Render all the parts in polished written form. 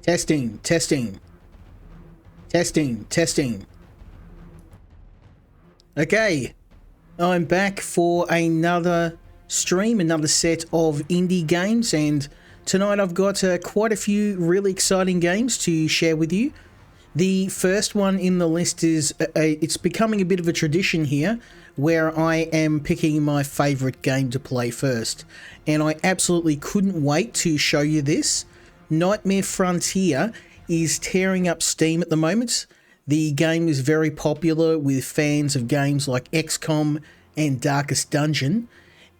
Testing, testing, testing, testing. Okay, I'm back for another stream, another set of indie games, and tonight I've got quite a few really exciting games to share with you. The first one in the list is, it's becoming a bit of a tradition here, where I am picking my favourite game to play first. And I absolutely couldn't wait to show you this. Nightmare Frontier is tearing up Steam at the moment. The game is very popular with fans of games like XCOM and Darkest Dungeon.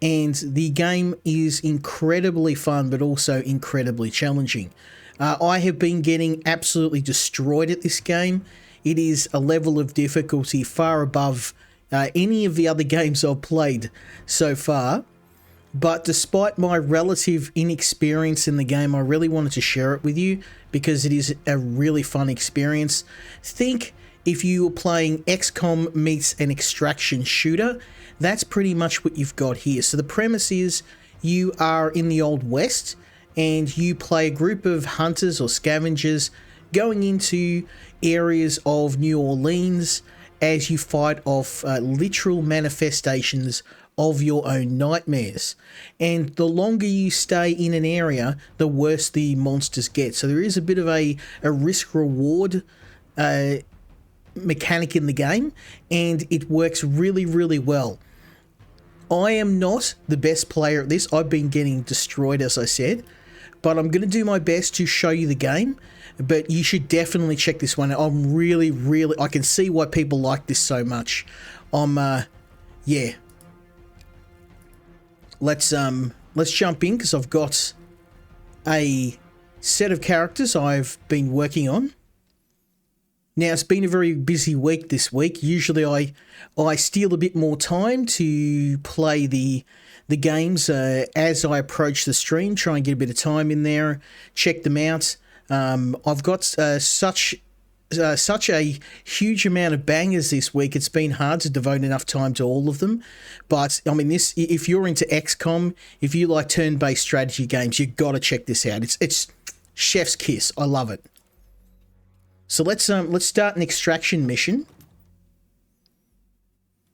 And the game is incredibly fun, but also incredibly challenging. I have been getting absolutely destroyed at this game. It is a level of difficulty far above any of the other games I've played so far. But despite my relative inexperience in the game, I really wanted to share it with you because it is a really fun experience. Think if you were playing XCOM meets an extraction shooter, that's pretty much what you've got here. So the premise is you are in the Old West and you play a group of hunters or scavengers going into areas of New Orleans as you fight off literal manifestations of your own nightmares. And the longer you stay in an area, the worse the monsters get. So there is a bit of a risk-reward mechanic in the game, and it works really, really well. I am not the best player at this. I've been getting destroyed, as I said, but I'm going to do my best to show you the game. But you should definitely check this one out. I'm really, really, I can see why people like this so much. Yeah. Let's jump in because I've got a set of characters I've been working on. Now, it's been a very busy week this week. Usually I steal a bit more time to play the games as I approach the stream, try and get a bit of time in there, check them out. I've got such a huge amount of bangers this week. It's been hard to devote enough time to all of them. But, I mean, this, if you're into XCOM, if you like turn-based strategy games, you've got to check this out. It's chef's kiss. I love it. So let's start an extraction mission.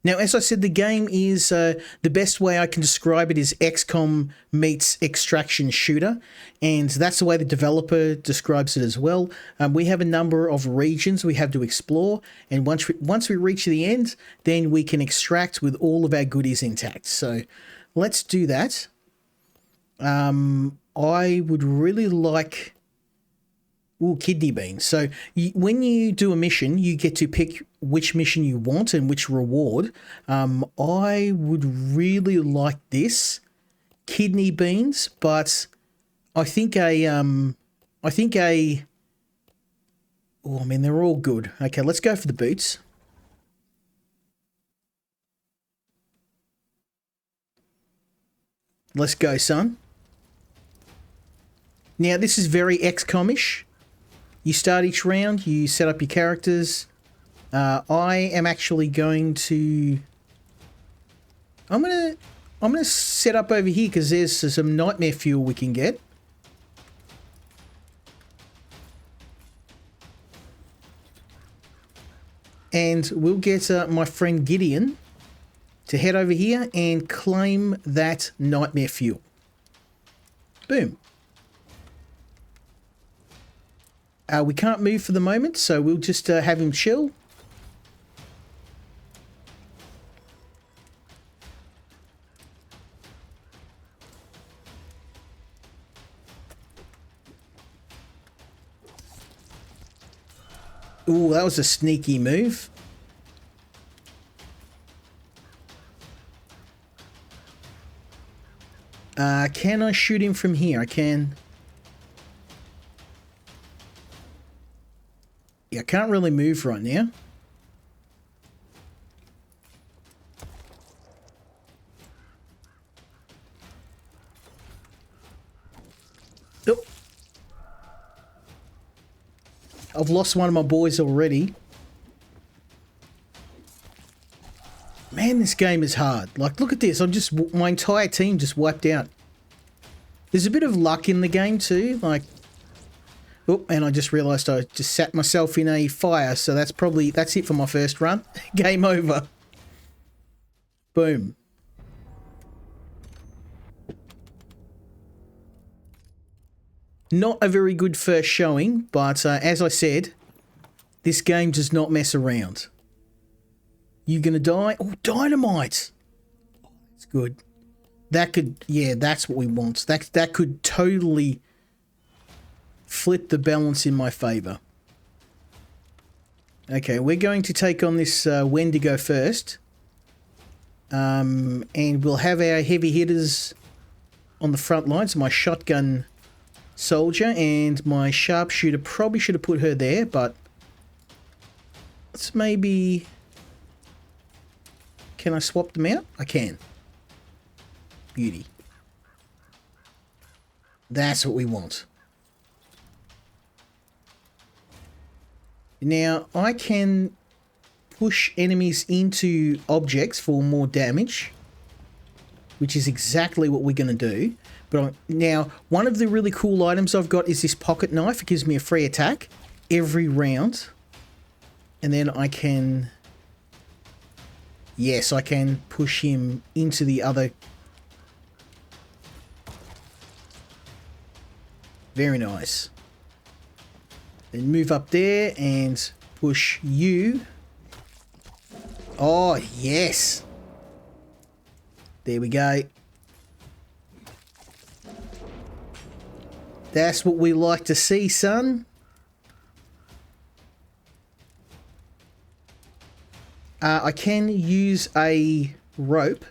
Now, as I said, the game is, the best way I can describe it is XCOM meets extraction shooter, and that's the way the developer describes it as well. We have a number of regions we have to explore, and once we reach the end, then we can extract with all of our goodies intact. So let's do that. I would really like... Ooh, kidney beans. So when you do a mission, you get to pick which mission you want and which reward. I would really like this kidney beans, but I think oh, I mean, they're all good. Okay, let's go for the boots. Let's go, son. Now, this is very XCOM-ish. You start each round, you set up your characters. I am actually going to... I'm gonna set up over here because there's some nightmare fuel we can get. And we'll get my friend Gideon to head over here and claim that nightmare fuel. Boom. We can't move for the moment, so we'll just have him chill. Ooh, that was a sneaky move. Can I shoot him from here? I can. Yeah, I can't really move right now. Oh. I've lost one of my boys already. Man, this game is hard. Like, look at this. My entire team just wiped out. There's a bit of luck in the game too. Like, Oh, and I just realised I just sat myself in a fire, so that's it for my first run. Game over. Boom. Not a very good first showing, but as I said, this game does not mess around. You gonna die? Oh, dynamite! That's good. That could, yeah, that's what we want. That could totally flip the balance in my favour. Okay, we're going to take on this Wendigo first. And we'll have our heavy hitters on the front lines. My shotgun soldier and my sharpshooter. Probably should have put her there, but let's maybe... Can I swap them out? I can. Beauty. That's what we want. Now, I can push enemies into objects for more damage, which is exactly what we're going to do. But now, one of the really cool items I've got is this pocket knife. It gives me a free attack every round. And then I can... Yes, I can push him into the other... Very nice. Then move up there and push you. Oh, yes. There we go. That's what we like to see, son. I can use a rope.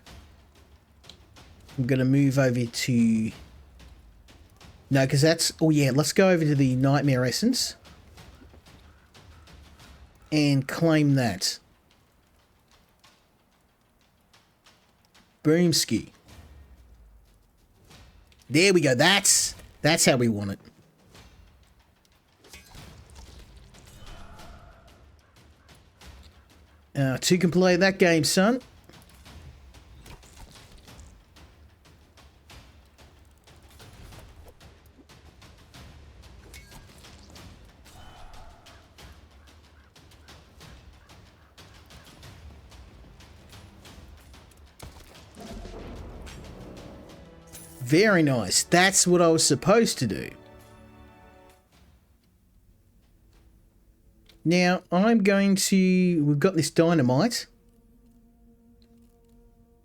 I'm going to move over to... No, because that's... Oh, yeah, let's go over to the Nightmare Essence. And claim that. Boomski. There we go. That's how we want it. Two can play that game, son. Very nice. That's what I was supposed to do. Now, I'm going to... We've got this dynamite.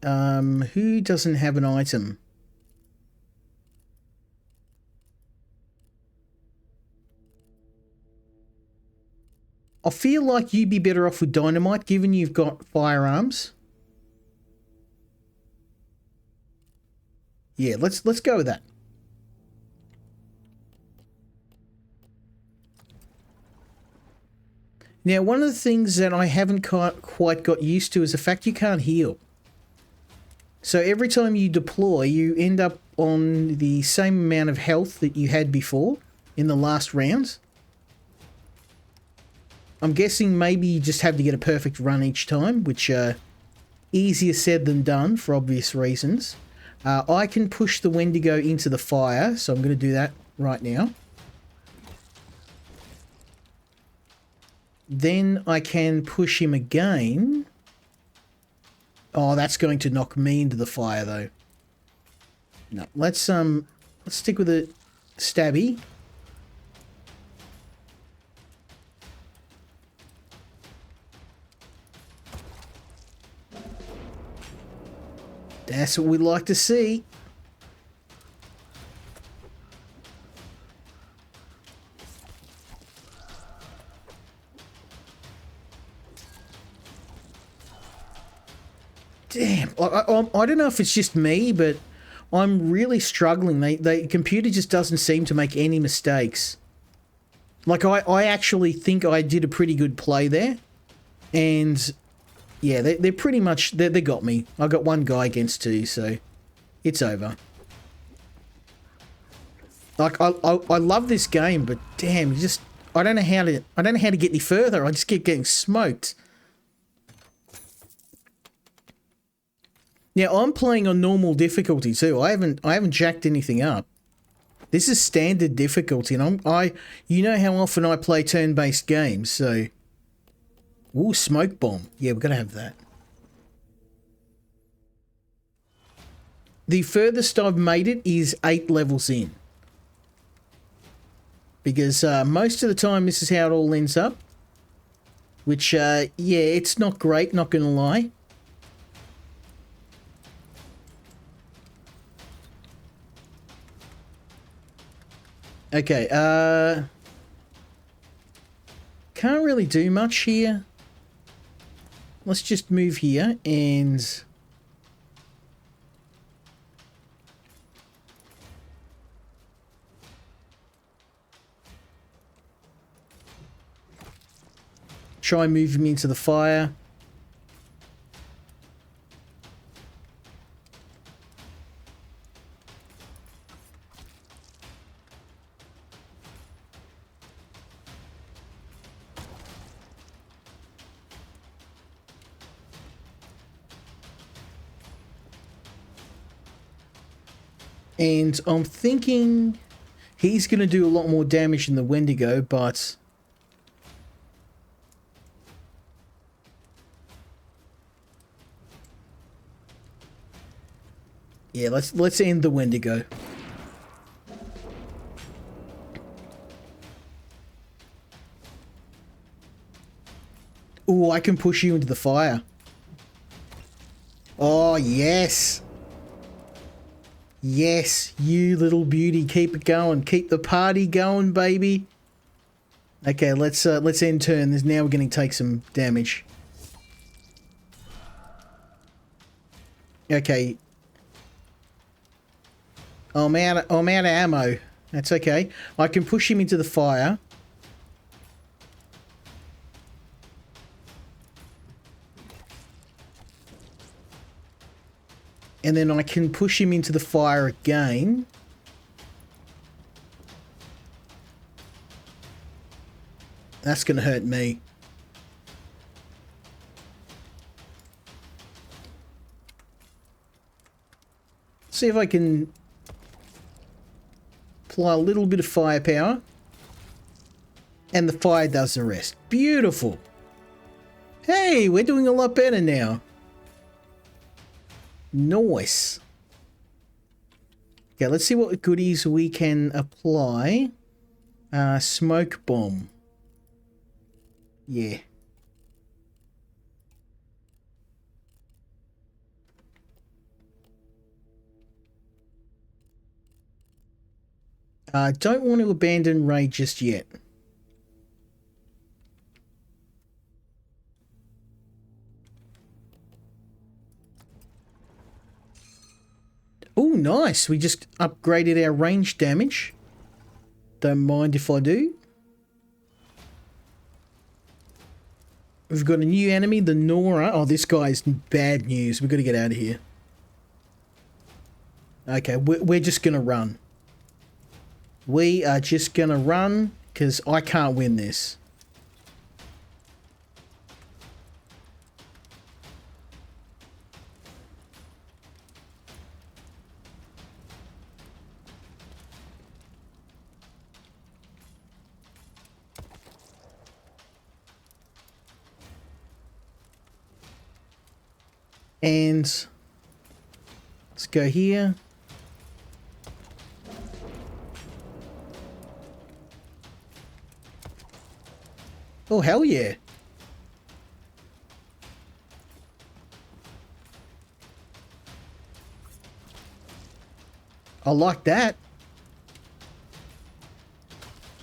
Who doesn't have an item? I feel like you'd be better off with dynamite, given you've got firearms. Yeah, let's go with that. Now, one of the things that I haven't quite got used to is the fact you can't heal. So every time you deploy, you end up on the same amount of health that you had before in the last round. I'm guessing maybe you just have to get a perfect run each time, which easier said than done for obvious reasons. I can push the Wendigo into the fire, so I'm going to do that right now. Then I can push him again. Oh, that's going to knock me into the fire, though. No, let's stick with the stabby. That's what we like to see. Damn, I don't know if it's just me, but I'm really struggling. The computer just doesn't seem to make any mistakes. Like, I actually think I did a pretty good play there. And... yeah, they're pretty much... They got me. I got one guy against two, so it's over. Like, I love this game, but damn, you just... I don't know how to get any further. I just keep getting smoked. Now, I'm playing on normal difficulty too. I haven't jacked anything up. This is standard difficulty, and you know how often I play turn-based games, so... Ooh, smoke bomb. Yeah, we're gonna have that. The furthest I've made it is 8 levels in. Because most of the time this is how it all ends up. Which, yeah, it's not great, not gonna lie. Okay, can't really do much here. Let's just move here and... try and move him into the fire. And I'm thinking he's going to do a lot more damage than the Wendigo, but... yeah, let's end the Wendigo. Ooh, I can push you into the fire. Oh, yes. Yes, you little beauty. Keep it going. Keep the party going, baby. Okay, let's end turn. Now we're going to take some damage. Okay. I'm out of ammo. That's okay. I can push him into the fire. And then I can push him into the fire again. That's going to hurt me. See if I can apply a little bit of firepower. And the fire does the rest. Beautiful. Hey, we're doing a lot better now. Nice. Okay, let's see what goodies we can apply. Smoke bomb. Yeah. Don't want to abandon Ray just yet. Oh, nice. We just upgraded our range damage. Don't mind if I do. We've got a new enemy, the Nora. Oh, this guy's bad news. We've got to get out of here. Okay, we're just going to run. We are just going to run because I can't win this. And let's go here. Oh, hell yeah. I like that.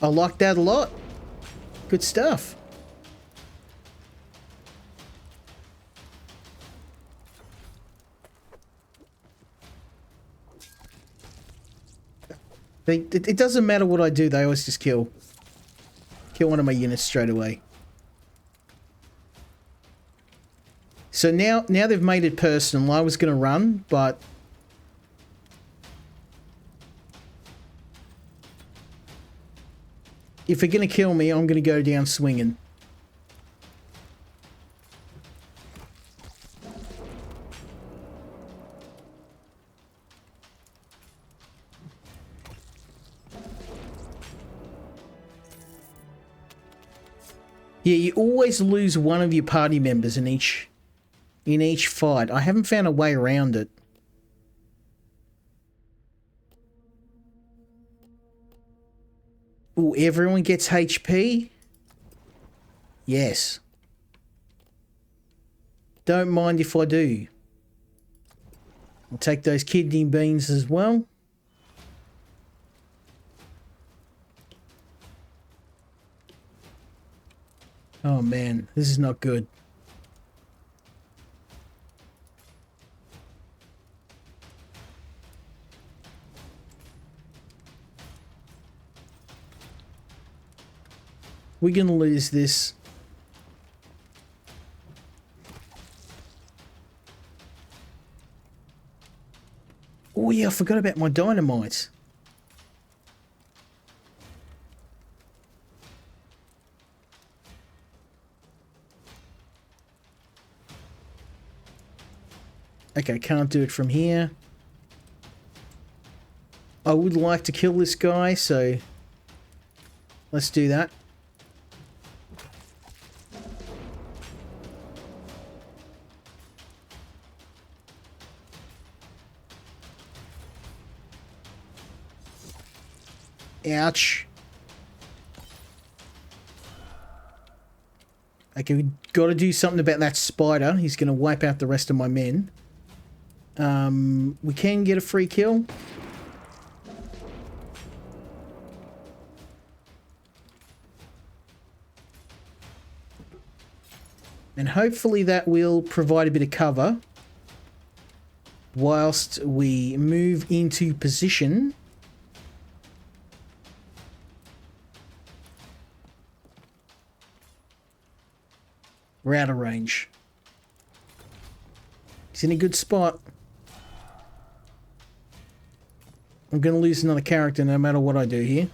I like that a lot. Good stuff. It doesn't matter what I do, they always just kill one of my units straight away. So now they've made it personal. I was going to run, but if they're going to kill me, I'm going to go down swinging. Yeah, you always lose one of your party members in each fight. I haven't found a way around it. Oh, everyone gets HP? Yes. Don't mind if I do. I'll take those kidney beans as well. Oh man, this is not good. We're gonna lose this. Oh yeah, I forgot about my dynamite. Okay, can't do it from here. I would like to kill this guy, so let's do that. Ouch. Okay, we got to do something about that spider. He's going to wipe out the rest of my men. We can get a free kill. And hopefully that will provide a bit of cover whilst we move into position. We're out of range. He's in a good spot. I'm going to lose another character no matter what I do here.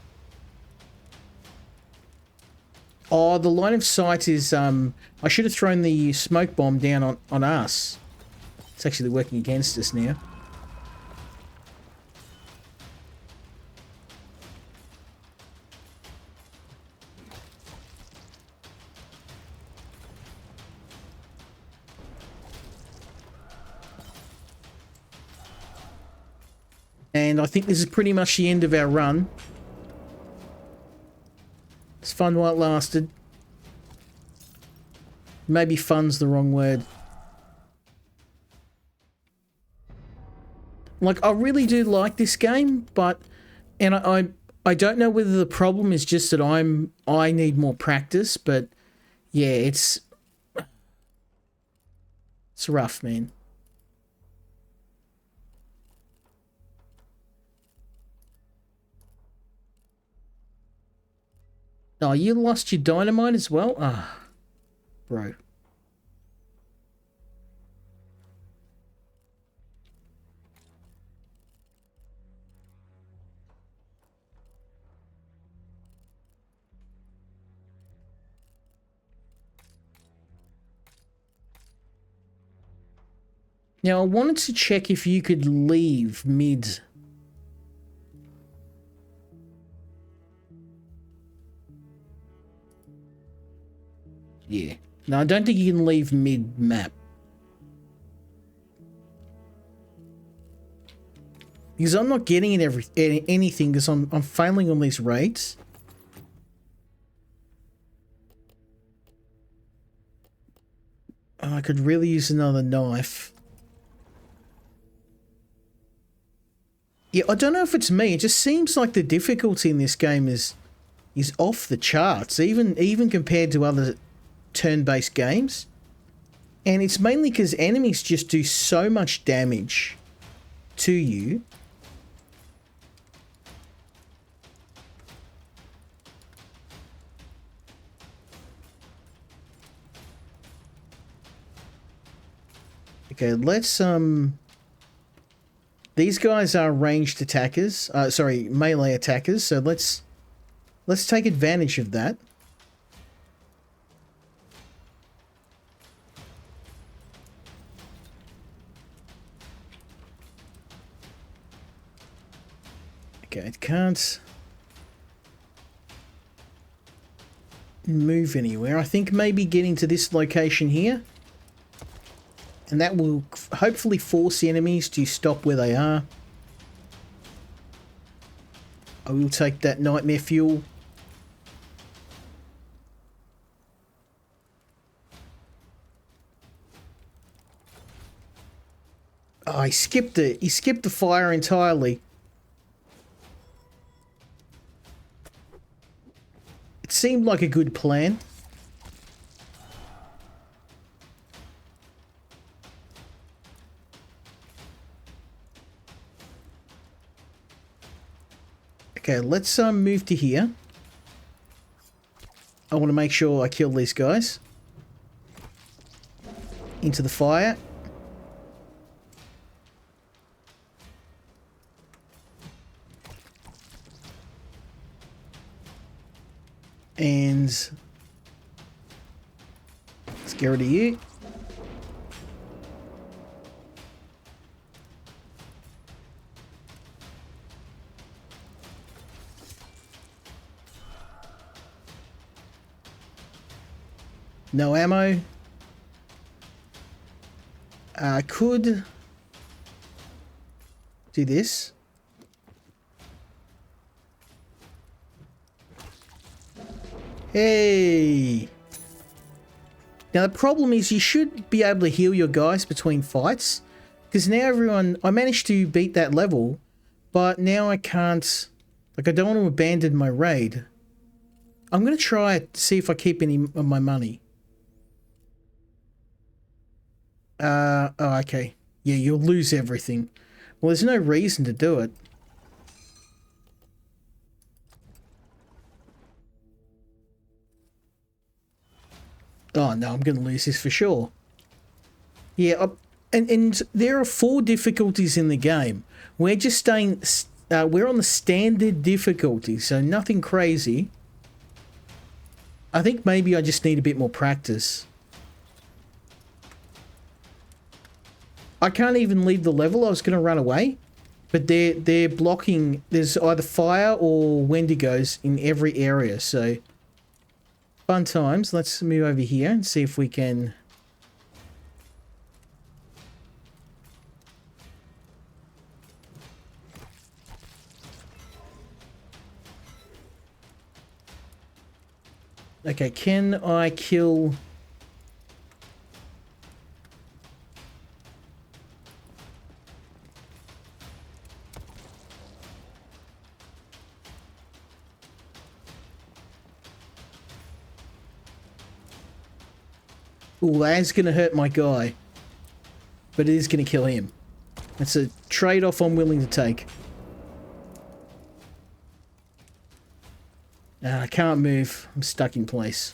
Oh, the line of sight is... I should have thrown the smoke bomb down on us. It's actually working against us now. And I think this is pretty much the end of our run. It's fun while it lasted. Maybe fun's the wrong word. Like, I really do like this game, but... And I don't know whether the problem is just that I need more practice, but... Yeah, it's rough, man. Oh, you lost your dynamite as well? Ah, bro. Now, I wanted to check if you could leave mid. Yeah. No, I don't think you can leave mid-map. Because I'm not getting anything because I'm failing on these raids. Oh, I could really use another knife. Yeah, I don't know if it's me. It just seems like the difficulty in this game is off the charts, even compared to other turn-based games. And it's mainly because enemies just do so much damage to you. Okay, let's these guys are ranged attackers, sorry, melee attackers, so let's take advantage of that. Okay, it can't... move anywhere. I think maybe getting to this location here. And that will hopefully force the enemies to stop where they are. I will take that nightmare fuel. Oh, he skipped it. He skipped the fire entirely. It seemed like a good plan. Okay, let's move to here. I want to make sure I kill these guys. Into the fire. And let's get rid of you. No ammo. I could do this. Hey! Now the problem is you should be able to heal your guys between fights. Because now everyone... I managed to beat that level. But now I can't... Like, I don't want to abandon my raid. I'm going to try to see if I keep any of my money. Oh, okay. Yeah, you'll lose everything. Well, there's no reason to do it. Oh, no, I'm going to lose this for sure. Yeah, and there are 4 difficulties in the game. We're just staying... we're on the standard difficulty, so nothing crazy. I think maybe I just need a bit more practice. I can't even leave the level. I was going to run away. But they're blocking... There's either fire or Wendigos in every area, so... Fun times. Let's move over here and see if we can... Okay, can I kill... Ooh, that's going to hurt my guy. But it is going to kill him. It's a trade-off I'm willing to take. I can't move. I'm stuck in place.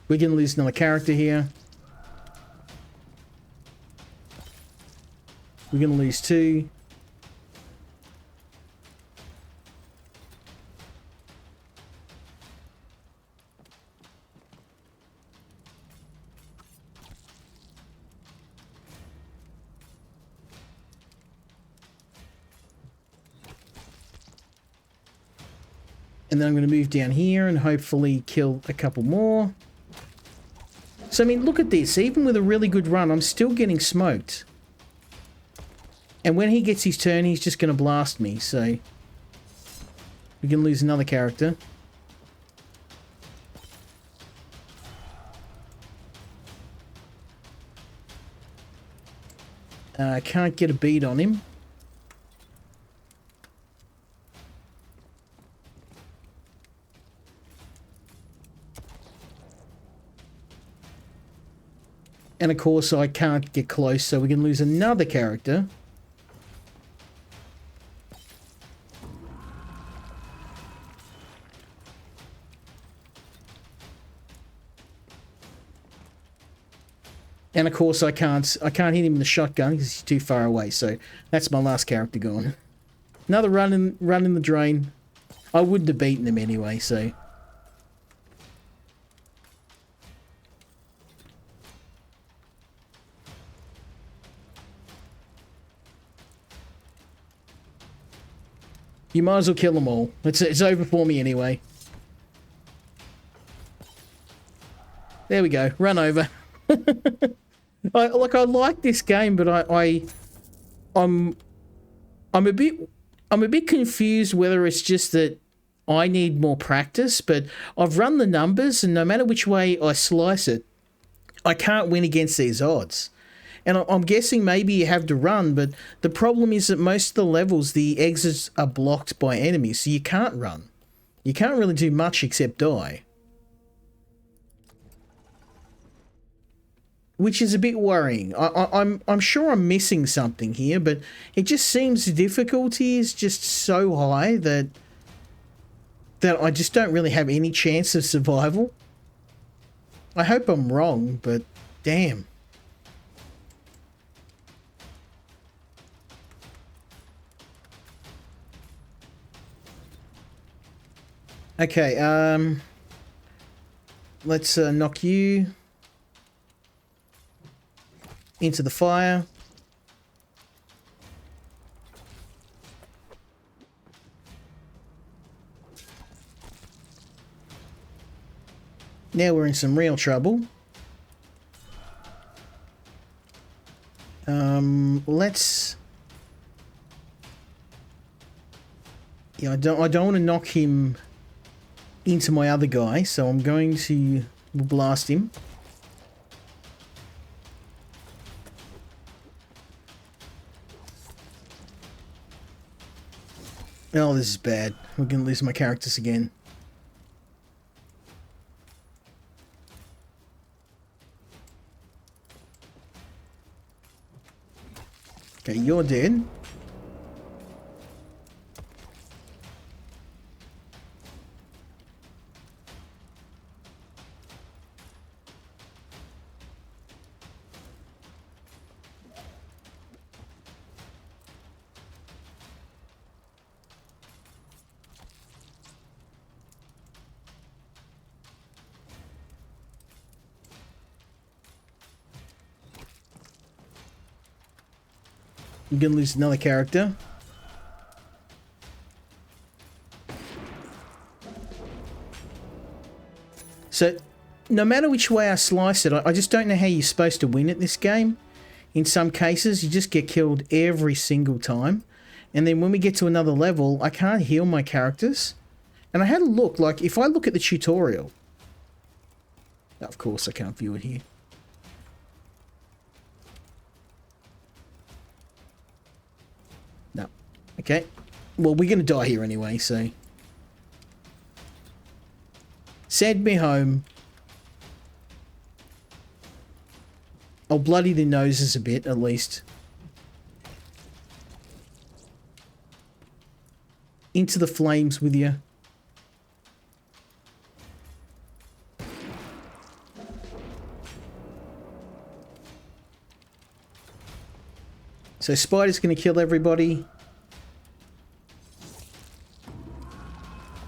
We're going to lose another character here. We're going to lose 2. And then I'm going to move down here and hopefully kill a couple more. So, I mean, look at this. Even with a really good run, I'm still getting smoked. And when he gets his turn, he's just going to blast me. So, we can lose another character. I can't get a beat on him. And of course I can't get close, so we can lose another character. And of course I can't hit him with the shotgun because he's too far away, so that's my last character gone. Another run in the drain. I wouldn't have beaten him anyway, so... You might as well kill them all. It's over for me anyway. There we go. Run over. I like this game, but I'm a bit confused whether it's just that I need more practice, but I've run the numbers, and no matter which way I slice it, I can't win against these odds. And I'm guessing maybe you have to run, but the problem is that most of the levels, the exits are blocked by enemies, so you can't run. You can't really do much except die. Which is a bit worrying. I'm sure I'm missing something here, but it just seems the difficulty is just so high that I just don't really have any chance of survival. I hope I'm wrong, but damn. Okay, let's knock you into the fire. Now we're in some real trouble. Let's... Yeah, I don't want to knock him into my other guy, so I'm going to blast him. Oh, this is bad. We're going to lose my characters again. Okay, you're dead. I'm gonna lose another character. So, no matter which way I slice it, I just don't know how you're supposed to win at this game. In some cases, you just get killed every single time. And then when we get to another level, I can't heal my characters. And I had a look, like, if I look at the tutorial... Of course, I can't view it here. No. Okay. Well, we're going to die here anyway, so... Send me home. I'll bloody the noses a bit, at least. Into the flames with you. So Spider's going to kill everybody.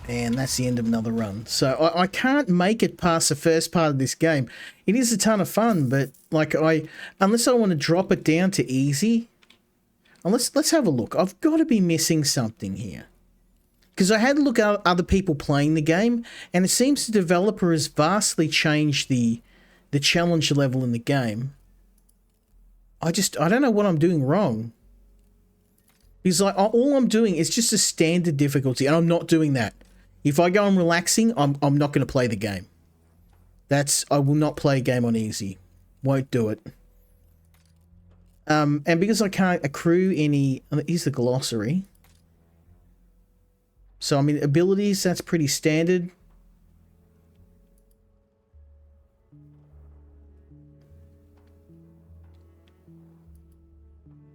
And that's the end of another run. So I can't make it past the first part of this game. It is a ton of fun, but like unless I want to drop it down to easy, let's have a look. I've got to be missing something here. Because I had to look at other people playing the game, and it seems the developer has vastly changed the challenge level in the game. I don't know what I'm doing wrong. Because like all I'm doing is just a standard difficulty, and I'm not doing that. If I go on relaxing, I'm not going to play the game. I will not play a game on easy. Won't do it. And because I can't accrue any... Here's the glossary. So, I mean, abilities, that's pretty standard.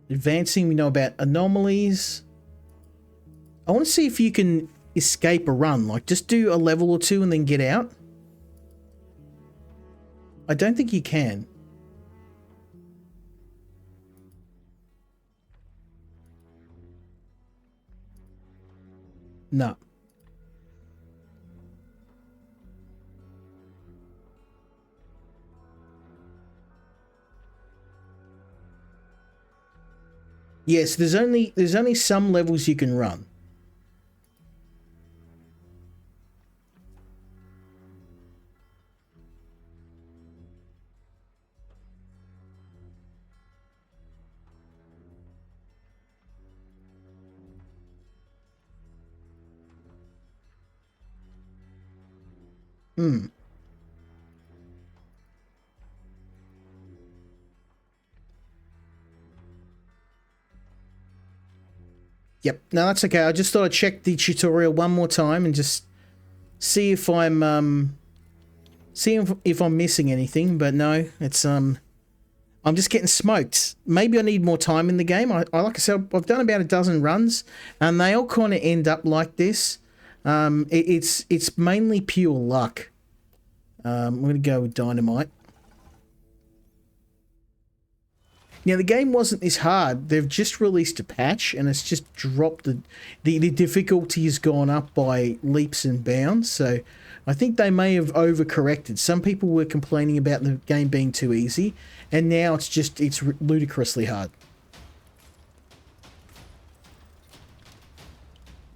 Advancing, we know about anomalies. I want to see if you can escape a run. Like, just do a level or two and then get out. I don't think you can. No. Yes, there's only some levels you can run. Yep. No, that's okay. I just thought I'd check the tutorial one more time and just see if I'm if I'm missing anything. But no, it's I'm just getting smoked. Maybe I need more time in the game. I like I said, I've done about a dozen runs, and they all kind of end up like this. It's mainly pure luck. I'm gonna go with dynamite. Now, the game wasn't this hard. They've just released a patch, and it's just dropped the difficulty has gone up by leaps and bounds. So I think they may have overcorrected. Some people were complaining about the game being too easy, and now it's ludicrously hard.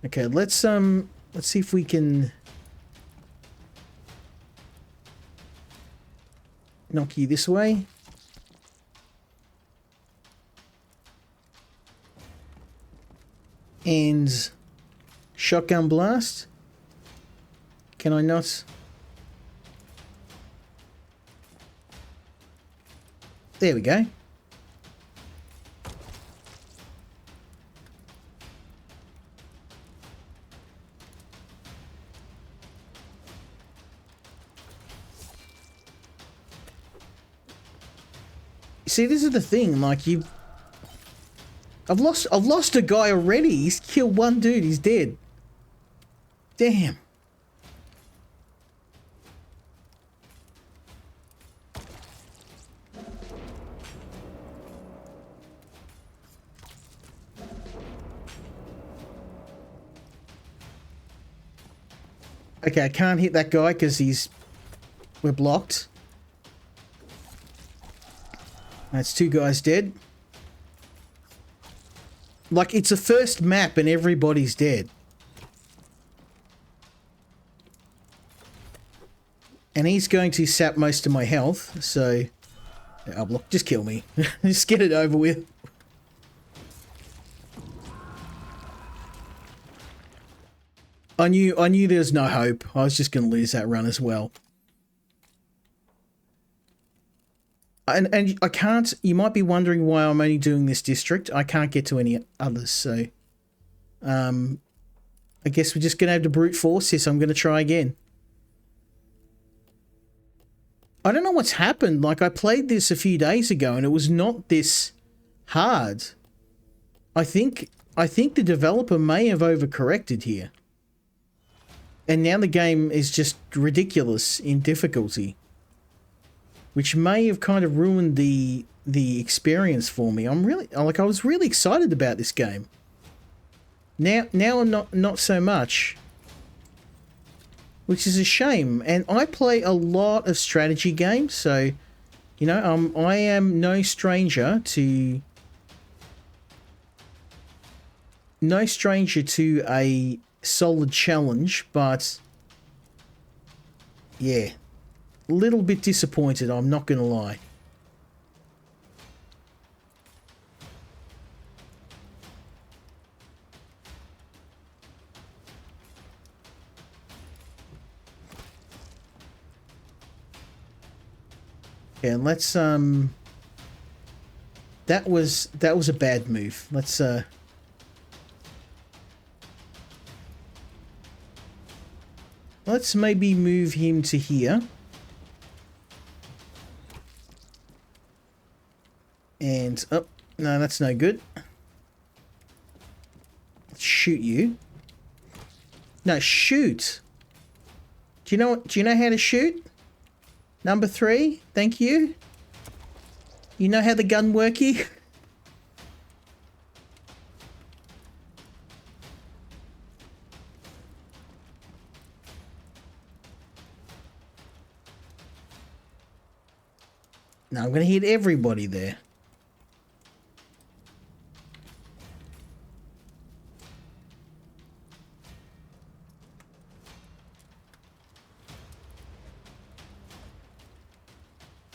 Okay, let's see if we can knock you this way. And shotgun blast. Can I not? There we go. See, this is the thing, like I've lost a guy already. He's killed one dude. He's dead. Damn. Okay, I can't hit that guy because we're blocked. That's two guys dead. Like, it's a first map and everybody's dead. And he's going to sap most of my health, so... Oh, look, just kill me. Just get it over with. I knew there was no hope. I was just going to lose that run as well. And I can't, you might be wondering why I'm only doing this district. I can't get to any others, so I guess we're just going to have to brute force this. I'm going to try again. I don't know what's happened. Like, I played this a few days ago and it was not this hard. I think the developer may have overcorrected here. And now the game is just ridiculous in difficulty, which may have kind of ruined the experience for me. I was really excited about this game. Now I'm not so much, which is a shame. And I play a lot of strategy games, so you know, I am no stranger to a solid challenge, but yeah. Little bit disappointed, I'm not going to lie. Okay, let's that was a bad move. Let's maybe move him to here. And, oh, no, that's no good. Let's shoot you. No, shoot. Do you know how to shoot? Number 3, thank you. You know how the gun worky? No, I'm going to hit everybody there.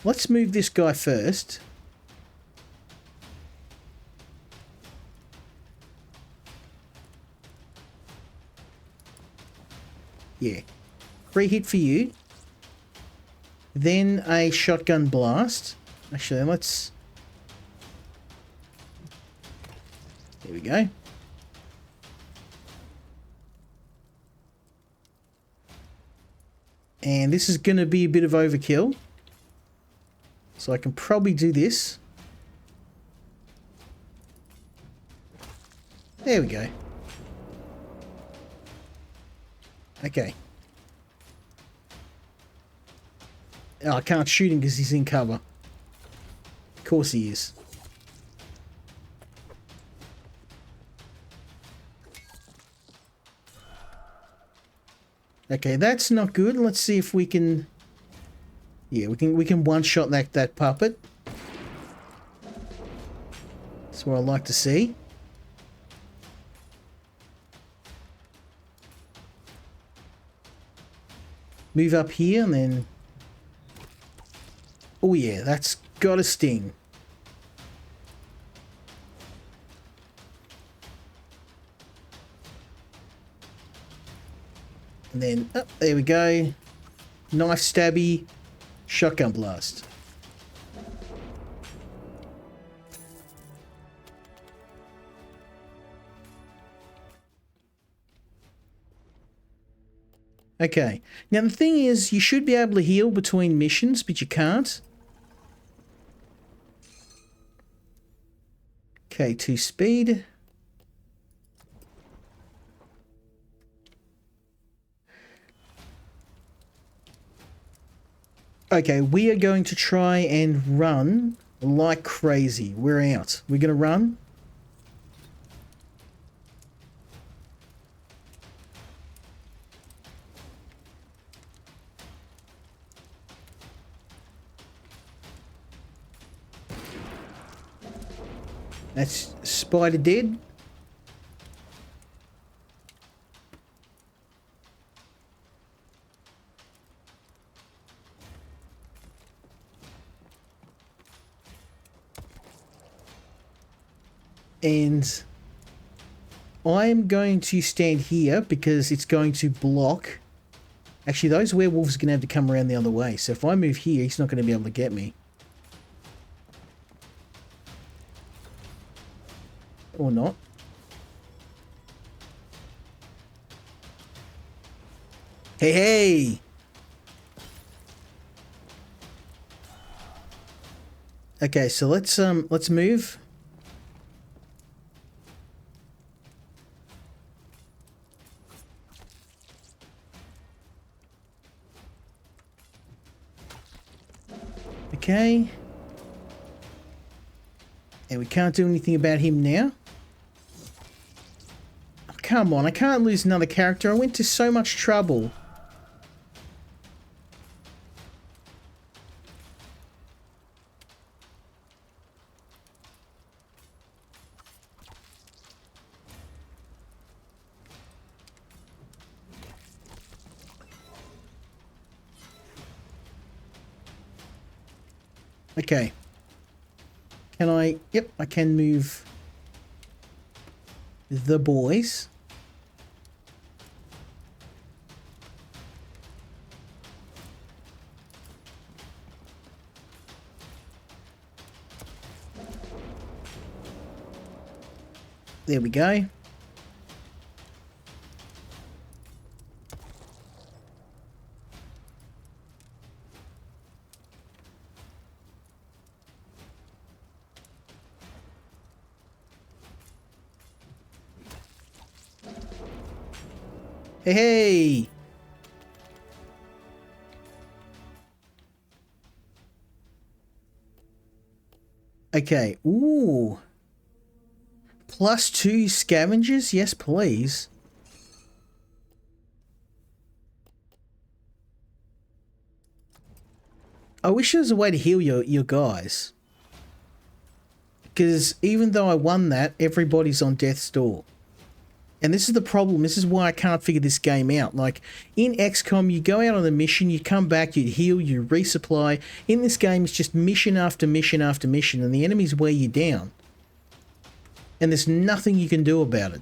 Let's move this guy first. Yeah. Free hit for you. then a shotgun blast. Actually, let's... There we go. And this is going to be a bit of overkill. So I can probably do this. There we go. Okay. Oh, I can't shoot him because he's in cover. Of course he is. Okay, that's not good. Let's see if we can... Yeah, we can one-shot that puppet. That's what I like to see. Move up here and then... Oh yeah, that's got a sting. And then, oh, there we go. Knife stabby, shotgun blast. Okay, now the thing is, you should be able to heal between missions, but you can't. Okay, 2 speed. Okay, we are going to try and run like crazy. We're out. We're going to run. That's spider dead. And I'm going to stand here because it's going to block. Actually, those werewolves are going to have to come around the other way. So if I move here, he's not going to be able to get me. Or not. Hey, hey! Okay, so let's move. Okay. And we can't do anything about him now. Oh, come on, I can't lose another character. I went to so much trouble. Okay. Can I... Yep, I can move the boys. There we go. Hey, hey! Okay, ooh. +2 scavengers? Yes, please. I wish there was a way to heal your guys. Because even though I won that, everybody's on death's door. And this is the problem. This is why I can't figure this game out. Like, in XCOM, you go out on a mission, you come back, you heal, you resupply. In this game, it's just mission after mission after mission, and the enemies wear you down. And there's nothing you can do about it.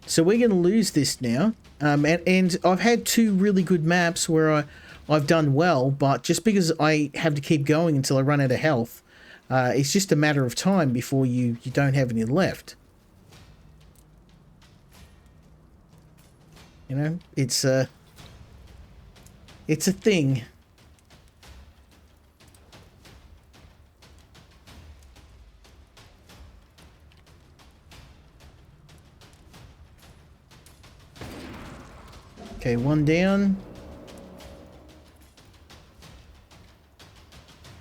So we're going to lose this now. And I've had 2 really good maps where I've done well, but just because I have to keep going until I run out of health, it's just a matter of time before you don't have any left. You know, it's a thing. Okay, one down.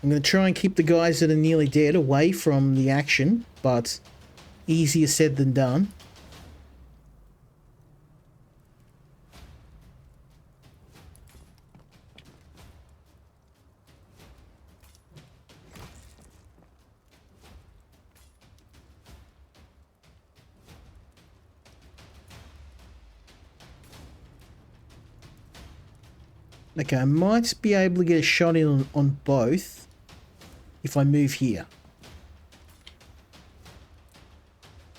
I'm going to try and keep the guys that are nearly dead away from the action, but easier said than done. Okay, I might be able to get a shot in on both if I move here.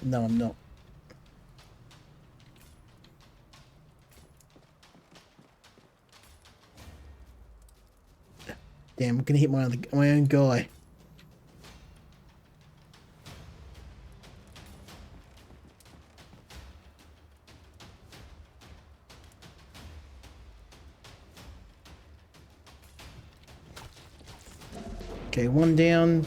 No, I'm not. Damn, I'm gonna hit my own guy. Okay, one down.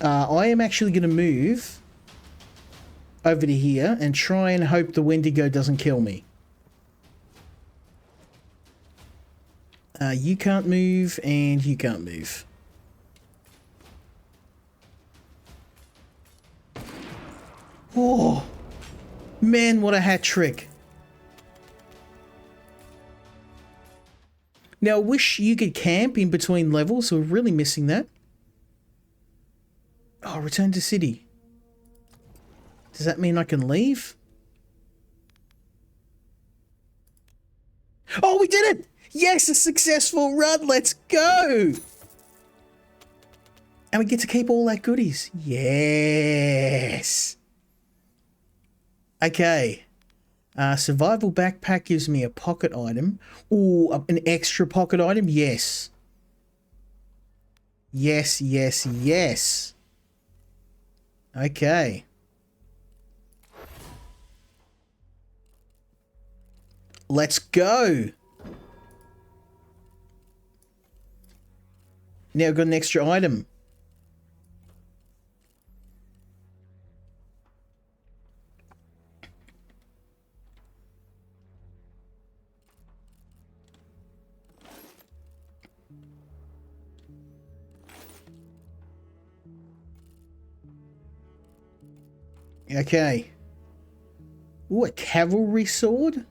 I am actually going to move over to here and try and hope the Wendigo doesn't kill me. You can't move and you can't move. Oh, man, what a hat trick. Now, I wish you could camp in between levels. We're really missing that. Oh, return to city. Does that mean I can leave? Oh, we did it! Yes, a successful run. Let's go! And we get to keep all that goodies. Yes! Okay. Survival backpack gives me a pocket item. Ooh, an extra pocket item? Yes. Yes, yes, yes. Okay. Let's go. Now I've got an extra item. Okay. Ooh, a cavalry sword?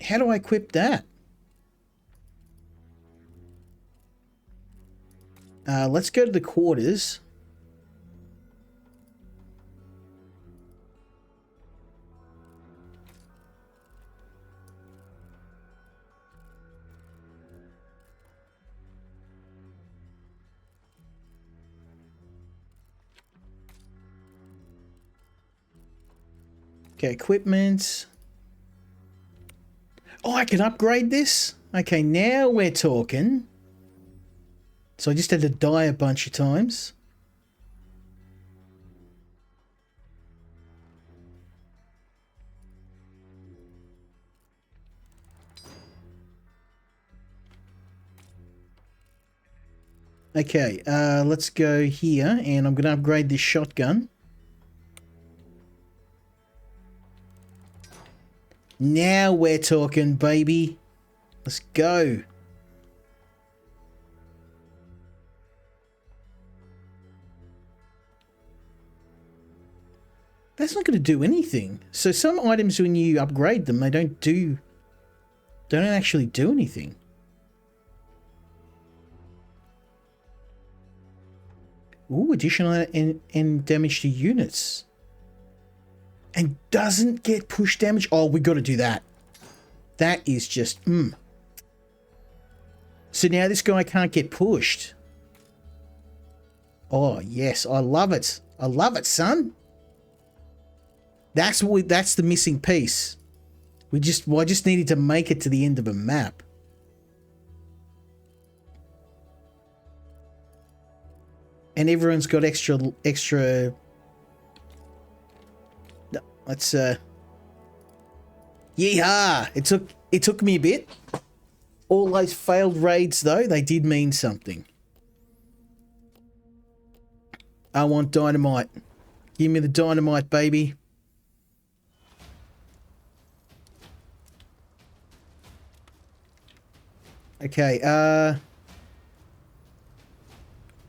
How do I equip that? Let's go to the quarters. Okay, equipment. Oh, I can upgrade this? Okay, now we're talking. So I just had to die a bunch of times. Okay, let's go here, and I'm going to upgrade this shotgun. Now we're talking, baby. Let's go. That's not going to do anything. So some items, when you upgrade them, they don't actually do anything. Ooh, additional and damage to units. And doesn't get push damage. Oh, we got to do that. That is just, So now this guy can't get pushed. Oh, yes. I love it. I love it, son. That's the missing piece. I just needed to make it to the end of a map. And everyone's got extra. Let's yeehaw! It took me a bit. All those failed raids though, they did mean something. I want dynamite. Give me the dynamite, baby. Okay,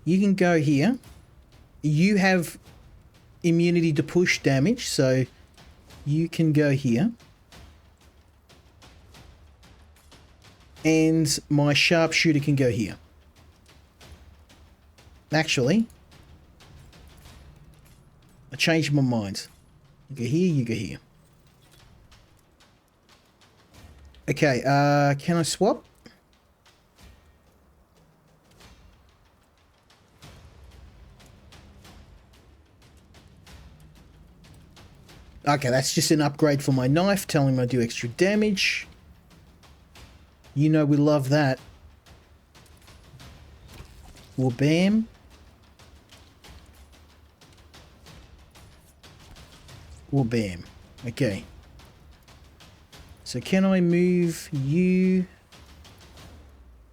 you can go here. You have immunity to push damage, so you can go here. And my sharpshooter can go here. Actually, I changed my mind. You go here, you go here. Okay, can I swap? Okay, that's just an upgrade for my knife, telling me I do extra damage. You know we love that. Well, bam. Well, bam. Okay. So can I move you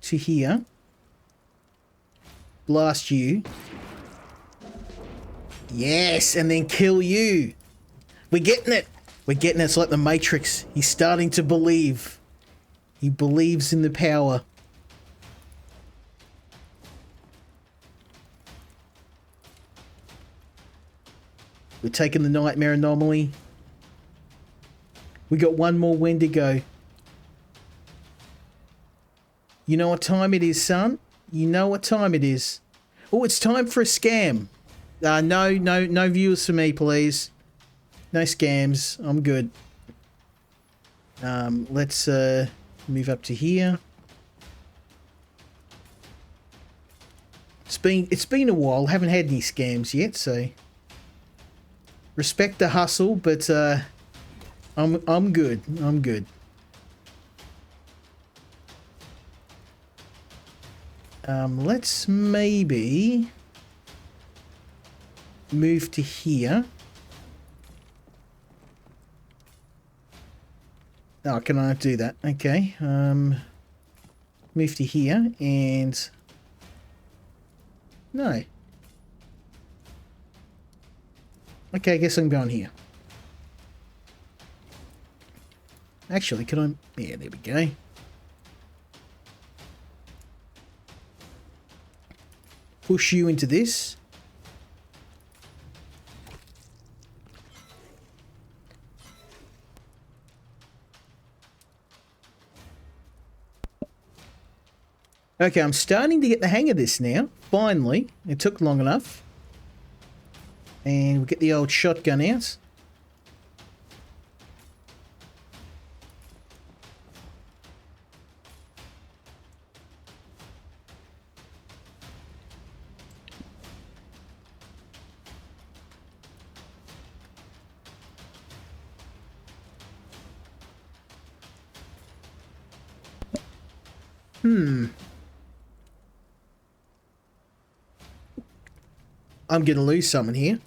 to here? Blast you. Yes, and then kill you. We're getting it. We're getting it. It's like the Matrix. He's starting to believe. He believes in the power. We're taking the nightmare anomaly. We got one more Wendigo. You know what time it is, son? You know what time it is. Oh, it's time for a scam. No viewers for me, please. No scams. I'm good. Let's move up to here. It's been a while. Haven't had any scams yet, so respect the hustle, but I'm good. I'm good. Let's maybe move to here. Oh, can I do that? Okay. Move to here and no. Okay, I guess I'm going here. Actually, can I? Yeah, there we go. Push you into this. Okay, I'm starting to get the hang of this now. Finally. It took long enough. And we'll get the old shotgun out. I'm going to lose someone here.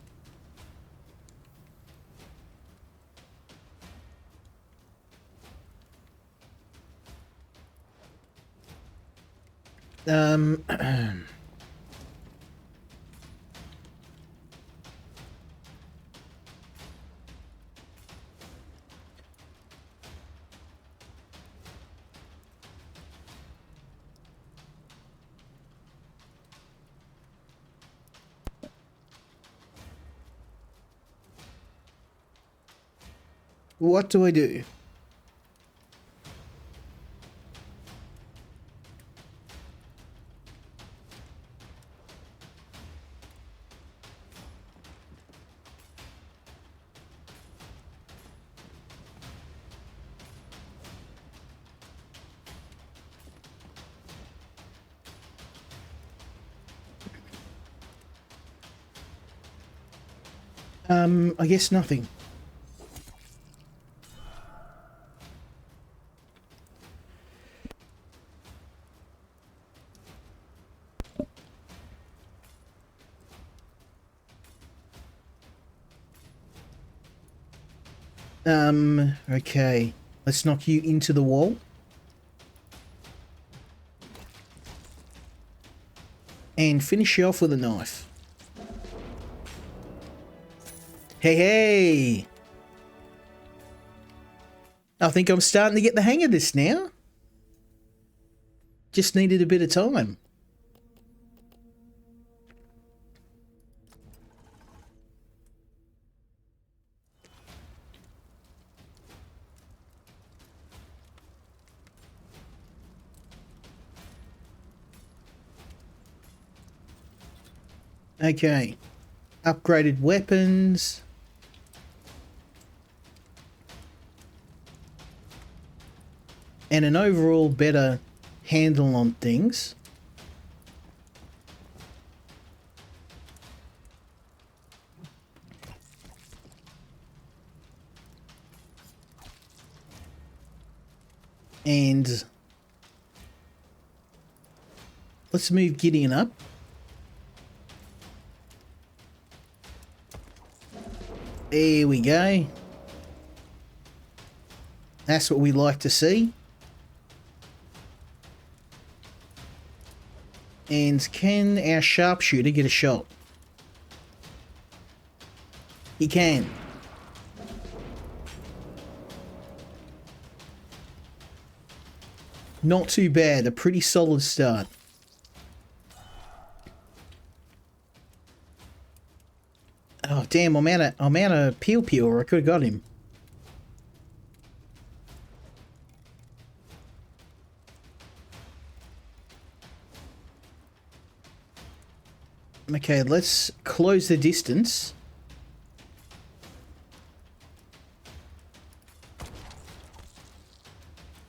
What do I do? I guess nothing. Okay. Let's knock you into the wall. And finish you off with a knife. Hey, hey! I think I'm starting to get the hang of this now. Just needed a bit of time. Okay. Upgraded weapons. And an overall better handle on things. And let's move Gideon up. There we go. That's what we like to see. And can our sharpshooter get a shot? He can. Not too bad, a pretty solid start. Oh damn, I'm out of peel, or I could have got him. Okay, let's close the distance.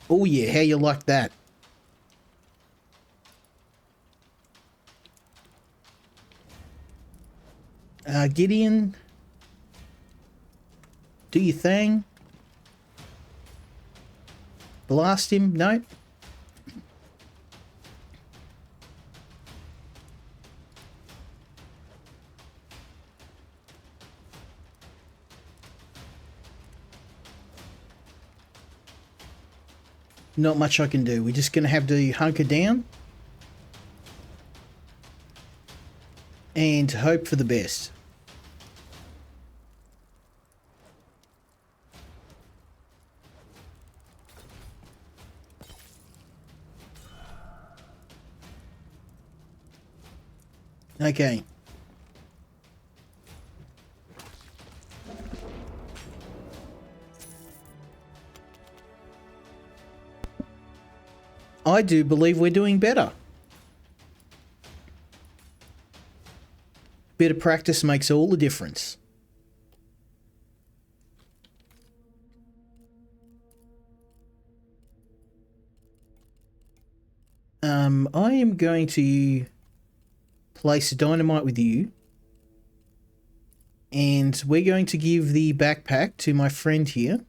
Oh yeah, how you like that? Gideon, do your thing. Blast him, no? Not much I can do. We're just going to have to hunker down and hope for the best. Okay. I do believe we're doing better. Bit of practice makes all the difference. I am going to place dynamite with you. And we're going to give the backpack to my friend here.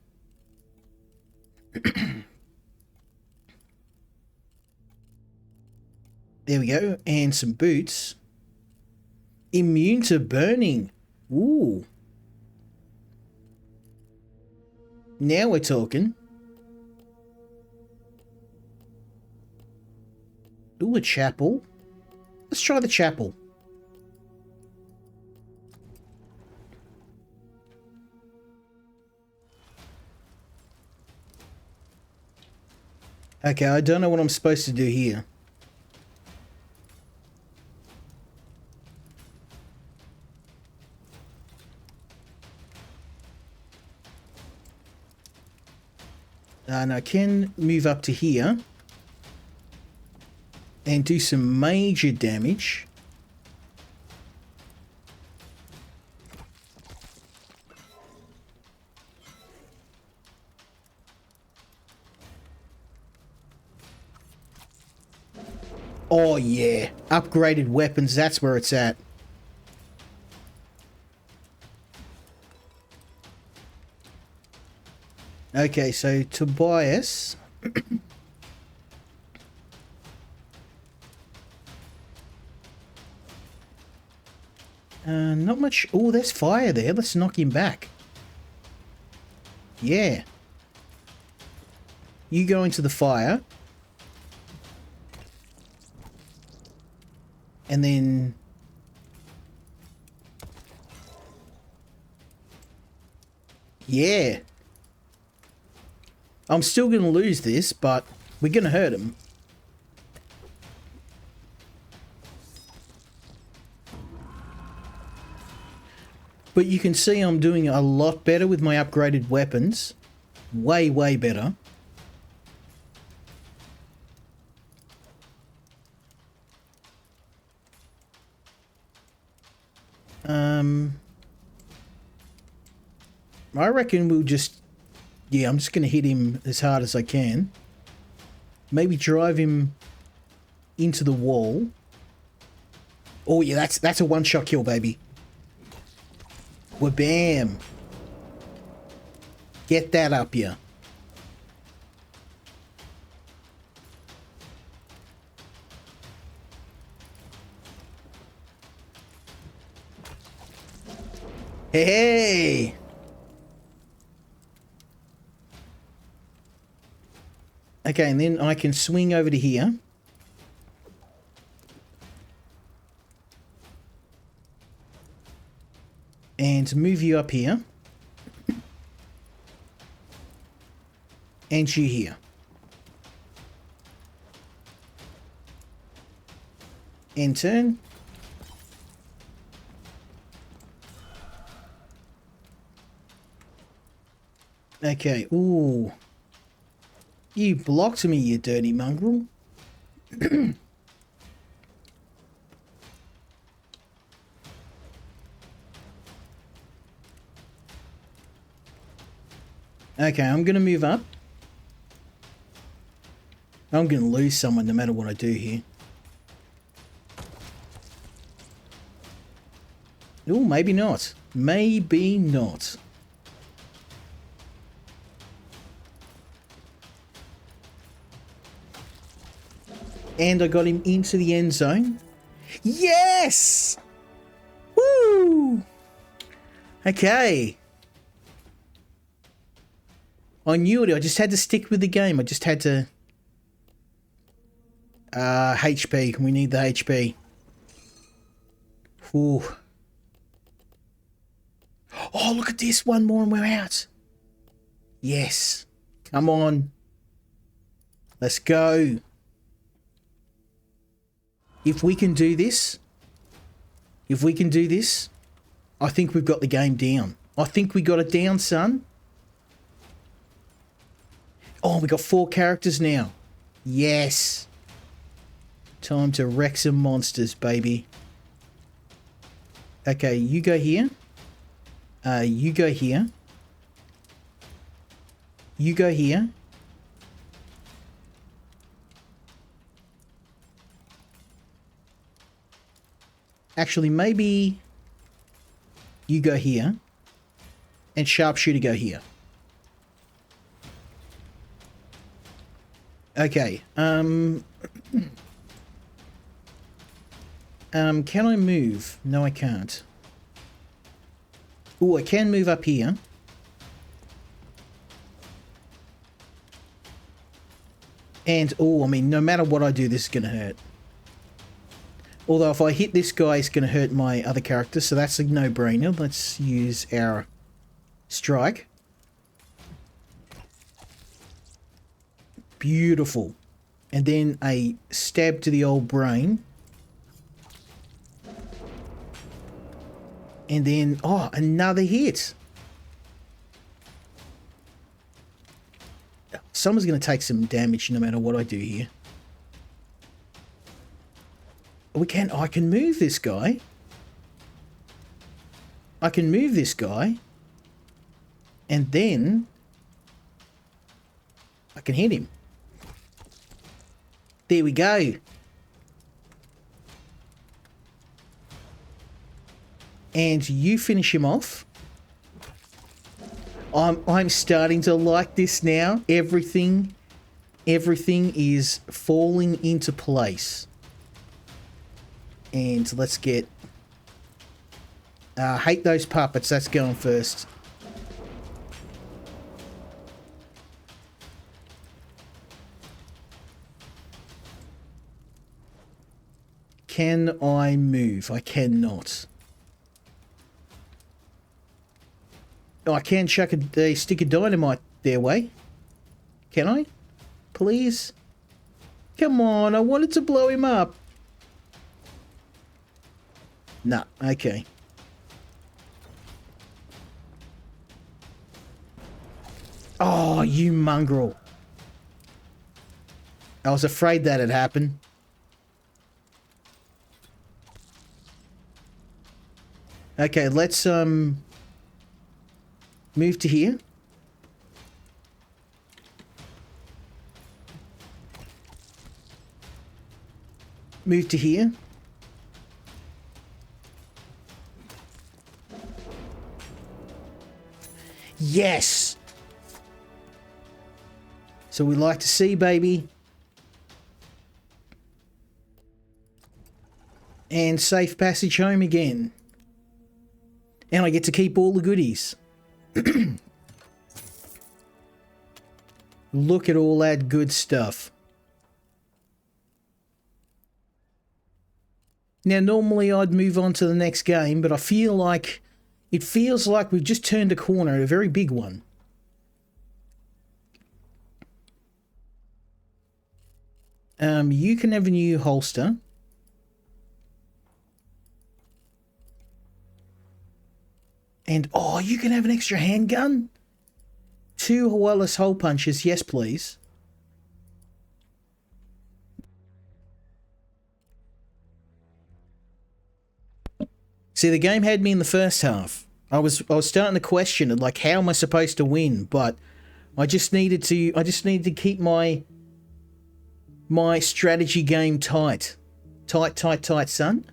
There we go. And some boots. Immune to burning. Ooh. Now we're talking. Ooh, a chapel. Let's try the chapel. Okay, I don't know what I'm supposed to do here. And I can move up to here and do some major damage. Oh yeah, upgraded weapons, that's where it's at. Okay, so Tobias. Not much. Oh, there's fire there. Let's knock him back. Yeah. You go into the fire. And then... Yeah. I'm still going to lose this, but we're going to hurt him. But you can see I'm doing a lot better with my upgraded weapons. Way, way better. I reckon we'll just... Yeah, I'm just going to hit him as hard as I can. Maybe drive him into the wall. Oh, yeah, that's a one-shot kill, baby. Well, bam. Get that up here. Hey! Okay, and then I can swing over to here. And move you up here. And you here. And turn. Okay, ooh. You blocked me, you dirty mongrel. Okay, I'm going to move up. I'm going to lose someone no matter what I do here. Oh, maybe not. Maybe not. And I got him into the end zone. Yes! Woo! Okay. I knew it. I just had to stick with the game. I just had to... HP. We need the HP. Ooh. Oh, look at this. One more and we're out. Yes. Come on. Let's go. If we can do this, I think we've got the game down. I think we got it down, son. Oh, we got 4 characters now. Yes. Time to wreck some monsters, baby. Okay, you go here. You go here. You go here. Actually, maybe you go here. And sharpshooter go here. Okay, can I move? No, I can't. Oh, I can move up here. And, oh, I mean, no matter what I do, this is going to hurt. Although if I hit this guy, it's going to hurt my other character, so that's a no-brainer. Let's use our strike. Beautiful. And then a stab to the old brain. And then, oh, another hit. Someone's going to take some damage no matter what I do here. I can move this guy. I can move this guy. And then I can hit him. There we go. And you finish him off. I'm starting to like this now. Everything is falling into place. And let's get... hate those puppets. That's going first. Can I move? I cannot. Oh, I can chuck a stick of dynamite their way. Can I? Please? Come on, I wanted to blow him up. Nah, okay. Oh, you mongrel. I was afraid that'd happen. Okay, let's move to here. Move to here. Yes! So we like to see, baby. And safe passage home again. And I get to keep all the goodies. Look at all that good stuff. Now, normally I'd move on to the next game, but I feel like... It feels like we've just turned a corner, a very big one. You can have a new holster. And, oh, you can have an extra handgun? 2 wireless hole punches, yes please. See, the game had me in the first half. I was starting to question it, like, how am I supposed to win? But I just needed to keep my strategy game tight. Tight, son.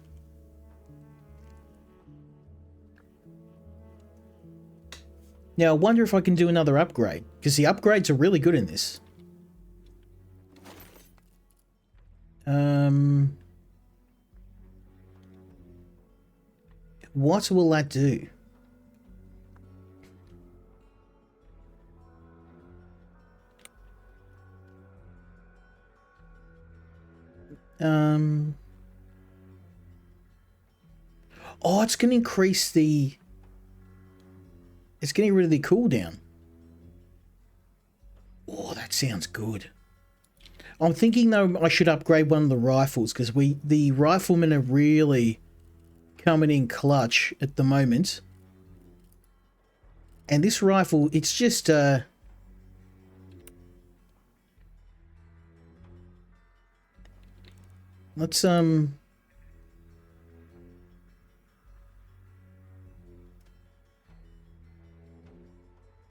Now, I wonder if I can do another upgrade, because the upgrades are really good in this. What will that do? Oh, it's going to increase the... It's getting rid of the cooldown. Oh, that sounds good. I'm thinking, though, I should upgrade one of the rifles, because the riflemen are really coming in clutch at the moment. And this rifle, it's just... Let's, I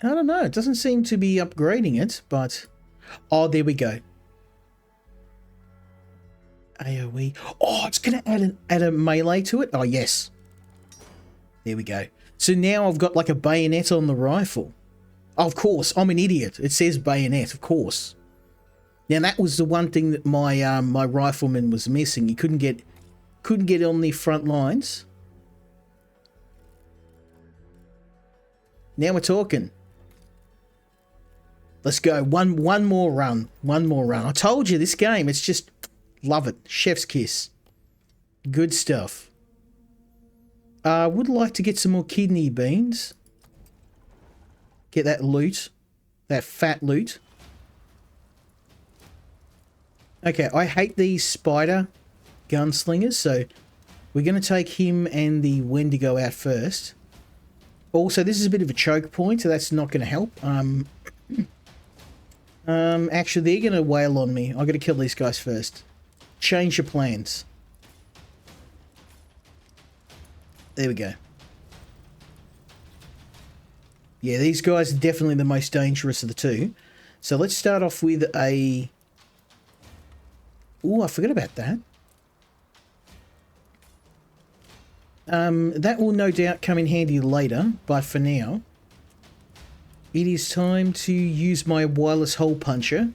don't know. It doesn't seem to be upgrading it, but... Oh, there we go. AoE. Oh, it's going to add a melee to it? Oh, yes. There we go. So now I've got like a bayonet on the rifle. Oh, of course, I'm an idiot. It says bayonet, of course. Now that was the one thing that my my rifleman was missing. He couldn't get on the front lines. Now we're talking. Let's go. One more run. One more run. I told you this game, it's just love it. Chef's kiss. Good stuff. Would like to get some more kidney beans. Get that loot. That fat loot. Okay, I hate these spider gunslingers, so we're going to take him and the Wendigo out first. Also, this is a bit of a choke point, so that's not going to help. Actually, they're going to wail on me. I've got to kill these guys first. Change your plans. There we go. Yeah, these guys are definitely the most dangerous of the two. So let's start off with a... Oh, I forgot about that. That will no doubt come in handy later, but for now... It is time to use my wireless hole puncher.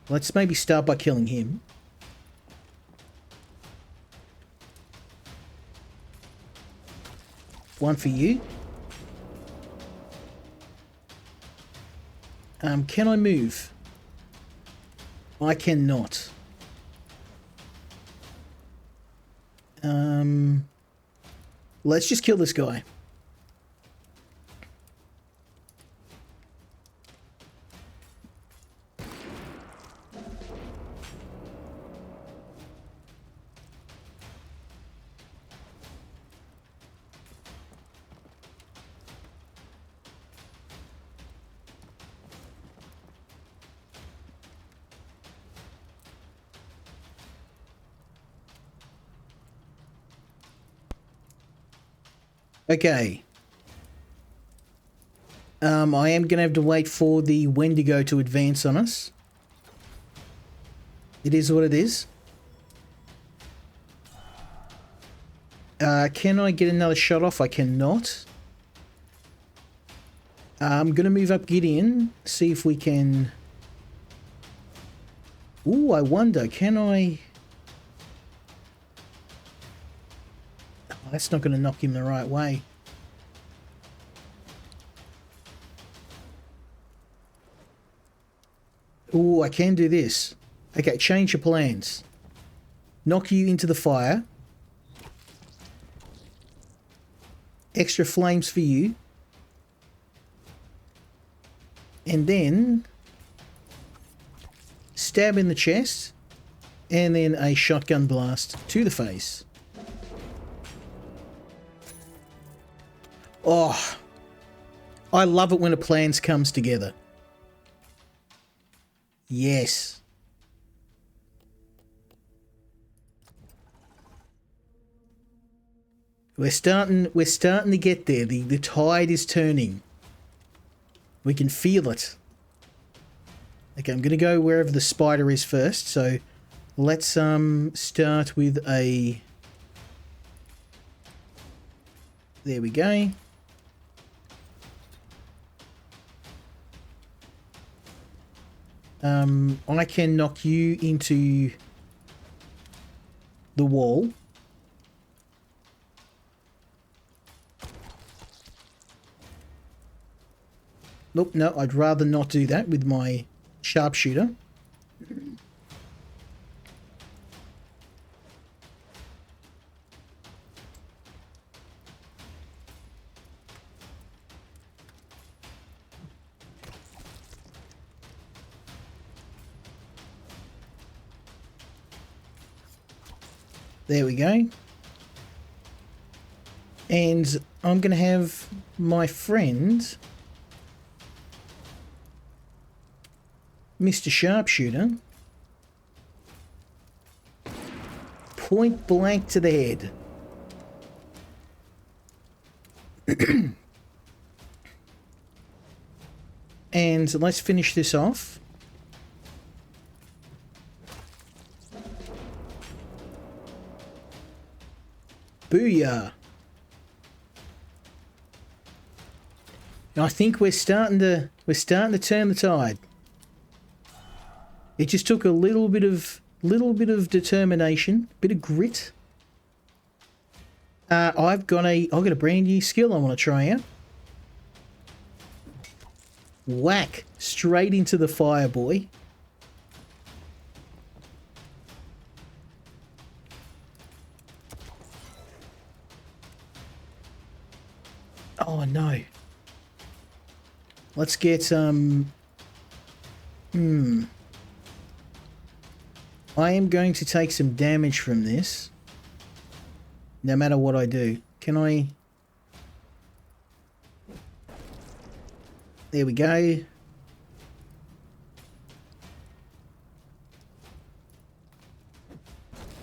Let's maybe start by killing him. One for you. Can I move? I cannot. Let's just kill this guy. Okay. I am going to have to wait for the Wendigo to advance on us. It is what it is. Can I get another shot off? I cannot. I'm going to move up Gideon, see if we can... Ooh, I wonder, can I... Oh, that's not going to knock him the right way. Ooh, I can do this. Okay, change your plans. Knock you into the fire. Extra flames for you. And then stab in the chest. And then a shotgun blast to the face. Oh, I love it when a plan comes together. Yes. We're starting to get there. The tide is turning. We can feel it. Okay, I'm going to go wherever the spider is first. So let's start with a... There we go. I can knock you into the wall. Nope, no, I'd rather not do that with my sharpshooter. There we go. And I'm going to have my friend, Mr. Sharpshooter, point blank to the head. And let's finish this off. Booyah. I think we're starting to turn the tide. It just took a little bit of determination, bit of grit. I've got a brand new skill I want to try out. Whack straight into the fire, boy. Oh no. Let's get I am going to take some damage from this. No matter what I do. Can I? There we go.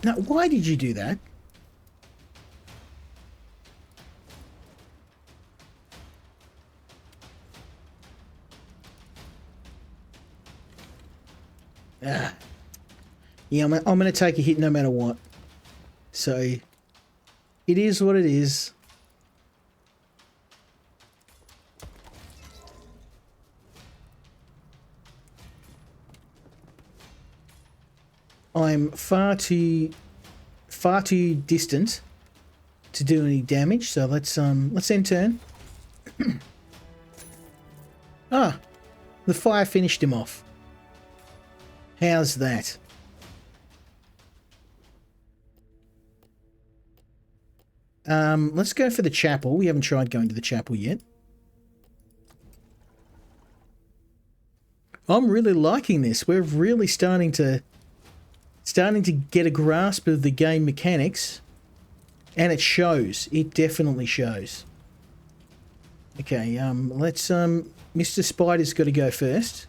Now, why did you do that? Ah. Yeah, I'm going to take a hit no matter what. So, it is what it is. I'm far too distant to do any damage. So let's end turn. Ah, the fire finished him off. How's that? Let's go for the chapel. We haven't tried going to the chapel yet. I'm really liking this. We're really starting to get a grasp of the game mechanics, and it shows. It definitely shows. Okay, let's Mr. Spider's got to go first.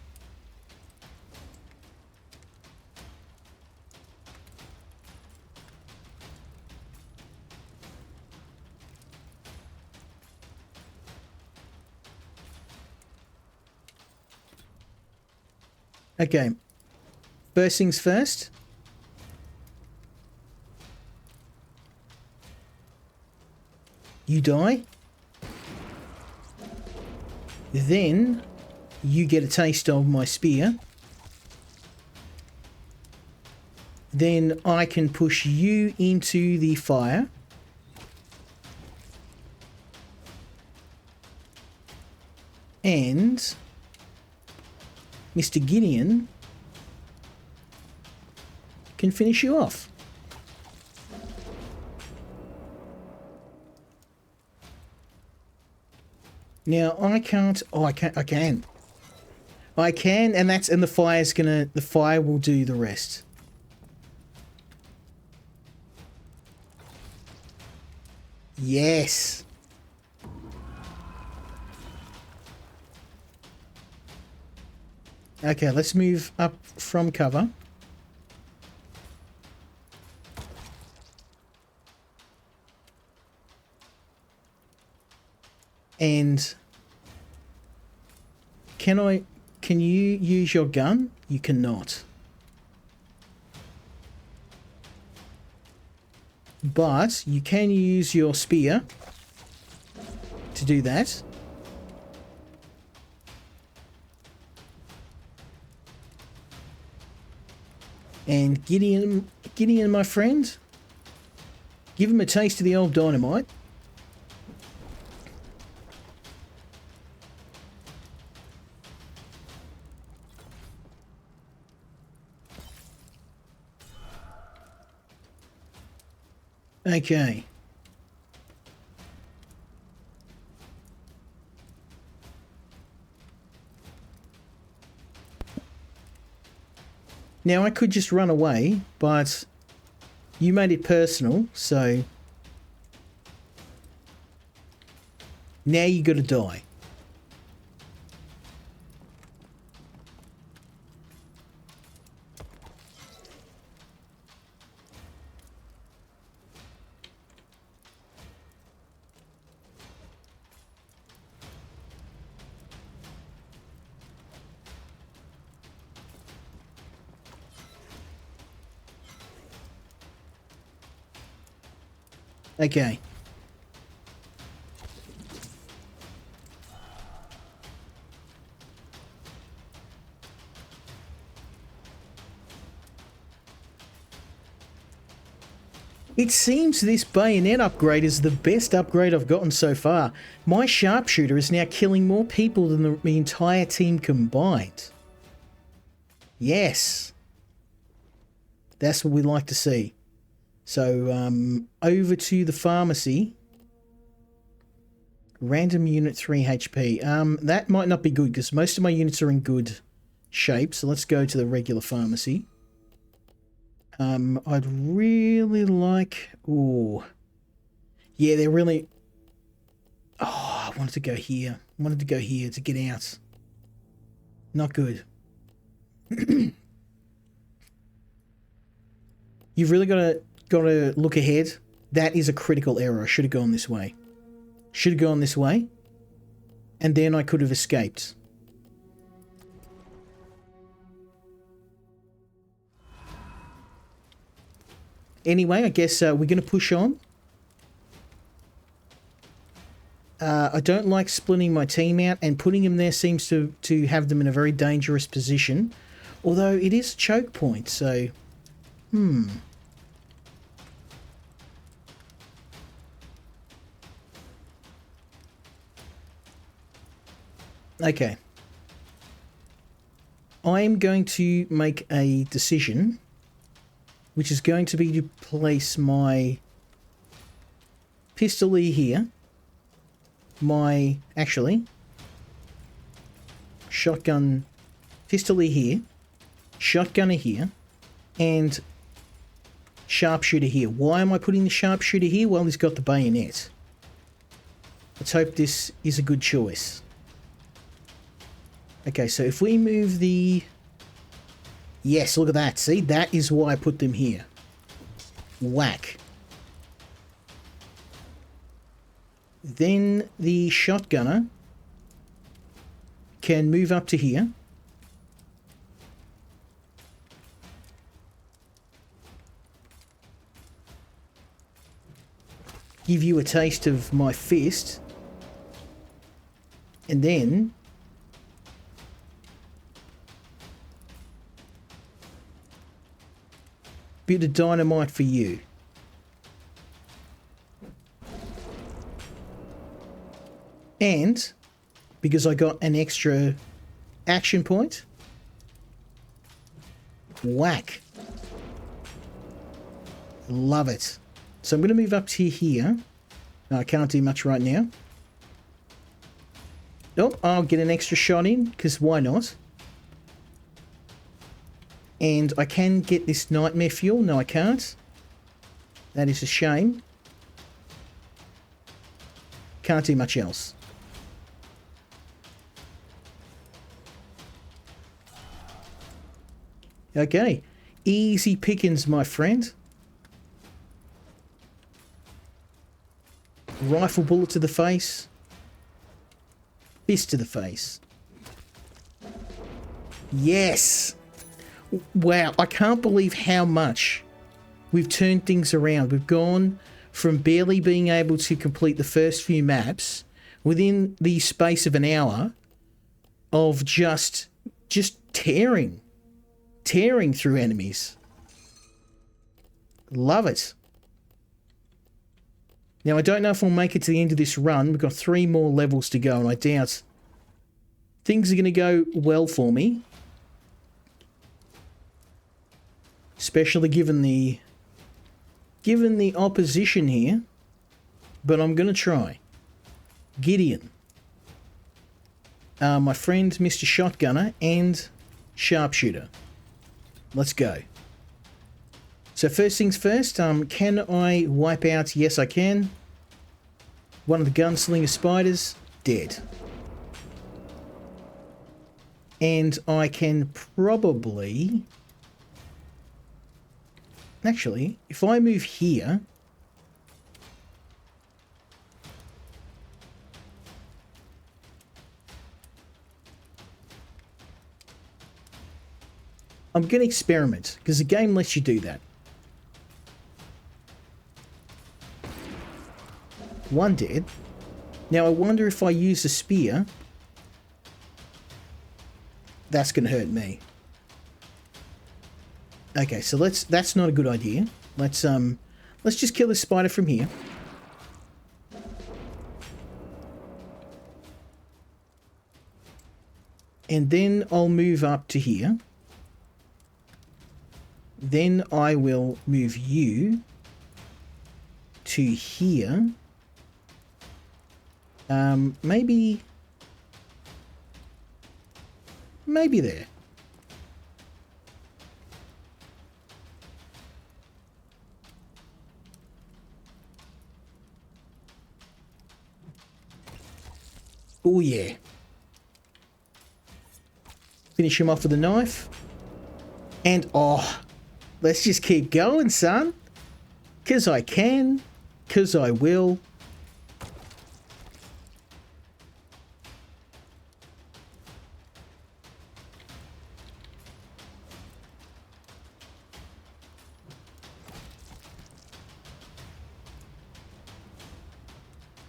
Okay, first things first. You die. Then you get a taste of my spear. Then I can push you into the fire. And Mr. Gideon can finish you off. Now I can't. Oh, I can. I can. I can, and the fire's gonna. The fire will do the rest. Yes. Okay, let's move up from cover. And can you use your gun? You cannot. But you can use your spear to do that. And Gideon, my friend, give him a taste of the old dynamite. Okay. Now I could just run away, but you made it personal, so now you got to die. Okay. It seems this bayonet upgrade is the best upgrade I've gotten so far. My sharpshooter is now killing more people than the entire team combined. Yes. That's what we like to see. So, over to the pharmacy. Random unit 3 HP. That might not be good because most of my units are in good shape. So let's go to the regular pharmacy. I'd really like... Ooh. Yeah, they're really... Oh, I wanted to go here. I wanted to go here to get out. Not good. You've really got to look ahead. That is a critical error. I should have gone this way. Should have gone this way. And then I could have escaped. Anyway, I guess we're going to push on. I don't like splitting my team out, and putting them there seems to have them in a very dangerous position. Although it is a choke point, so Okay. I am going to make a decision, which is going to be to place my pistolet here. Actually, shotgun, pistolet here, shotgunner here, and sharpshooter here. Why am I putting the sharpshooter here? Well, he's got the bayonet. Let's hope this is a good choice. Okay, so if we move the... Yes, look at that. See, that is why I put them here. Whack. Then the shotgunner can move up to here. Give you a taste of my fist. And then... bit of dynamite for you. And because I got an extra action point, whack. Love it. So I'm going to move up to here. No, I can't do much right now. Oh, I'll get an extra shot in, because why not? And I can get this nightmare fuel. No, I can't. That is a shame. Can't do much else. Okay. Easy pickings, my friend. Rifle bullet to the face. Fist to the face. Yes! Wow, I can't believe how much we've turned things around. We've gone from barely being able to complete the first few maps within the space of an hour of just tearing through enemies. Love it. Now, I don't know if we'll make it to the end of this run. We've got 3 more levels to go, and I doubt things are going to go well for me. Especially given the opposition here. But I'm going to try. Gideon. My friend, Mr. Shotgunner, and Sharpshooter. Let's go. So first things first, can I wipe out? Yes, I can. One of the gunslinger spiders, dead. And I can probably... Actually, if I move here... I'm going to experiment, because the game lets you do that. One dead. Now I wonder if I use a spear, that's going to hurt me. Okay, so that's not a good idea. Let's just kill this spider from here. And then I'll move up to here. Then I will move you to here. Maybe there. Oh yeah. Finish him off with a knife. And oh, let's just keep going, son. 'Cause I can. 'Cause I will.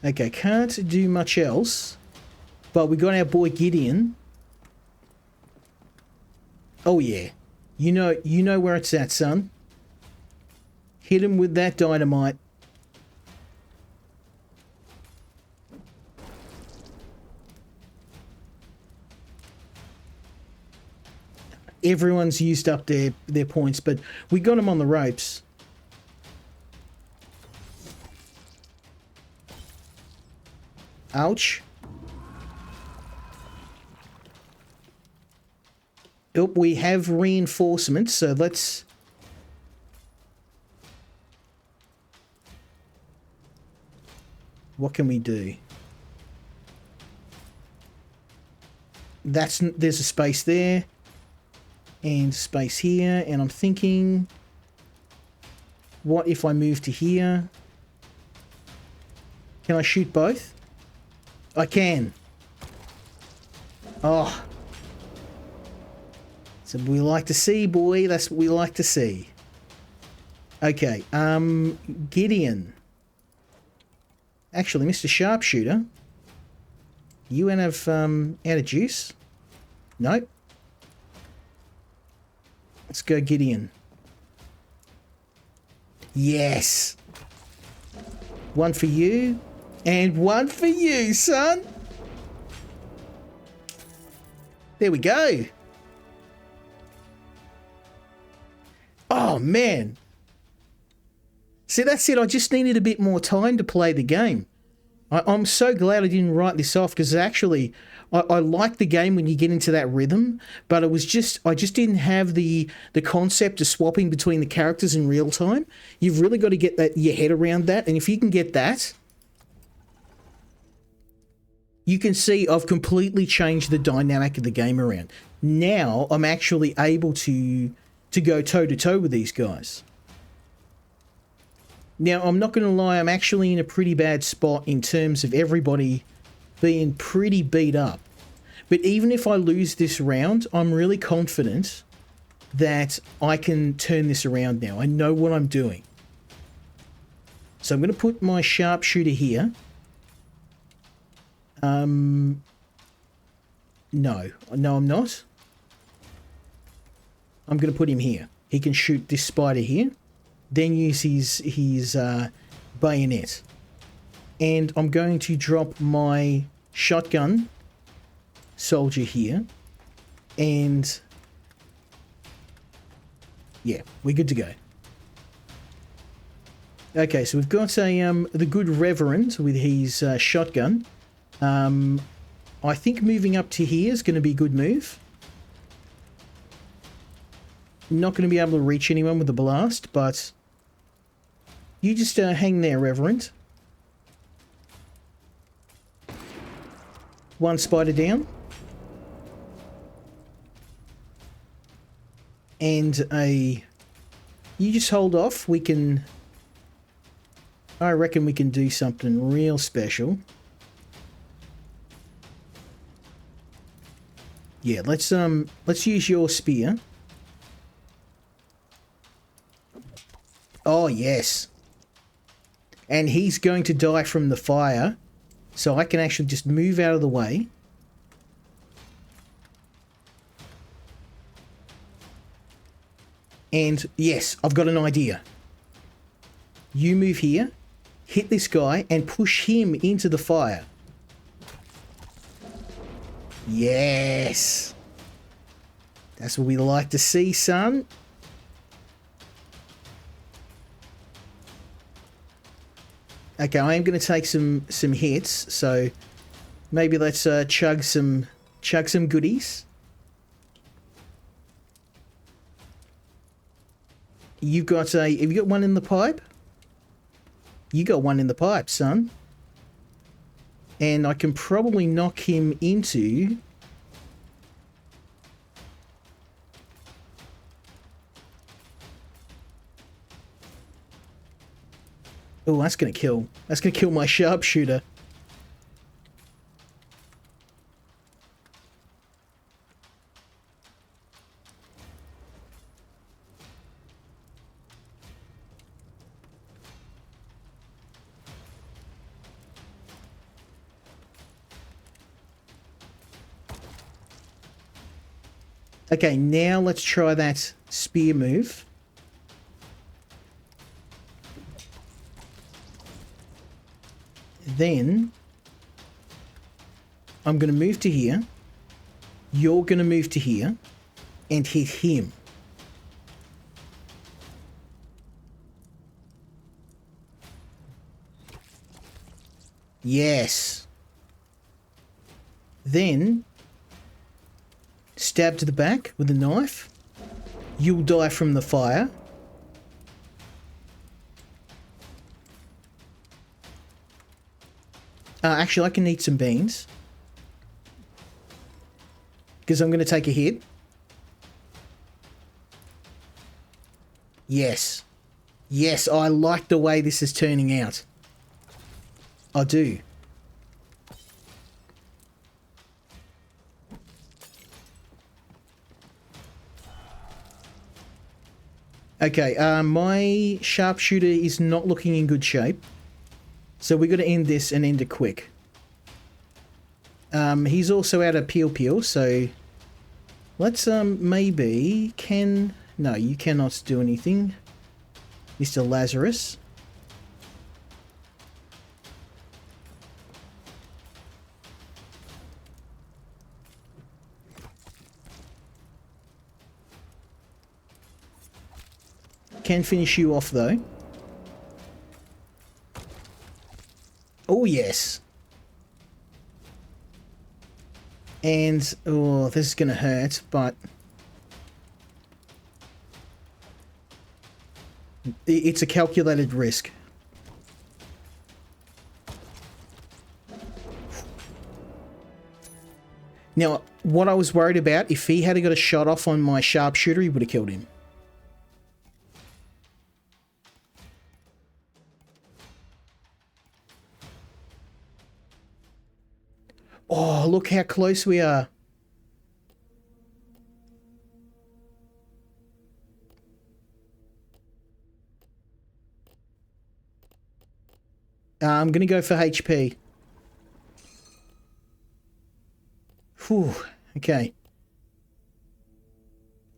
Okay, can't do much else. But we got our boy Gideon. Oh yeah. You know where it's at, son. Hit him with that dynamite. Everyone's used up their points, but we got them on the ropes. Ouch. Oh, we have reinforcements, so let's... What can we do? There's a space there. And space here. And I'm thinking... What if I move to here? Can I shoot both? I can. Oh. That's what we like to see, boy. That's what we like to see. Okay. Gideon. Actually, Mr. Sharpshooter. You out of juice? Nope. Let's go Gideon. Yes. One for you. And one for you, son. There we go. Oh, man. See, that's it. I just needed a bit more time to play the game. I'm so glad I didn't write this off, because actually, I like the game when you get into that rhythm, but I just didn't have the concept of swapping between the characters in real time. You've really got to get your head around that, and if you can get that, you can see I've completely changed the dynamic of the game around. Now I'm actually able to go toe-to-toe with these guys. Now, I'm not going to lie, I'm actually in a pretty bad spot in terms of everybody being pretty beat up. But even if I lose this round, I'm really confident that I can turn this around now. I know what I'm doing. So I'm going to put my sharpshooter here. No, I'm not. I'm going to put him here. He can shoot this spider here. Then use his bayonet. And I'm going to drop my shotgun soldier here. And yeah, we're good to go. Okay, so we've got the good Reverend with his shotgun. I think moving up to here is going to be a good move. Not going to be able to reach anyone with the blast, but you just hang there, Reverend. One spider down. And you just hold off. I reckon we can do something real special. Yeah, let's use your spear. Oh, yes. And he's going to die from the fire, so I can actually just move out of the way. And yes, I've got an idea. You move here, hit this guy, and push him into the fire. Yes. That's what we like to see, son. Okay, I am going to take some hits, so maybe let's chug some goodies. Have you got one in the pipe? You got one in the pipe, son. And I can probably knock him into... Oh, that's going to kill. That's going to kill my sharpshooter. Okay, now let's try that spear move. Then I'm going to move to here. You're going to move to here and hit him. Yes. Then stab to the back with a knife. You'll die from the fire. Actually, I can eat some beans. Because I'm going to take a hit. Yes. Yes, I like the way this is turning out. I do. Okay, my sharpshooter is not looking in good shape. So we got to end this and end it quick. He's also out of peel, so let's maybe no, you cannot do anything, Mr. Lazarus. Can finish you off though. Oh yes. And oh, this is gonna hurt, but it's a calculated risk. Now, what I was worried about, if he had got a shot off on my sharpshooter, he would have killed him. Oh, look how close we are. I'm going to go for HP. Whew, okay.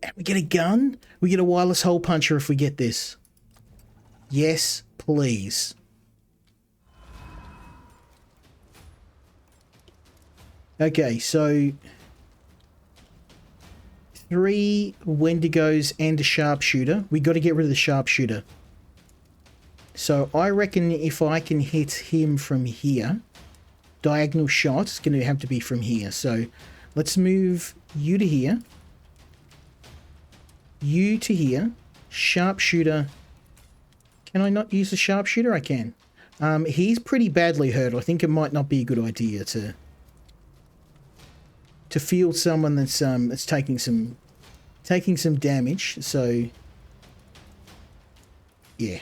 And we get a gun? We get a wireless hole puncher if we get this. Yes, please. Okay, so 3 Wendigos and a sharpshooter. We got to get rid of the sharpshooter. So I reckon if I can hit him from here, diagonal shot, it's going to have to be from here. So let's move you to here, you to here, sharpshooter. Can I not use the sharpshooter? I can. He's pretty badly hurt. I think it might not be a good idea to field someone that's taking some damage. So yeah.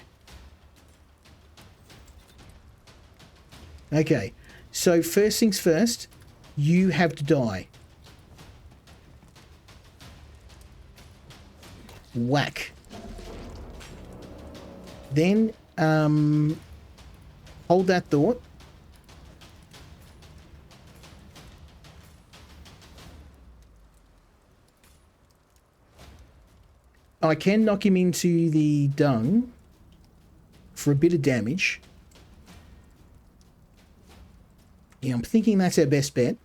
Okay, so first things first, you have to die. Whack. Then, hold that thought. I can knock him into the dung for a bit of damage. Yeah, I'm thinking that's our best bet.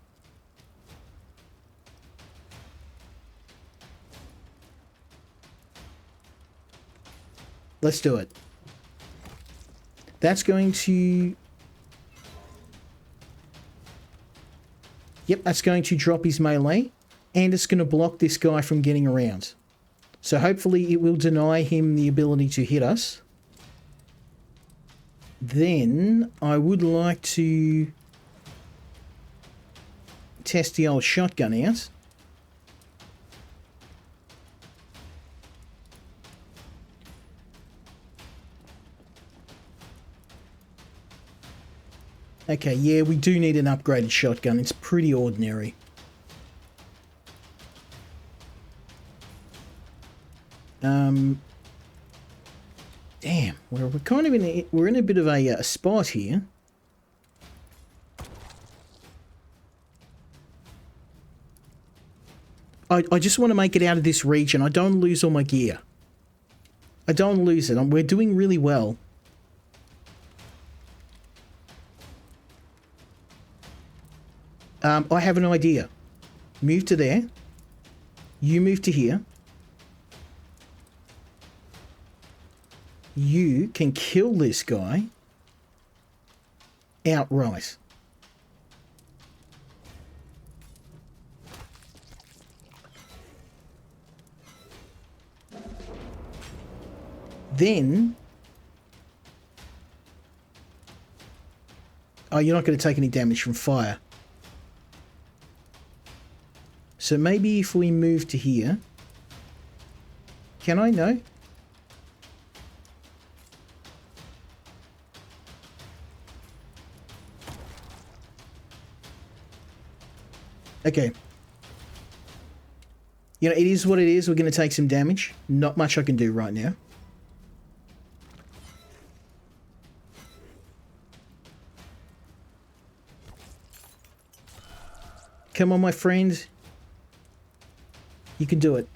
Let's do it. That's going to... Yep, that's going to drop his melee, and it's going to block this guy from getting around. So hopefully it will deny him the ability to hit us. Then I would like to test the old shotgun out. Okay, yeah, we do need an upgraded shotgun. It's pretty ordinary. Damn, we're kind of we're in a bit of a spot here. I just want to make it out of this region. I don't lose all my gear. I don't lose it. We're doing really well. I have an idea. Move to there. You move to here. You can kill this guy outright. Then... Oh, you're not going to take any damage from fire. So maybe if we move to here... Can I? No? Okay. You know, it is what it is. We're going to take some damage. Not much I can do right now. Come on, my friend. You can do it.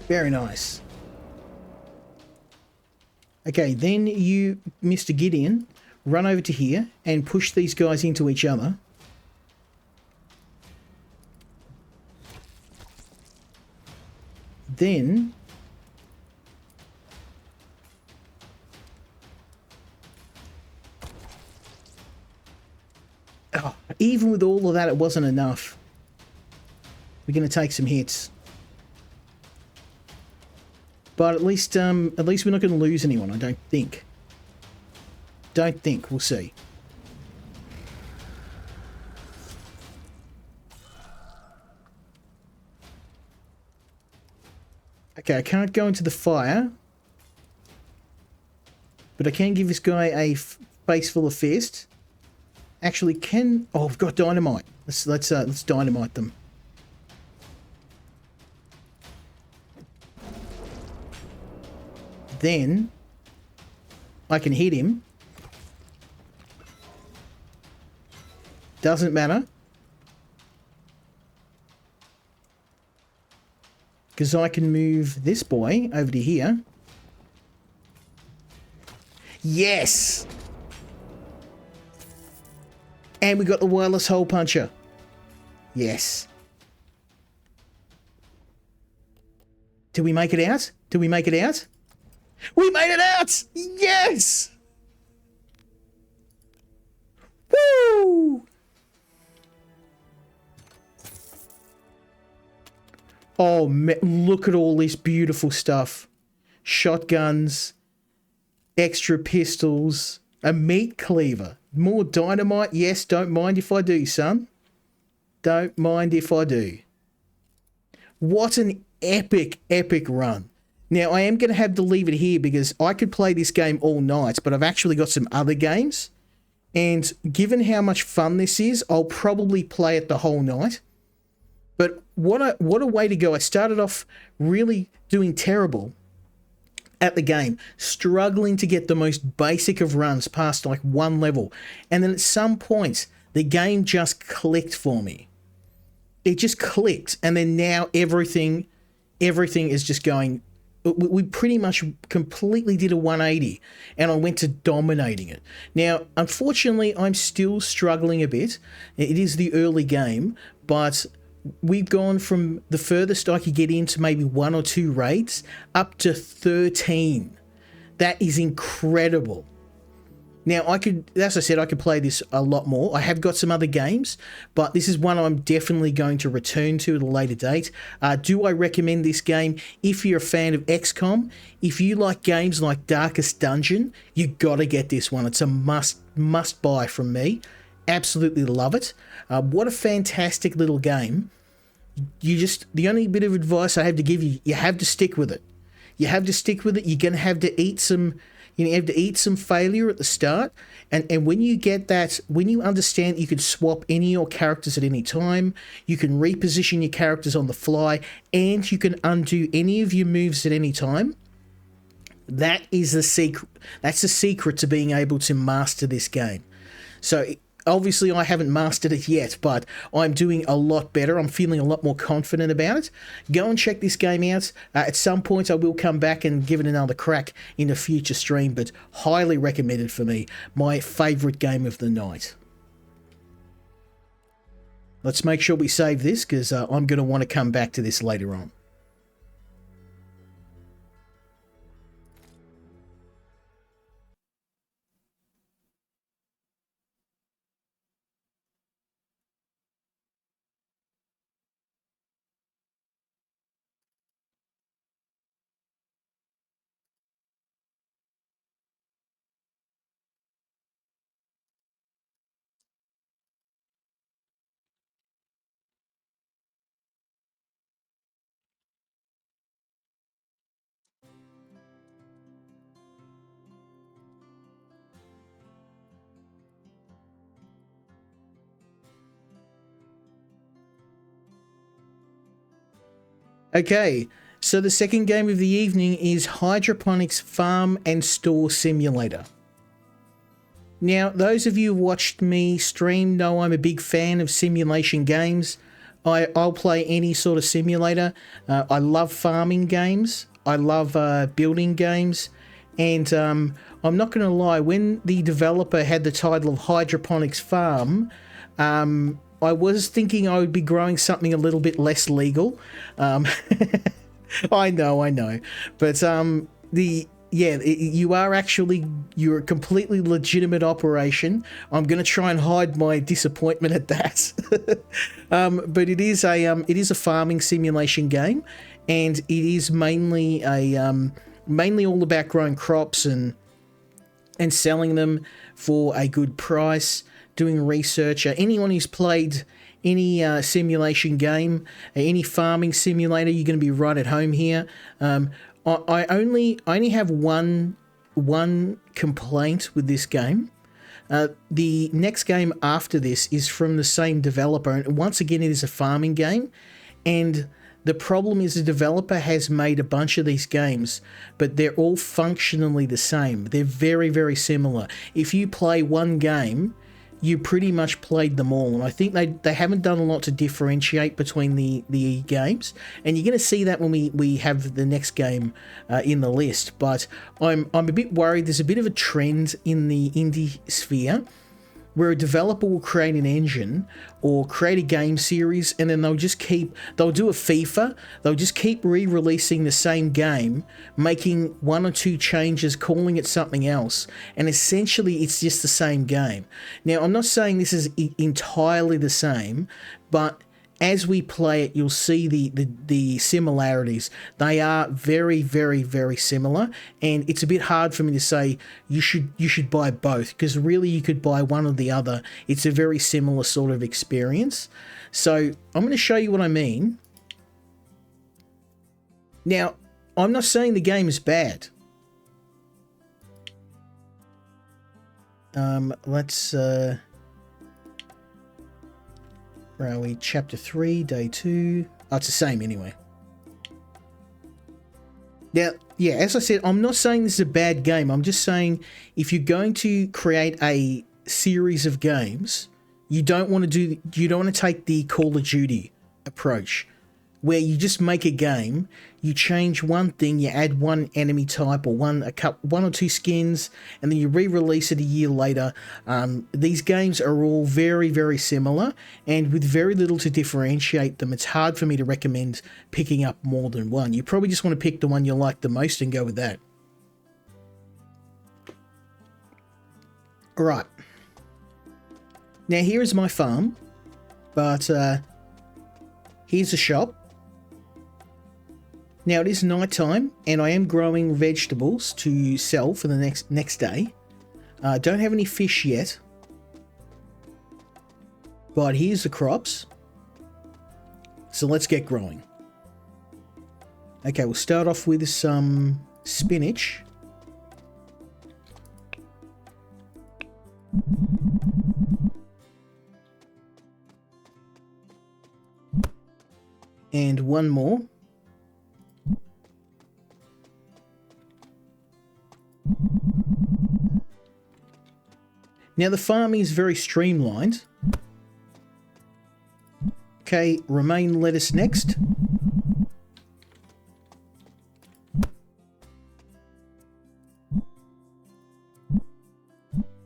Very nice. Okay, then you, Mr. Gideon, run over to here and push these guys into each other. Then... Oh, even with all of that, it wasn't enough. We're going to take some hits. But at least we're not going to lose anyone, I don't think. Don't think. We'll see. Okay, I can't go into the fire. But I can give this guy a face full of fist. Actually, can... Oh, we've got dynamite. Let's dynamite them. Then I can hit him. Doesn't matter. Because I can move this boy over to here. Yes! And we got the wireless hole puncher. Yes. Did we make it out? Did we make it out? We made it out! Yes! Woo! Oh, man, look at all this beautiful stuff. Shotguns, extra pistols, a meat cleaver, more dynamite. Yes, don't mind if I do, son. Don't mind if I do. What an epic, epic run. Now, I am going to have to leave it here because I could play this game all night, but I've actually got some other games. And given how much fun this is, I'll probably play it the whole night. But what a way to go. I started off really doing terrible at the game, struggling to get the most basic of runs past like one level. And then at some point, the game just clicked for me. It just clicked. And then now everything is just going... We pretty much completely did a 180 and I went to dominating it. Now, unfortunately, I'm still struggling a bit. It is the early game, but we've gone from the furthest I could get into maybe 1 or 2 raids up to 13. That is incredible. Now, as I said, I could play this a lot more. I have got some other games, but this is one I'm definitely going to return to at a later date. Do I recommend this game? If you're a fan of XCOM, if you like games like Darkest Dungeon, you got to get this one. It's a must buy from me. Absolutely love it. What a fantastic little game. The only bit of advice I have to give you, you have to stick with it. You have to stick with it. You're going to have to eat some... You have to eat some failure at the start, and when you get that, when you understand you can swap any of your characters at any time, you can reposition your characters on the fly, and you can undo any of your moves at any time, that is the secret. That's the secret to being able to master this game. So Obviously, I haven't mastered it yet, but I'm doing a lot better. I'm feeling a lot more confident about it. Go and check this game out. At some point, I will come back and give it another crack in a future stream, but highly recommended for me. My favourite game of the night. Let's make sure we save this, because I'm going to want to come back to this later on. Okay, so the second game of the evening is Hydroponics Farm and Store Simulator. Now, those of you who watched me stream know I'm a big fan of simulation games. I'll play any sort of simulator. I love farming games. I love building games. And I'm not going to lie, when the developer had the title of Hydroponics Farm, I was thinking I would be growing something a little bit less legal. I know. But you're a completely legitimate operation. I'm going to try and hide my disappointment at that. But it is a farming simulation game, and it is mainly all about growing crops and selling them for a good price, doing research. Anyone who's played any simulation game, any farming simulator, you're going to be right at home here. I only have one complaint with this game. The next game after this is from the same developer, and once again it is a farming game, and the problem is the developer has made a bunch of these games, but they're all functionally the same. They're very, very similar. If you play one game, you pretty much played them all, and I think they haven't done a lot to differentiate between the games, and you're going to see that when we have the next game in the list. But I'm a bit worried. There's a bit of a trend in the indie sphere where a developer will create an engine or create a game series, and then they'll do a FIFA, they'll just keep re-releasing the same game, making one or two changes, calling it something else, and essentially it's just the same game. Now, I'm not saying this is entirely the same, but as we play it, you'll see the similarities. They are very, very, very similar, and it's a bit hard for me to say you should buy both, because really you could buy one or the other. It's a very similar sort of experience. So I'm going to show you what I mean. Now, I'm not saying the game is bad. Let's... Where are we? Chapter 3, Day 2. Oh, it's the same anyway. Now, yeah, as I said, I'm not saying this is a bad game. I'm just saying if you're going to create a series of games, you don't want to take the Call of Duty approach, where you just make a game, you change one thing, you add one enemy type or one or two skins, and then you re-release it a year later. These games are all very, very similar, and with very little to differentiate them, it's hard for me to recommend picking up more than one. You probably just want to pick the one you like the most and go with that. All right. Now here is my farm, but here's a shop. Now it is night time, and I am growing vegetables to sell for the next day. Don't have any fish yet, but here's the crops. So let's get growing. Okay, we'll start off with some spinach. And one more. Now the farming is very streamlined. Okay, romaine lettuce next.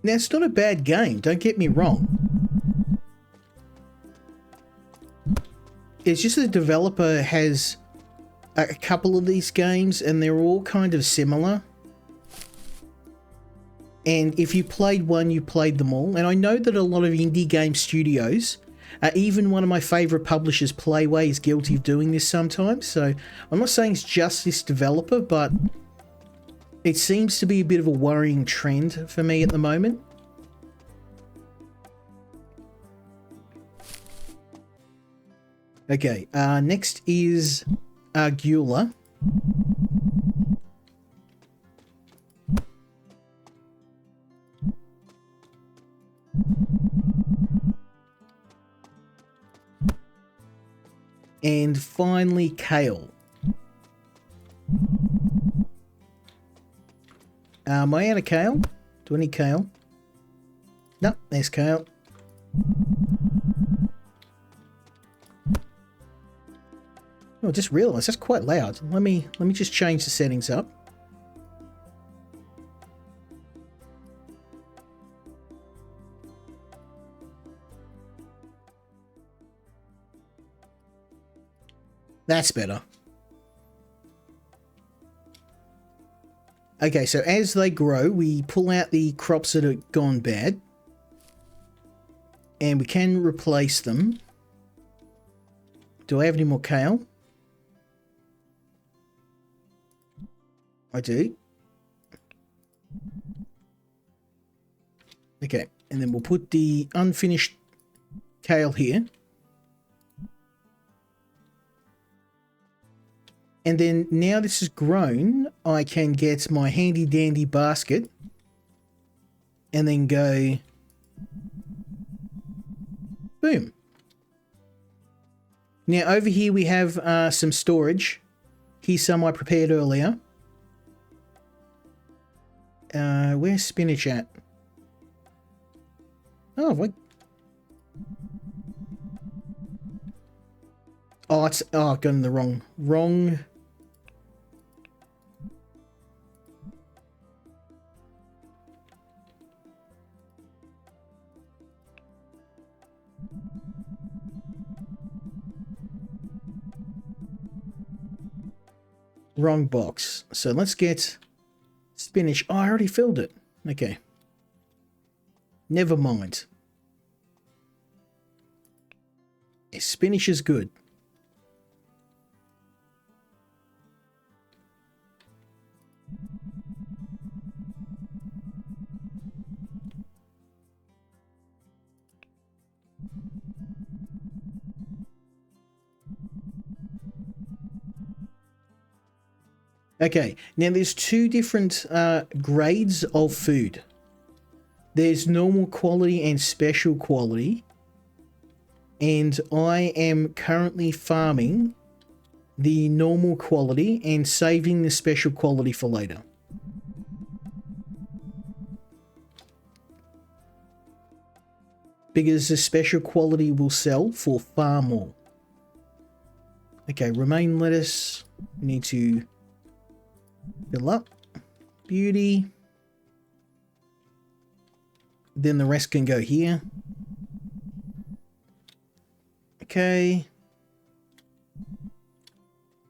Now it's not a bad game, don't get me wrong. It's just the developer has a couple of these games and they're all kind of similar. And if you played one, you played them all. And I know that a lot of indie game studios, even one of my favorite publishers, Playway, is guilty of doing this sometimes. So I'm not saying it's just this developer, but it seems to be a bit of a worrying trend for me at the moment. Okay, next is Argula. And finally, kale. Am I out of kale? Do I need kale? No, there's kale. Oh, I just realised that's quite loud. Let me just change the settings up. That's better. Okay, so as they grow, we pull out the crops that have gone bad. And we can replace them. Do I have any more kale? I do. Okay, and then we'll put the unfinished kale here. And then now this is grown, I can get my handy dandy basket and then go boom. Now over here we have some storage. Here's some I prepared earlier. Where's spinach at? Oh, what? Oh, it's I've gotten the wrong. Wrong box. So let's get spinach. Oh, I already filled it. Okay. Never mind. Yeah, spinach is good. Okay, now there's two different grades of food. There's normal quality and special quality. And I am currently farming the normal quality and saving the special quality for later. Because the special quality will sell for far more. Okay, romaine lettuce. We need to fill up. Beauty. Then the rest can go here. Okay.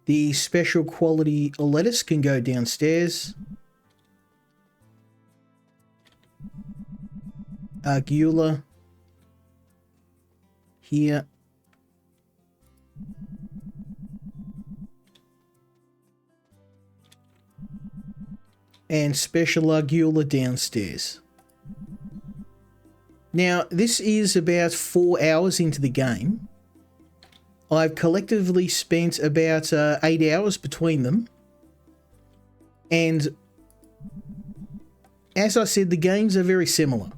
The special quality lettuce can go downstairs. Argula. Here. And special argula downstairs. Now, this is about 4 hours into the game. I've collectively spent about 8 hours between them. And as I said, the games are very similar.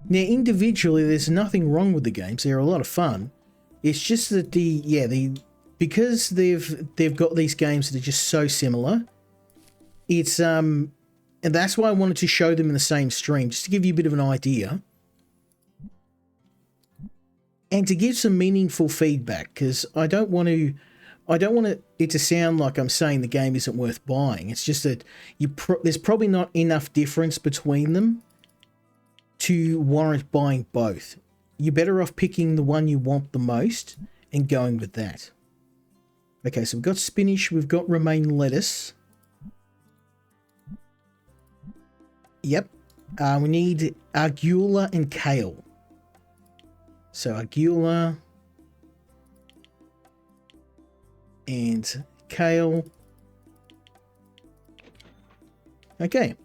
Now, individually, there's nothing wrong with the games. They're a lot of fun. It's just that because they've got these games that are just so similar, it's And that's why I wanted to show them in the same stream, just to give you a bit of an idea. And to give some meaningful feedback, because I don't want it to sound like I'm saying the game isn't worth buying. It's just that there's probably not enough difference between them to warrant buying both. You're better off picking the one you want the most and going with that. Okay, so we've got spinach, we've got romaine lettuce. Yep. We need arugula and kale. So arugula and kale. Okay.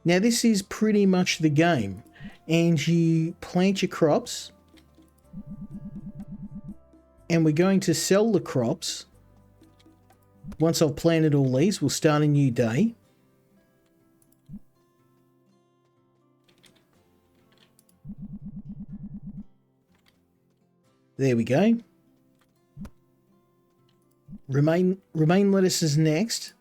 Now this is pretty much the game. And you plant your crops. And we're going to sell the crops. Once I've planted all these, we'll start a new day. There we go. Romaine lettuce is next.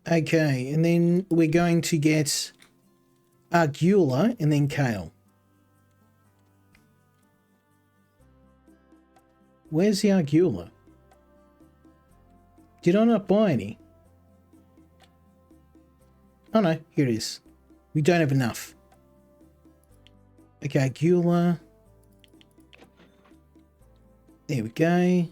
Okay, and then we're going to get arugula and then kale. Where's the arugula? Did I not buy any? Oh no, here it is. We don't have enough. Okay, arugula. There we go.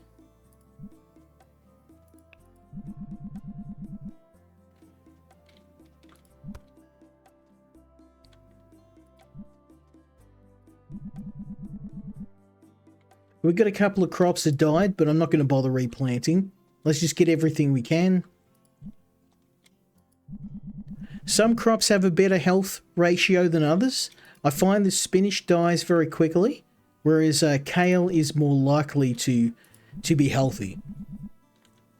We've got a couple of crops that died, but I'm not going to bother replanting. Let's just get everything we can. Some crops have a better health ratio than others. I find that spinach dies very quickly, whereas kale is more likely to be healthy.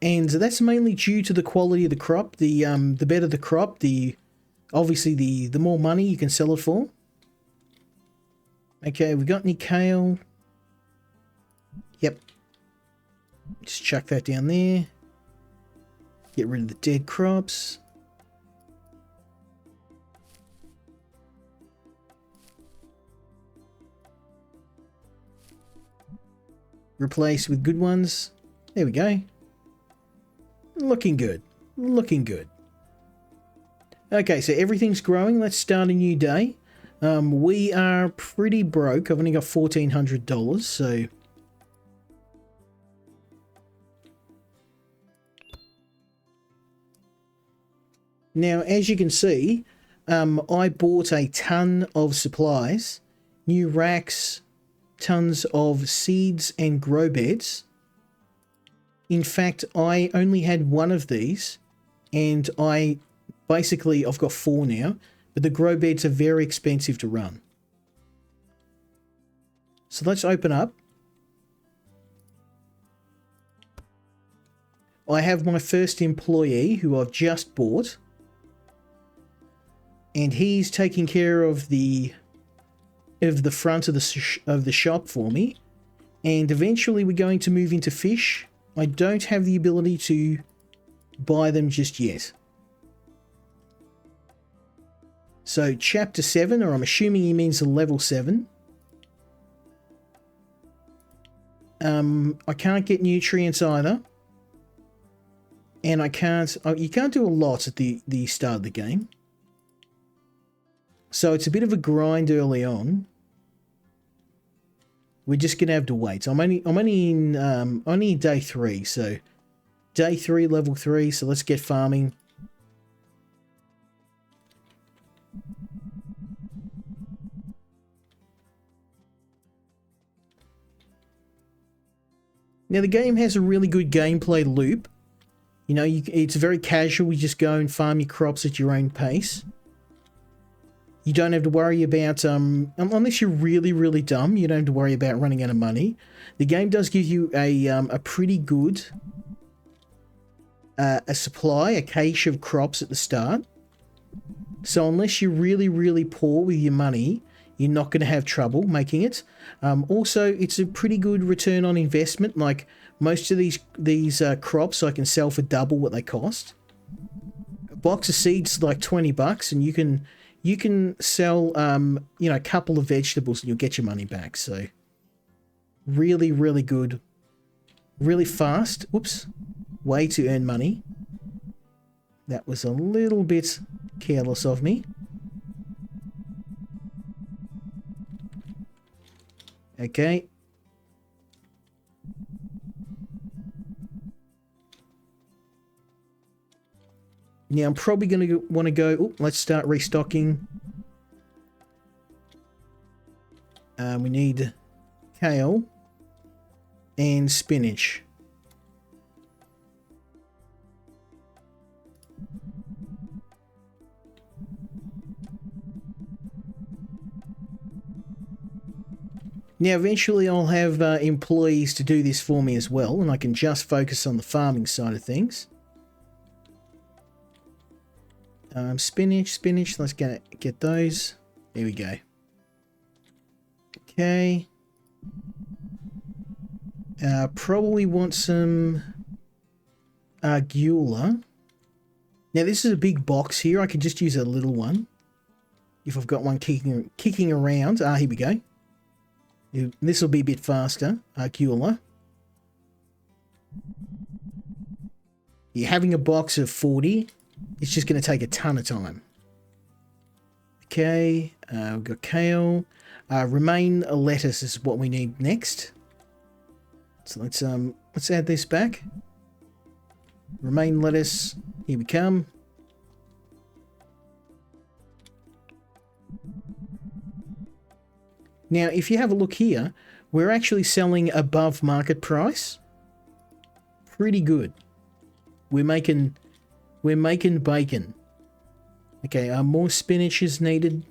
And that's mainly due to the quality of the crop. The better the crop, obviously the more money you can sell it for. Okay, we got any kale? Yep. Just chuck that down there. Get rid of the dead crops. Replace with good ones. There we go. Looking good. Looking good. Okay, so everything's growing. Let's start a new day. We are pretty broke. I've only got $1,400, so... Now, as you can see, I bought a ton of supplies, new racks, tons of seeds and grow beds. In fact, I only had one of these, and I've got 4 now, but the grow beds are very expensive to run. So let's open up. I have my first employee who I've just bought. And he's taking care of the front of the shop for me. And eventually we're going to move into fish. I don't have the ability to buy them just yet. So chapter 7, or I'm assuming he means the level 7. I can't get nutrients either. And you can't do a lot at the start of the game. So it's a bit of a grind early on. We're just gonna have to wait. I'm only in day 3, so day 3, level 3. So let's get farming. Now the game has a really good gameplay loop. You know, it's very casual. You just go and farm your crops at your own pace. You don't have to worry about, unless you're really, really dumb, you don't have to worry about running out of money. The game does give you a pretty good a cache of crops at the start. So unless you're really, really poor with your money, you're not going to have trouble making it. Also, it's a pretty good return on investment. Like most of these crops I can sell for double what they cost. A box of seeds like $20, and you can sell you know, a couple of vegetables and you'll get your money back. So really, really good, really fast. Whoops, way to earn money. That was a little bit careless of me. Okay. Now I'm probably going to want to go... Oh, let's start restocking. We need kale and spinach. Now, eventually I'll have employees to do this for me as well, and I can just focus on the farming side of things. Spinach, let's get those. There we go. Okay. Probably want some arugula. Now, this is a big box here. I could just use a little one. If I've got one kicking around. Here we go. This will be a bit faster. Arugula. You're having a box of 40. It's just going to take a ton of time. Okay. We've got kale. Romaine lettuce is what we need next. So let's add this back. Romaine lettuce. Here we come. Now, if you have a look here, we're actually selling above market price. Pretty good. We're making bacon. Okay, more spinach is needed.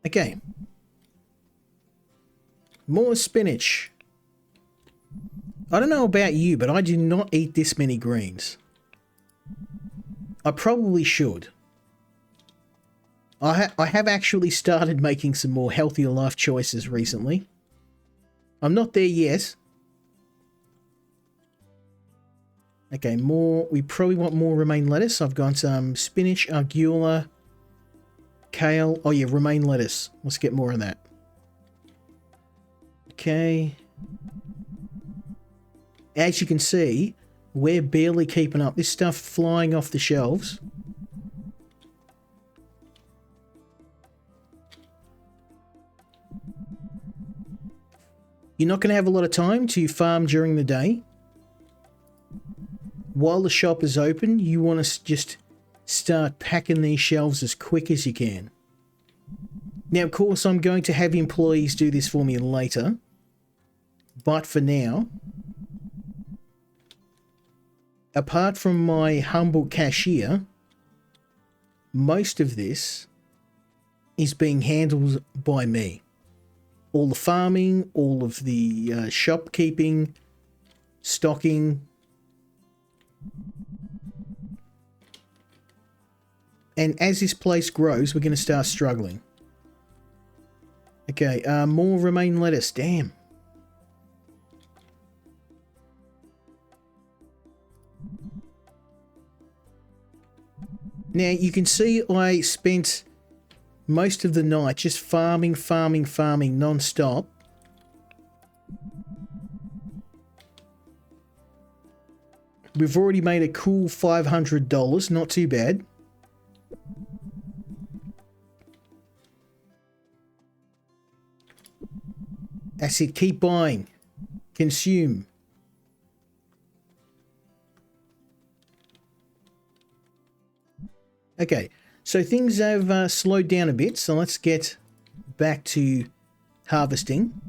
Okay. More spinach. I don't know about you, but I do not eat this many greens. I probably should. I have actually started making some more healthier life choices recently. I'm not there yet. Okay, more. We probably want more romaine lettuce. I've got some spinach, arugula, kale. Oh yeah, romaine lettuce. Let's get more of that. Okay. As you can see, we're barely keeping up. This stuff flying off the shelves. You're not going to have a lot of time to farm during the day. While the shop is open, you want to just start packing these shelves as quick as you can. Now, of course, I'm going to have employees do this for me later. But for now, apart from my humble cashier, most of this is being handled by me. All the farming, all of the shopkeeping, stocking. And as this place grows, we're going to start struggling. Okay, more romaine lettuce. Damn. Now, you can see I spent most of the night just farming non-stop. We've already made a cool $500, not too bad. That's it, keep buying. Consume. Okay, so things have slowed down a bit, so let's get back to harvesting.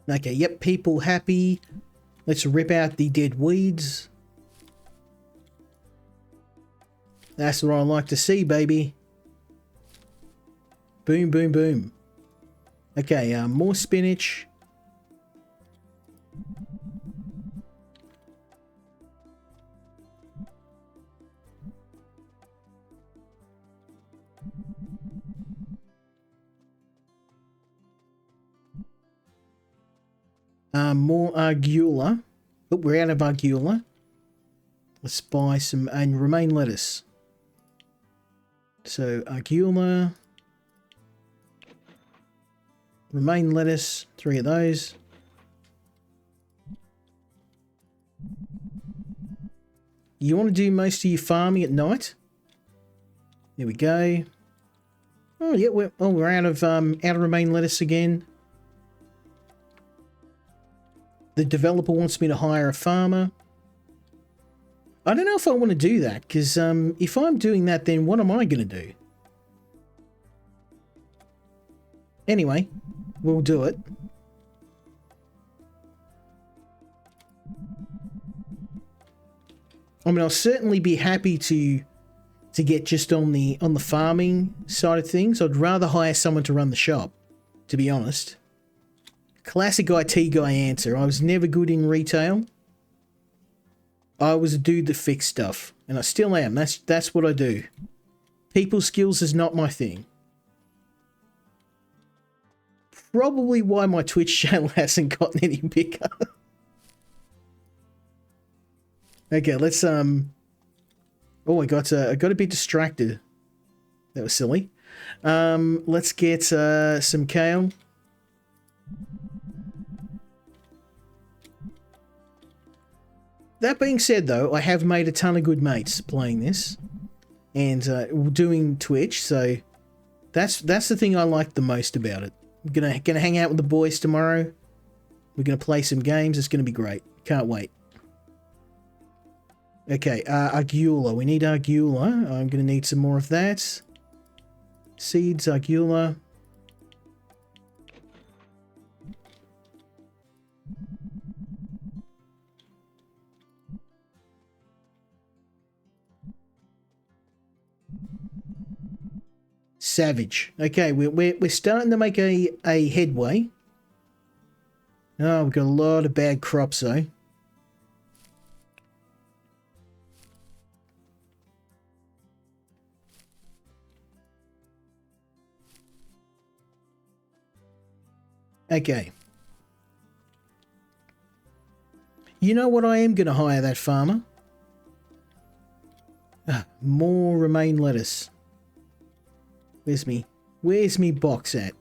Okay, yep, people happy. Let's rip out the dead weeds. That's what I like to see, baby. Boom, boom, boom. Okay, more spinach. More arugula. Oh, we're out of arugula. Let's buy some and romaine lettuce. So arugula, romaine lettuce, 3 of those. You want to do most of your farming at night? There we go. Oh yeah, we're out of romaine lettuce again. The developer wants me to hire a farmer. I don't know if I want to do that, because if I'm doing that, then what am I going to do? Anyway, we'll do it. I mean, I'll certainly be happy to get just on the farming side of things. I'd rather hire someone to run the shop, to be honest. Classic IT guy answer. I was never good in retail. I was a dude that fixed stuff, and I still am. That's what I do. People skills is not my thing. Probably why my Twitch channel hasn't gotten any bigger. Okay, let's oh, I got a bit distracted. That was silly. Let's get some kale. That being said, though, I have made a ton of good mates playing this and doing Twitch, so that's the thing I like the most about it. I'm gonna hang out with the boys tomorrow. We're gonna play some games. It's gonna be great. Can't wait. Okay, arugula. We need arugula. I'm gonna need some more of that. Seeds, arugula. Savage. Okay, we're starting to make a headway. Oh, we've got a lot of bad crops though. Okay. You know what? I am going to hire that farmer. More romaine lettuce. Where's me box at?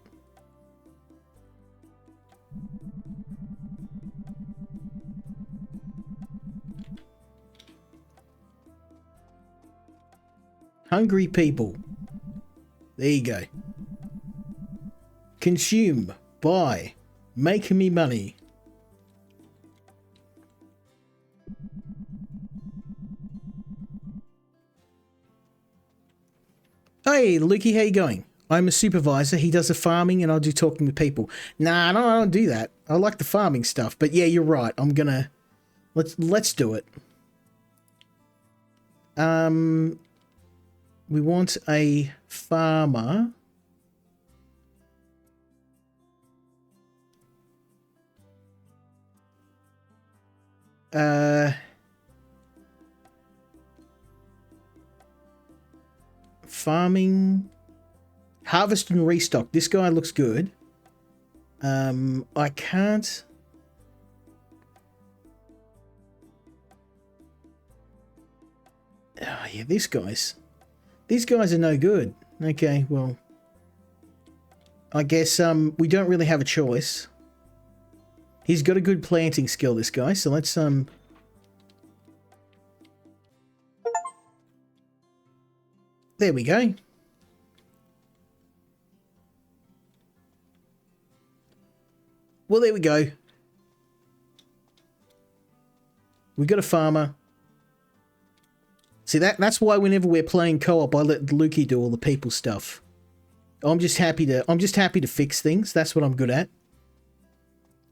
Hungry people. There you go. Consume. Buy. Make me money. Hey, Lukey, how you going? I'm a supervisor. He does the farming and I do talking with people. Nah, no, I don't do that. I like the farming stuff. But yeah, you're right. I'm gonna... Let's do it. We want a farmer. Farming, harvest and restock. This guy looks good. I can't. Oh yeah, these guys are no good. Okay, well, I guess we don't really have a choice. He's got a good planting skill, this guy. So let's there we go. Well, there we go. We got a farmer. See, that's why whenever we're playing co-op, I let Lukey do all the people stuff. I'm just happy to fix things. That's what I'm good at.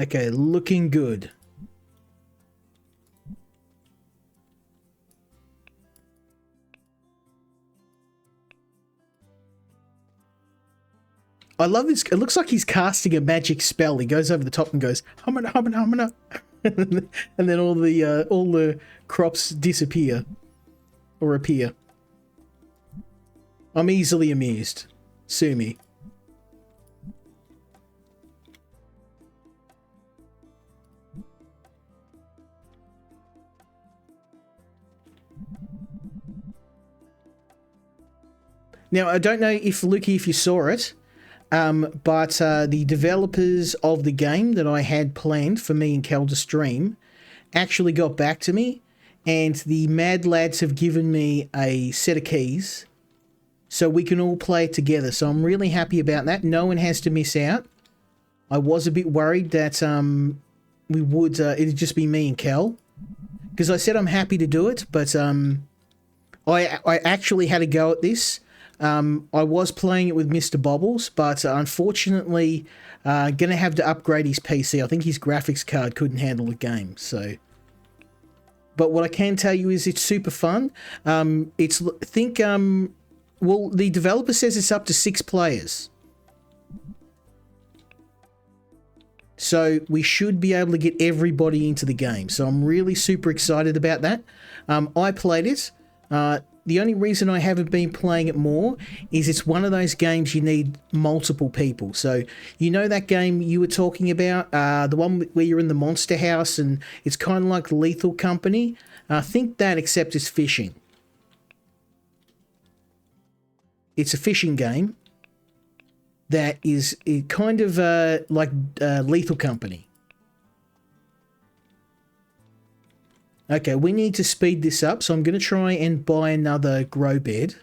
Okay, looking good. I love this. It looks like he's casting a magic spell. He goes over the top and goes, humana, humana, humana. And then all the crops disappear or appear. I'm easily amused. Sue me. Now, I don't know if, Lukey, if you saw it, but the developers of the game that I had planned for me and Kel to stream actually got back to me, and the Mad Lads have given me a set of keys so we can all play it together. So I'm really happy about that. No one has to miss out. I was a bit worried that we would it'd just be me and Kel, because I said I'm happy to do it, but I actually had a go at this. I was playing it with Mr. Bobbles, but unfortunately going to have to upgrade his PC. I think his graphics card couldn't handle the game. So, but what I can tell you is it's super fun. Well, the developer says it's up to 6 players. So we should be able to get everybody into the game. So I'm really super excited about that. I played it. The only reason I haven't been playing it more is it's one of those games you need multiple people. So you know that game you were talking about, the one where you're in the monster house and it's kind of like Lethal Company? Think that, except it's fishing. It's a fishing game that is kind of like Lethal Company. Okay, we need to speed this up, so I'm going to try and buy another grow bed.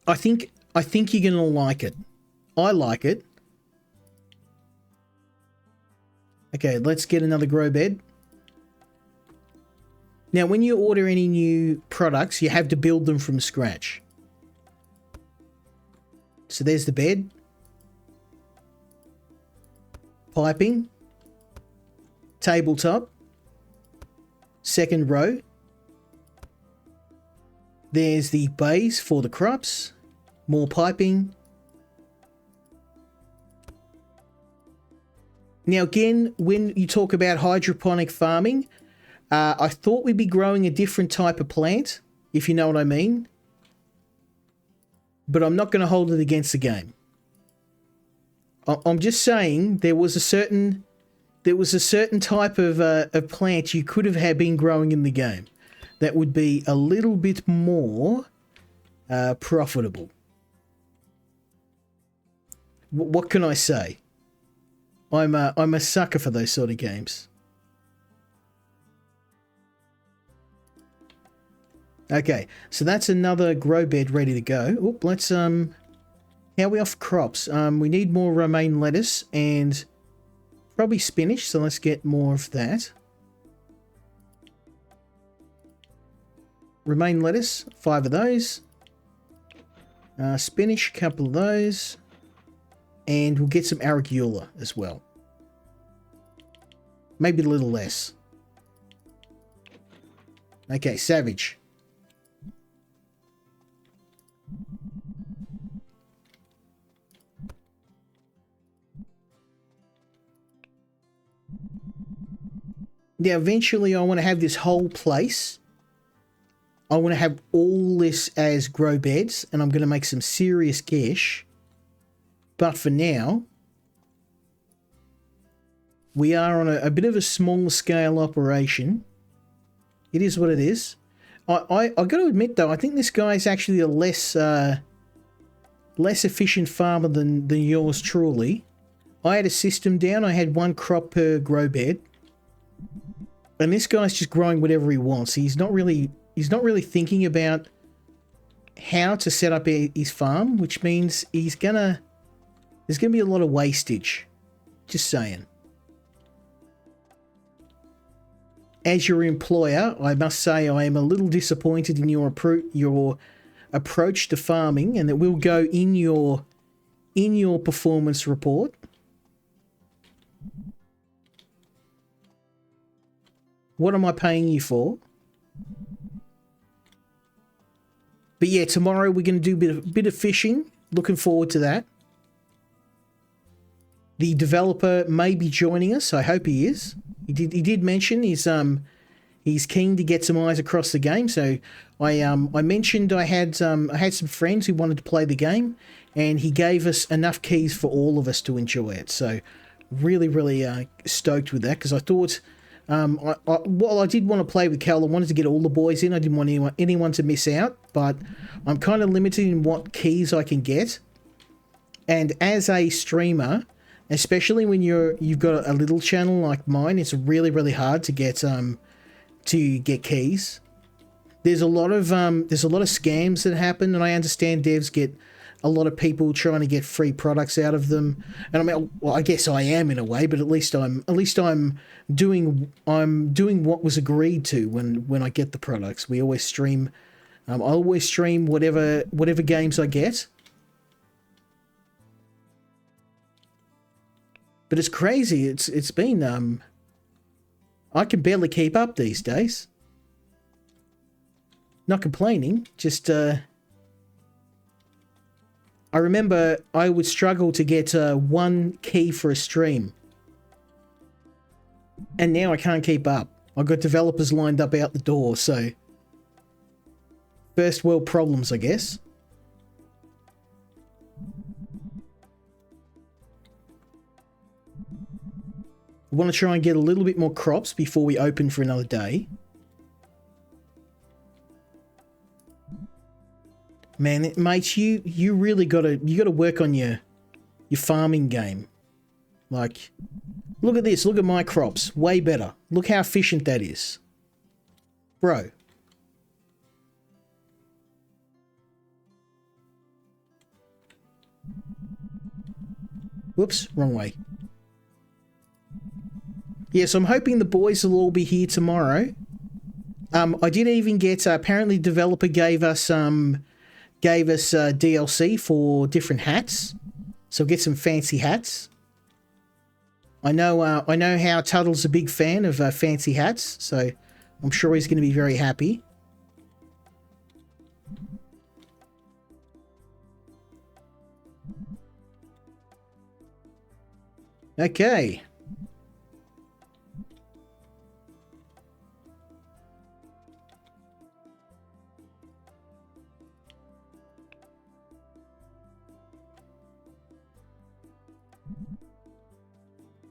I think you're going to like it. I like it. Okay, let's get another grow bed. Now, when you order any new products, you have to build them from scratch. So there's the bed. Piping. Tabletop. Second row. There's the bays for the crops. More piping. Now again, when you talk about hydroponic farming, I thought we'd be growing a different type of plant, if you know what I mean. But I'm not going to hold it against the game. I'm just saying there was a certain type of plant you could have had been growing in the game that would be a little bit more profitable. What can I say? I'm a sucker for those sort of games. Okay, so that's another grow bed ready to go. Oop, let's how are we off crops? We need more romaine lettuce and probably spinach, so let's get more of that. Romaine lettuce, 5 of those. Spinach, a couple of those. And we'll get some arugula as well. Maybe a little less. Okay, savage. Now, eventually I want to have this whole place. I want to have all this as grow beds, and I'm going to make some serious cash. But for now, we are on a bit of a smaller scale operation. It is what it is. I got to admit though, I think this guy is actually a less efficient farmer than yours truly. I had a system down. I had 1 crop per grow bed. And this guy's just growing whatever he wants. He's not really thinking about how to set up his farm, which means there's gonna be a lot of wastage. Just saying. As your employer, I must say I am a little disappointed in your approach to farming, and that will go in your performance report. What am I paying you for? But yeah, tomorrow we're going to do a bit of fishing. Looking forward to that. The developer may be joining us. I hope he is. He did mention he's keen to get some eyes across the game. So I mentioned I had some friends who wanted to play the game, and he gave us enough keys for all of us to enjoy it. So really stoked with that, because I thought while I did want to play with Cal, I wanted to get all the boys in. I didn't want anyone to miss out, but I'm kind of limited in what keys I can get. And as a streamer, especially when you've got a little channel like mine, it's really hard to get keys. There's a lot of scams that happen, and I understand devs get a lot of people trying to get free products out of them. And I mean, well, I guess I am in a way, but at least I'm doing what was agreed to when I get the products. We always stream. I always stream whatever games I get. But it's crazy. It's been I can barely keep up these days. Not complaining, just I remember I would struggle to get one key for a stream. And now I can't keep up. I've got developers lined up out the door, so first world problems, I guess. I want to try and get a little bit more crops before we open for another day. Man, mate, you really gotta work on your farming game. Like, look at this, look at my crops, way better. Look how efficient that is. Bro. Whoops, wrong way. Yeah, so I'm hoping the boys will all be here tomorrow. I did even get, apparently the developer gave us DLC for different hats. So get some fancy hats. I know how Tuttle's a big fan of fancy hats, so I'm sure he's going to be very happy. Okay.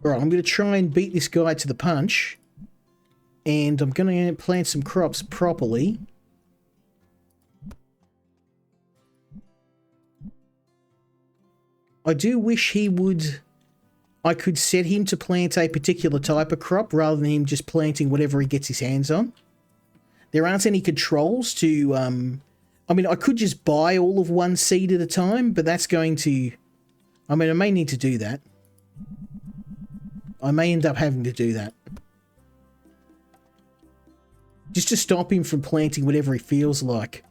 Alright, I'm going to try and beat this guy to the punch. And I'm going to plant some crops properly. I do wish I could set him to plant a particular type of crop rather than him just planting whatever he gets his hands on. There aren't any controls to... I mean, I could just buy all of one seed at a time, but that's going to... I mean, I may need to do that. I may end up having to do that. Just to stop him from planting whatever he feels like.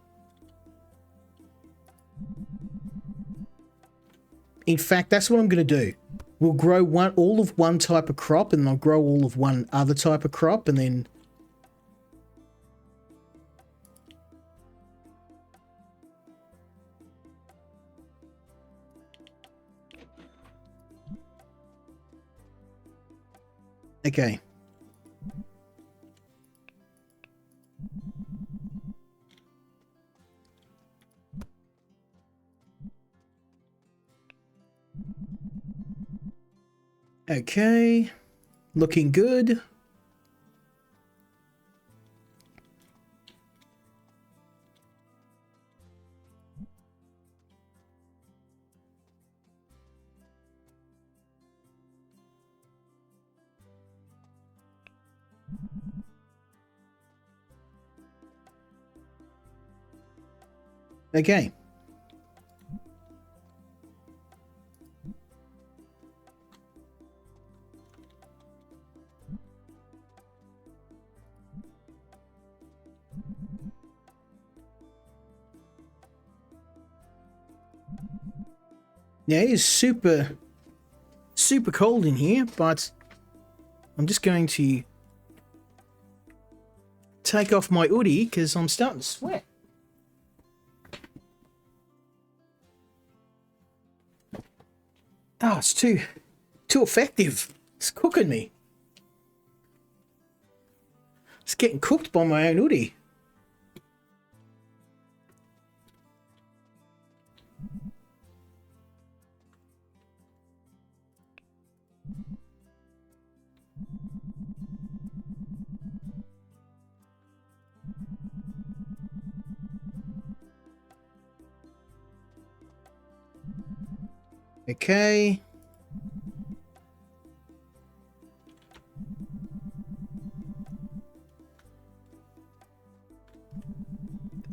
In fact, that's what I'm going to do. We'll grow all of one type of crop, and I'll grow all of one other type of crop, and then... Okay. Okay. Looking good. Okay. Yeah, it is super cold in here, but I'm just going to take off my hoodie because I'm starting to sweat. Oh, it's too effective. It's cooking me. It's getting cooked by my own hoodie. Okay.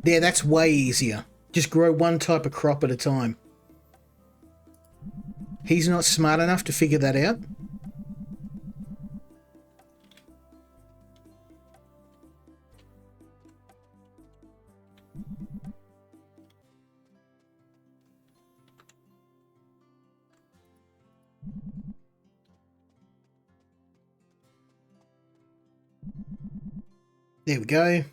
Yeah, that's way easier. Just grow one type of crop at a time. He's not smart enough to figure that out. There we go.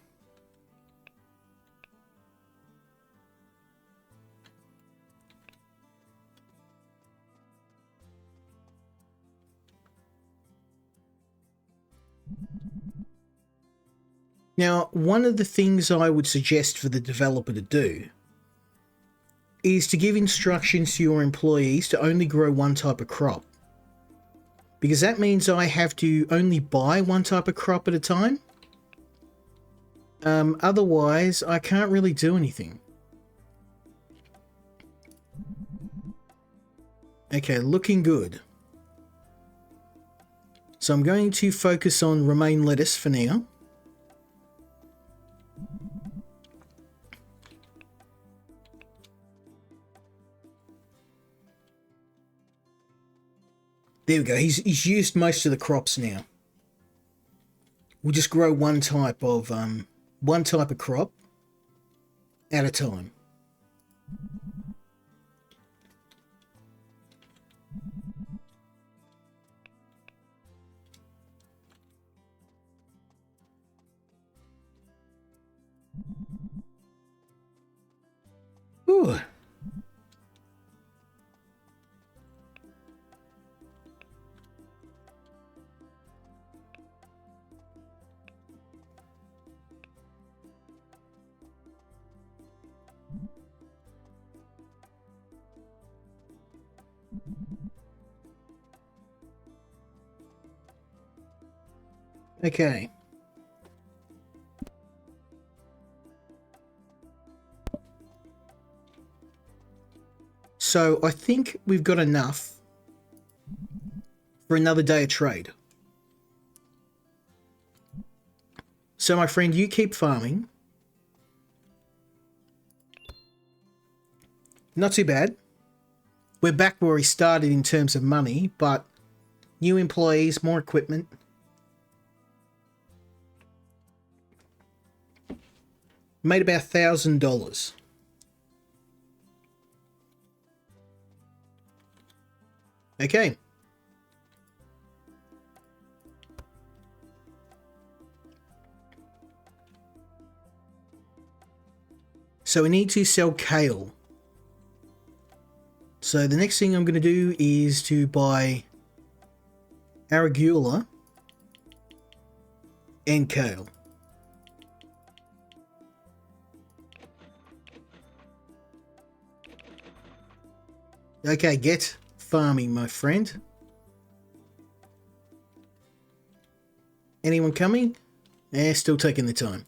Now, one of the things I would suggest for the developer to do is to give instructions to your employees to only grow one type of crop. Because that means I have to only buy one type of crop at a time. Otherwise, I can't really do anything. Okay, looking good. So I'm going to focus on romaine lettuce for now. There we go. He's used most of the crops now. We'll just grow one type of crop at a time. Ooh. Okay. So I think we've got enough for another day of trade. So my friend, you keep farming. Not too bad. We're back where we started in terms of money, but new employees, more equipment. Made about $1,000. Okay. So we need to sell kale. So the next thing I'm going to do is to buy arugula and kale. Okay, get farming, my friend. Anyone coming? Still taking the time.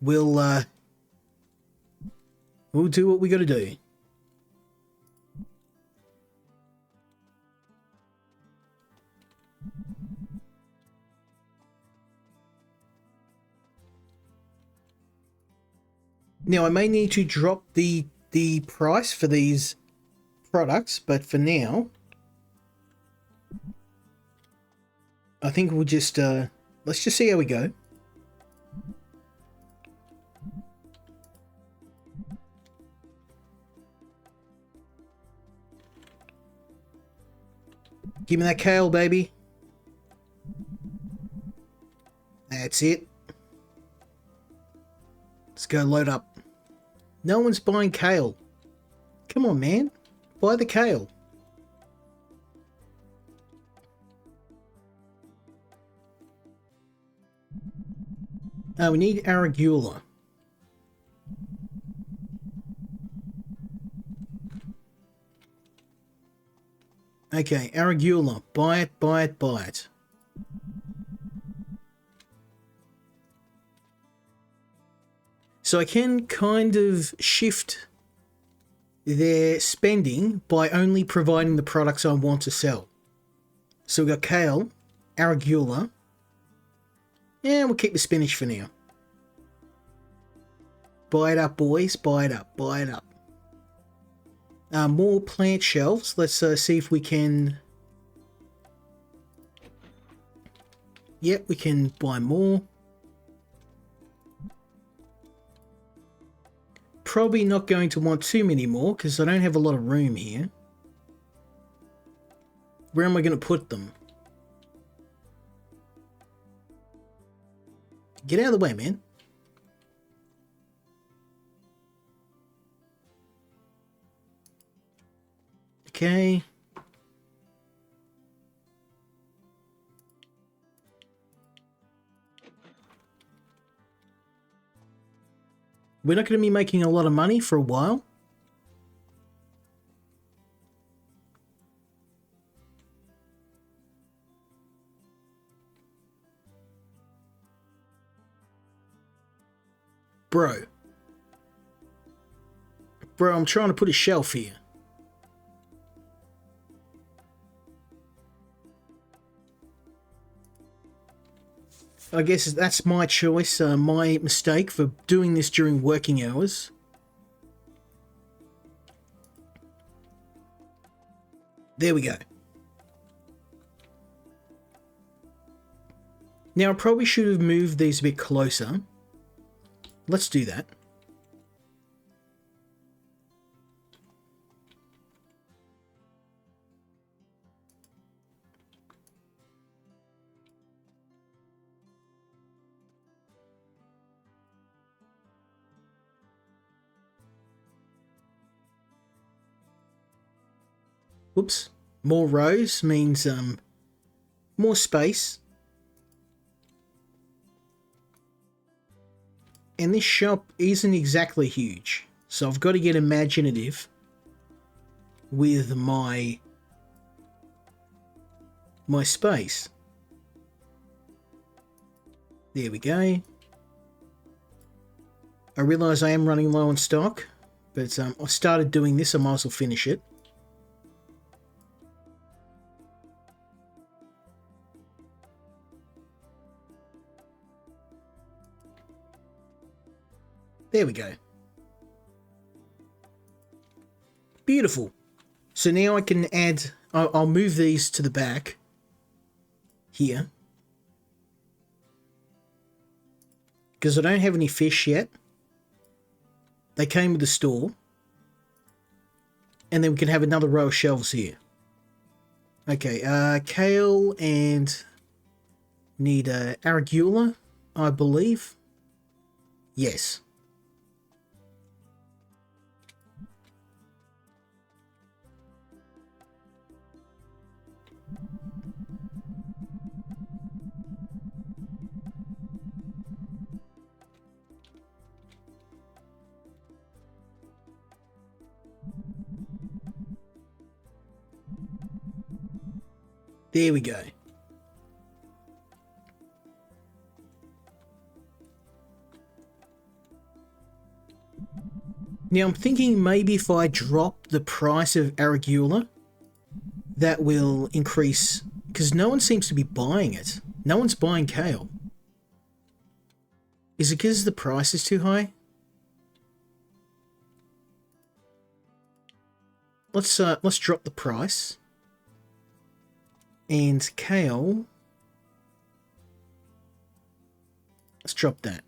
We'll do what we got to do. Now, I may need to drop the price for these products, but for now, I think we'll just, let's just see how we go. Give me that kale, baby. That's it. Let's go load up. No one's buying kale. Come on, man. Buy the kale. We need arugula. Okay, arugula. Buy it, buy it, buy it. So I can kind of shift their spending by only providing the products I want to sell. So we've got kale, arugula, and we'll keep the spinach for now. Buy it up, boys. Buy it up, buy it up. More plant shelves. Let's see if we can... Yep, we can buy more. Probably not going to want too many more because I don't have a lot of room here. Where am I going to put them? Get out of the way, man. Okay. We're not going to be making a lot of money for a while. Bro, I'm trying to put a shelf here. I guess that's my choice, my mistake for doing this during working hours. There we go. Now I probably should have moved these a bit closer. Let's do that. Whoops. More rows means more space. And this shop isn't exactly huge, so I've got to get imaginative with my space. There we go. I realise I am running low on stock, but I started doing this, I might as well finish it. There we go. Beautiful. So now I can add... I'll move these to the back. Here. Because I don't have any fish yet. They came with the store. And then we can have another row of shelves here. Okay, kale and... Need arugula, I believe. Yes. There we go. Now I'm thinking maybe if I drop the price of arugula, that will increase, because no one seems to be buying it. No one's buying kale. Is it because the price is too high? Let's drop the price. And kale, let's drop that.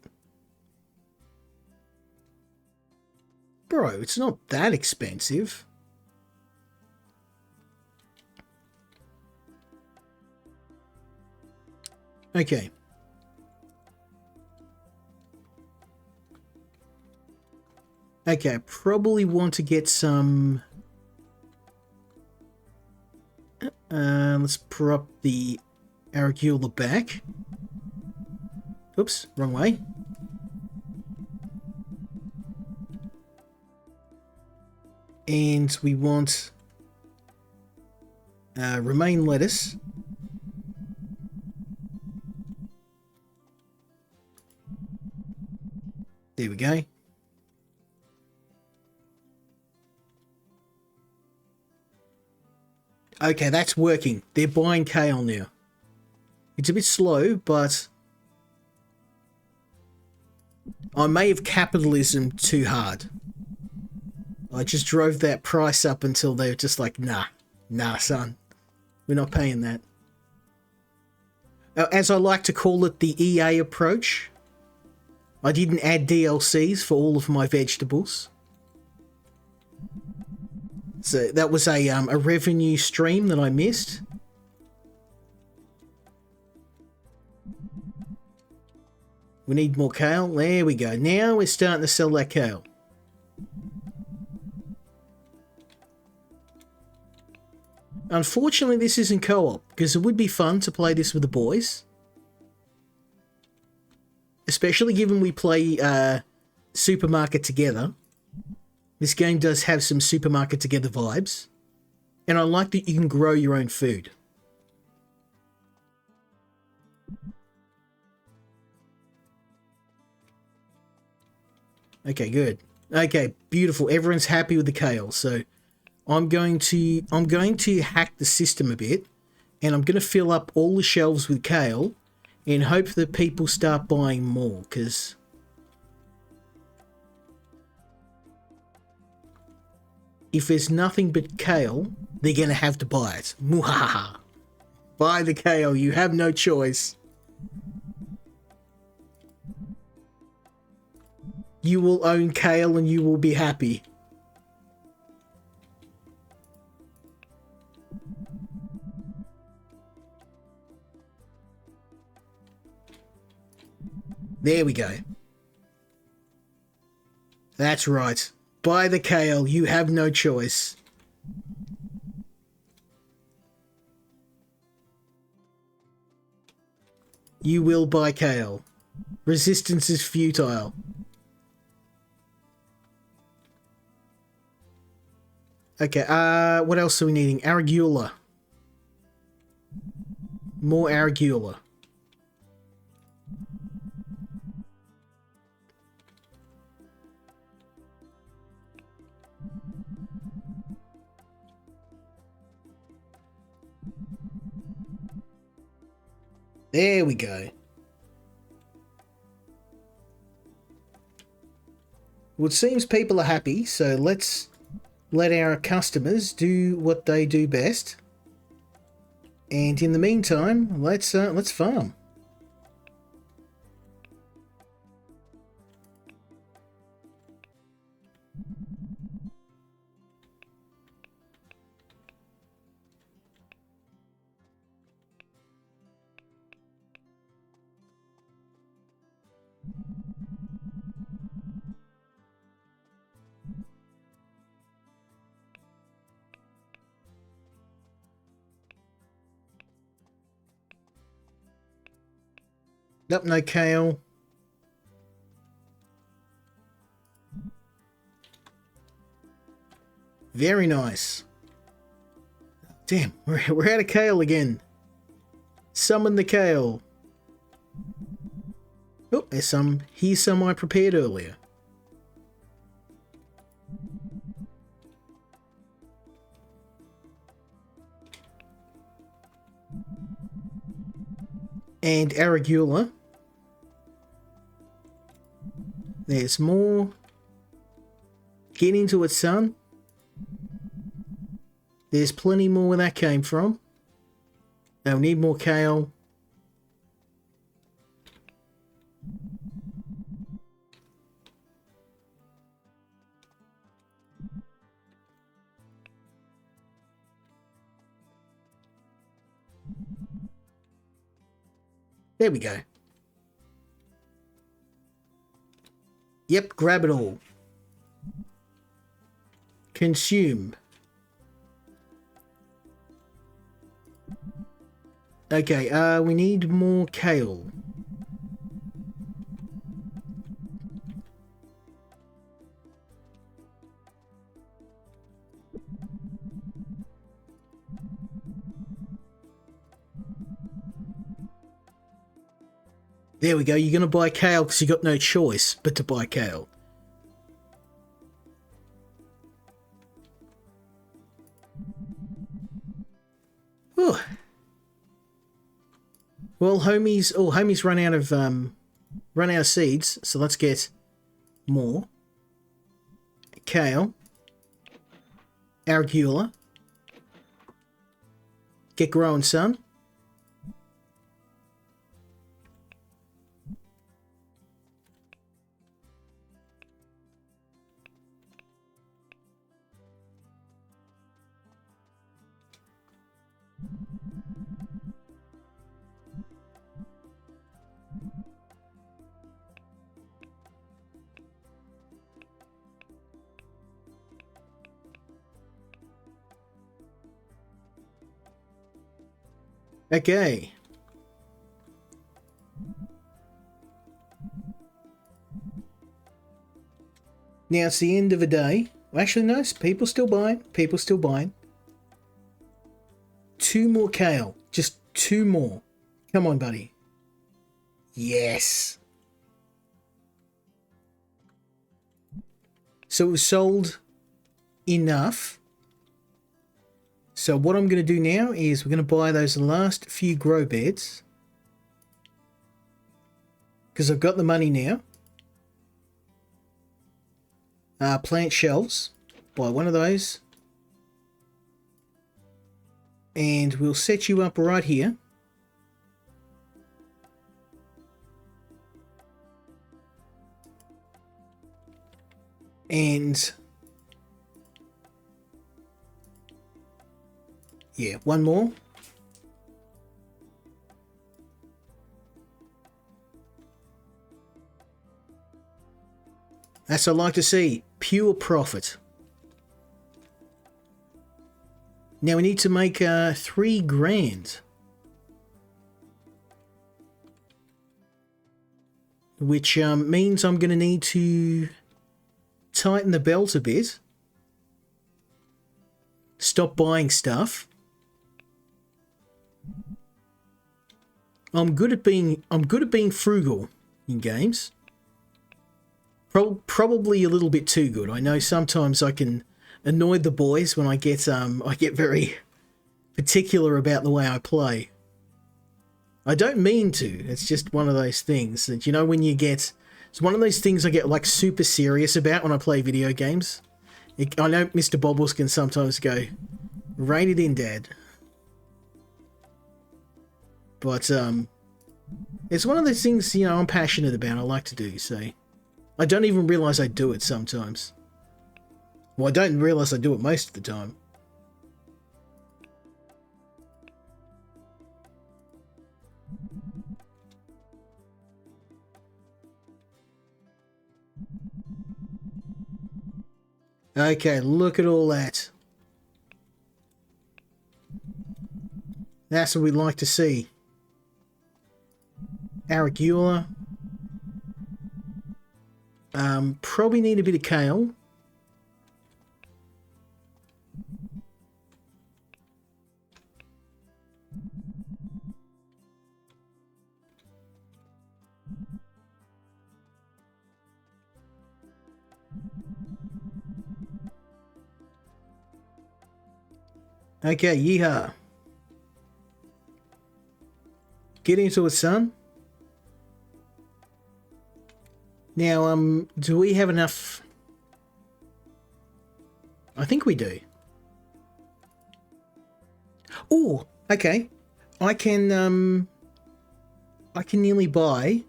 Bro, it's not that expensive. Okay. Okay, I probably want to get some... let's prop the Arugula back. Oops, wrong way. And we want romaine lettuce. There we go. Okay, that's working. They're buying kale now. It's a bit slow, but I may have capitalism too hard. I just drove that price up until they were just like, nah, son. We're not paying that. As I like to call it, the EA approach. I didn't add DLCs for all of my vegetables. So that was a revenue stream that I missed. We need more kale. There we go. Now we're starting to sell that kale. Unfortunately, this isn't co-op, because it would be fun to play this with the boys. Especially given we play Supermarket together. This game does have some Supermarket together vibes. And I like that you can grow your own food. Okay, good. Okay, beautiful. Everyone's happy with the kale, so I'm going to hack the system a bit, and I'm going to fill up all the shelves with kale and hope that people start buying more, because if there's nothing but kale, they're going to have to buy it. Muhaha. Buy the kale, you have no choice. You will own kale and you will be happy. There we go. That's right. Buy the kale, you have no choice. You will buy kale. Resistance is futile. Okay, what else are we needing? Arugula. More Arugula. There we go. Well, it seems people are happy, so let's let our customers do what they do best. And in the meantime, let's farm. Nope, no kale. Very nice. Damn, we're out of kale again. Summon the kale. Oh, there's some. Here's some I prepared earlier. And Arugula. There's more. Get into it, son. There's plenty more where that came from. Now we need more kale. There we go. Yep, grab it all. Consume. Okay, we need more kale. There we go, you're going to buy kale because you got no choice but to buy kale. Whew. Well, homies run out of seeds, so let's get more. Kale. Arugula. Get growing, son. Okay. Now it's the end of the day. Actually, no, people still buying. People still buying. 2 more kale. Just 2 more. Come on, buddy. Yes. So we've sold enough. So what I'm going to do now is we're going to buy those last few grow beds. Because I've got the money now. Plant shelves. Buy one of those. And we'll set you up right here. And yeah, one more. That's what I like to see. Pure profit. Now we need to make 3 grand. Which means I'm going to need to tighten the belt a bit. Stop buying stuff. I'm good at being frugal in games. Probably a little bit too good. I know sometimes I can annoy the boys when I get very particular about the way I play. I don't mean to. It's just one of those things that, you know, when you get... It's one of those things I get like super serious about when I play video games. I know Mr. Bobbles can sometimes go, rein it in, Dad. But it's one of those things, you know, I'm passionate about. I like to do, so I don't even realise I do it sometimes. Well, I don't realise I do it most of the time. Okay, look at all that. That's what we like to see. Arugula. Probably need a bit of kale. Okay, yeehaw. Get into it, son. Now, do we have enough? I think we do. Oh, okay. I can nearly buy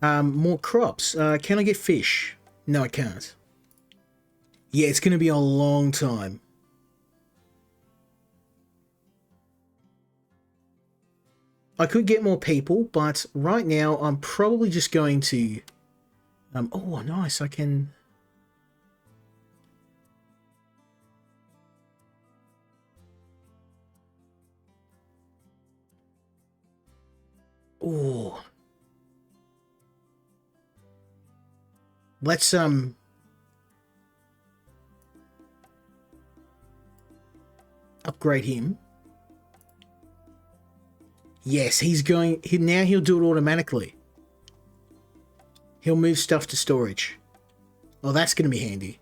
more crops. Can I get fish? No, I can't. Yeah, it's going to be a long time. I could get more people, but right now I'm probably just going to... oh, nice, I can... Oh, let's upgrade him. Yes, he's going. Now he'll do it automatically. He'll move stuff to storage. Oh, that's going to be handy.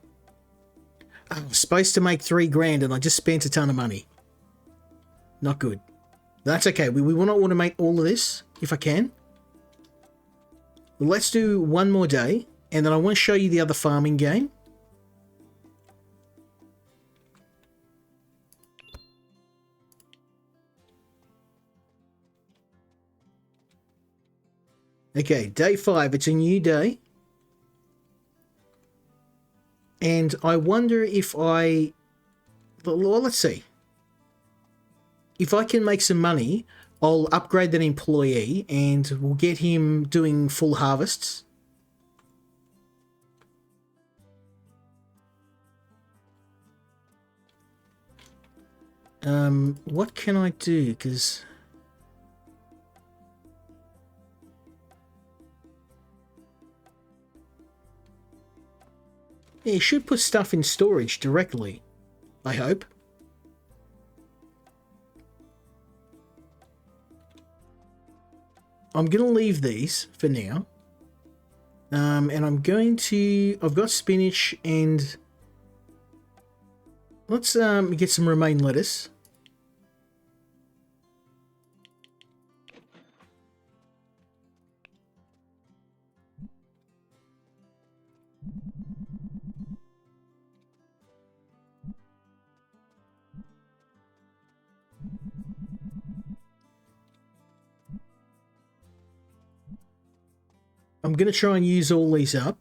I was supposed to make 3 grand and I just spent a ton of money. Not good. That's okay. We want to automate all of this if I can. Let's do one more day and then I want to show you the other farming game. Okay, day 5. It's a new day. And I wonder if well, let's see. If I can make some money, I'll upgrade that employee and we'll get him doing full harvests. What can I do? Because yeah, you should put stuff in storage directly, I hope. I'm going to leave these for now. And I'm going to... I've got spinach and... Let's get some romaine lettuce. I'm going to try and use all these up.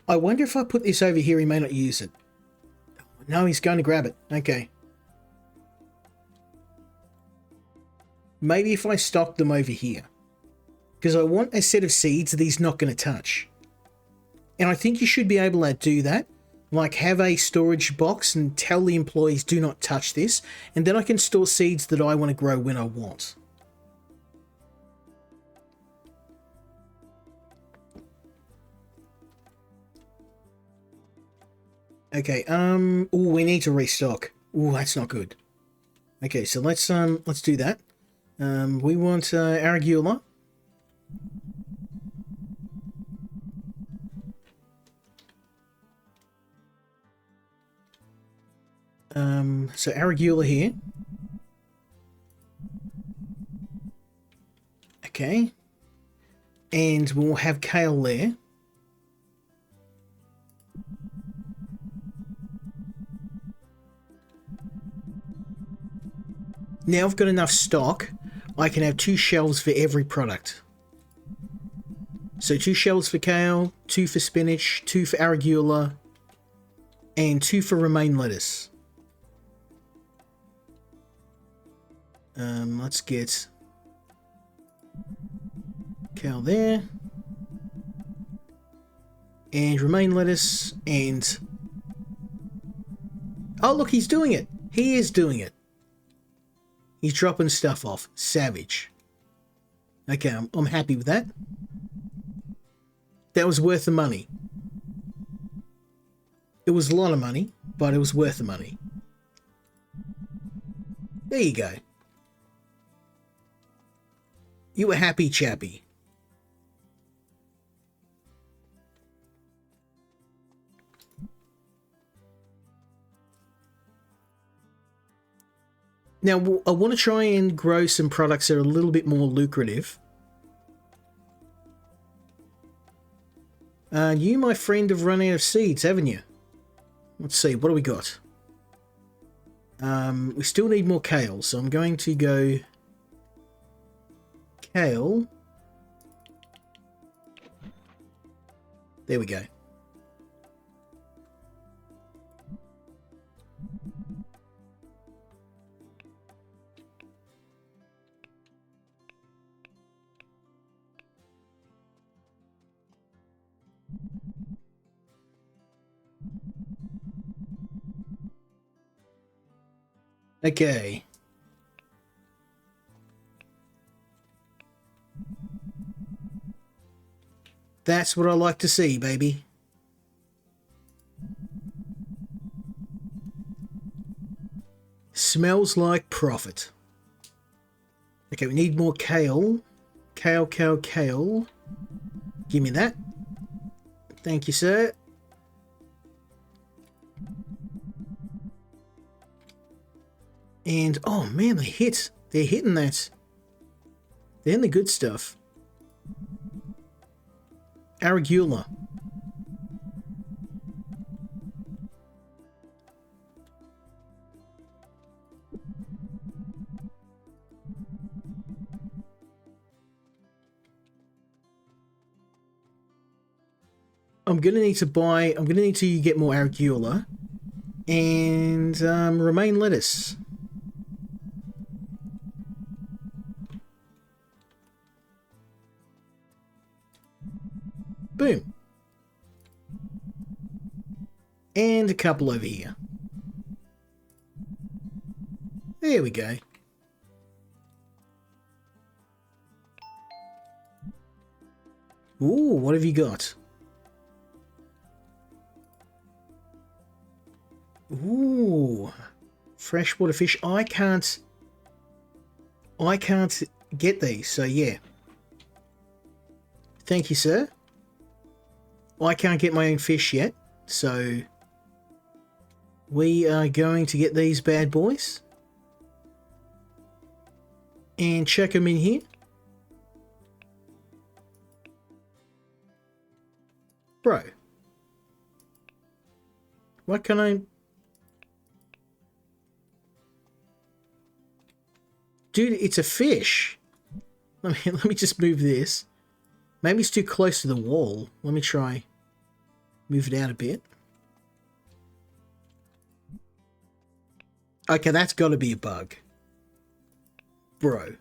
I wonder if I put this over here, he may not use it. No, he's going to grab it. Okay. Maybe if I stock them over here. Because I want a set of seeds that he's not going to touch. And I think you should be able to do that. Like have a storage box and tell the employees do not touch this. And then I can store seeds that I want to grow when I want. Okay, oh, we need to restock. Oh, that's not good. Okay, so let's do that. We want Arugula. So Arugula here. Okay. And we'll have kale there. Now I've got enough stock, I can have 2 shelves for every product. So 2 shelves for kale, 2 for spinach, 2 for arugula, and 2 for romaine lettuce. Let's get kale there. And romaine lettuce and... Oh, look, he's doing it. He is doing it. He's dropping stuff off. Savage. Okay, I'm happy with that. That was worth the money. It was a lot of money, but it was worth the money. There you go. You were happy, chappy. Now, I want to try and grow some products that are a little bit more lucrative. You, my friend, have run out of seeds, haven't you? Let's see, what do we got? We still need more kale, so I'm going to go... Kale. There we go. Okay. That's what I like to see, baby. Smells like profit. Okay, we need more kale. Kale, kale, kale. Give me that. Thank you, sir. And, oh man, they hit. They're hitting that. They're hitting the good stuff. Arugula. I'm gonna need to get more Arugula. And romaine lettuce. Boom. And a couple over here. There we go. Ooh, what have you got? Ooh, freshwater fish. I can't get these, so yeah. Thank you, sir. I can't get my own fish yet, so we are going to get these bad boys and check them in here. Bro, what can I... Dude, it's a fish. Let me just move this. Maybe it's too close to the wall. Let me try move it out a bit. Okay, that's got to be a bug. Bro.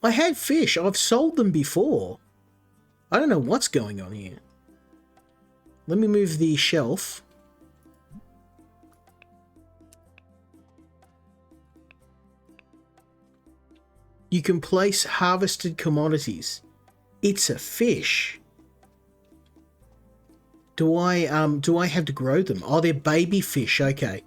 I had fish. I've sold them before. I don't know what's going on here. Let me move the shelf. You can place harvested commodities. It's a fish. Do I have to grow them? Oh, they're baby fish. Okay.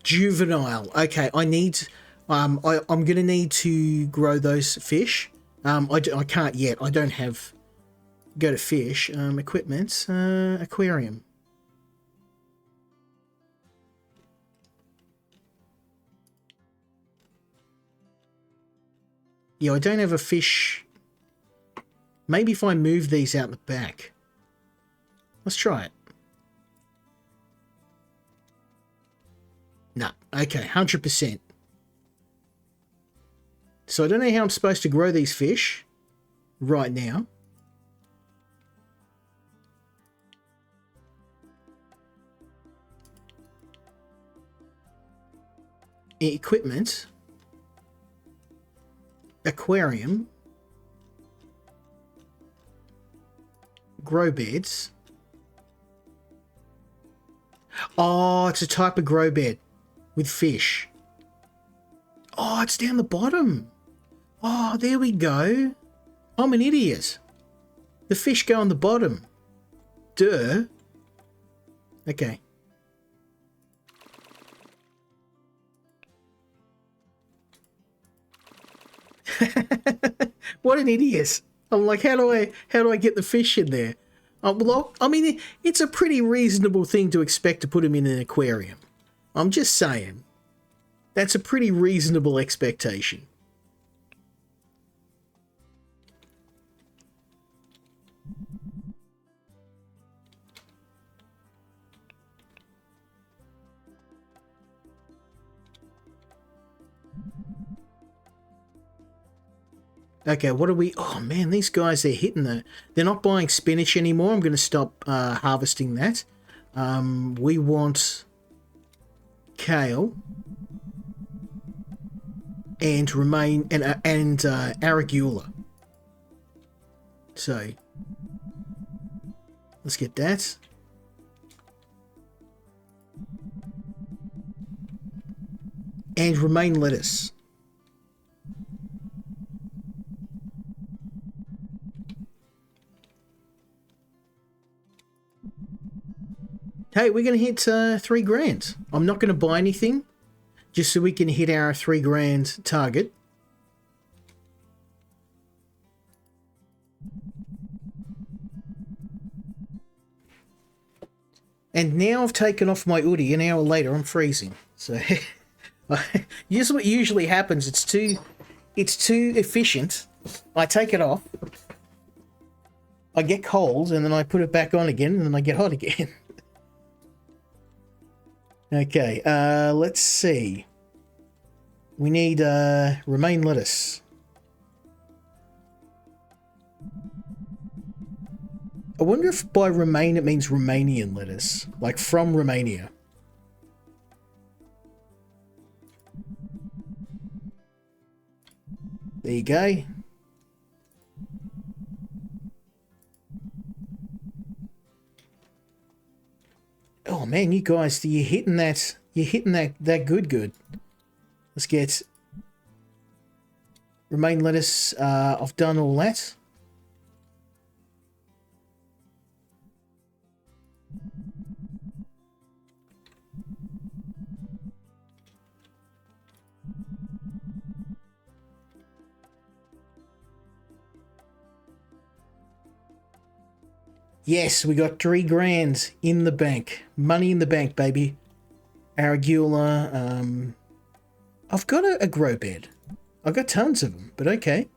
Juvenile. Okay, I need I'm gonna need to grow those fish. I can't yet. I don't have go to fish. Equipment, aquarium. Yeah, I don't have a fish. Maybe if I move these out the back. Let's try it. No. Okay, 100%. So I don't know how I'm supposed to grow these fish right now. Equipment. Aquarium. Grow beds. Oh, it's a type of grow bed with fish. Oh, it's down the bottom. Oh, there we go. I'm an idiot. The fish go on the bottom. Duh. Okay. What an idiot. I'm like, how do I get the fish in there? Well, I mean, it's a pretty reasonable thing to expect to put them in an aquarium. I'm just saying. That's a pretty reasonable expectation. Okay, what are we... Oh, man, these guys, they're hitting the... They're not buying spinach anymore. I'm going to stop harvesting that. We want kale and romaine and arugula. So, let's get that. and romaine lettuce. Hey, we're going to hit 3 grand. I'm not going to buy anything just so we can hit our 3 grand target. And now I've taken off my hoodie. An hour later, I'm freezing. So, here's what usually happens. It's too efficient. I take it off. I get cold, and then I put it back on again, and then I get hot again. Okay, let's see. We need romaine lettuce. I wonder if by Romaine it means Romanian lettuce, like from Romania. There you go. Oh man, you guys, you're hitting that good. Let's get romaine lettuce. I've done all that. Yes, we got 3 grand in the bank. Money in the bank, baby. Arugula. I've got a grow bed. I've got tons of them, but okay.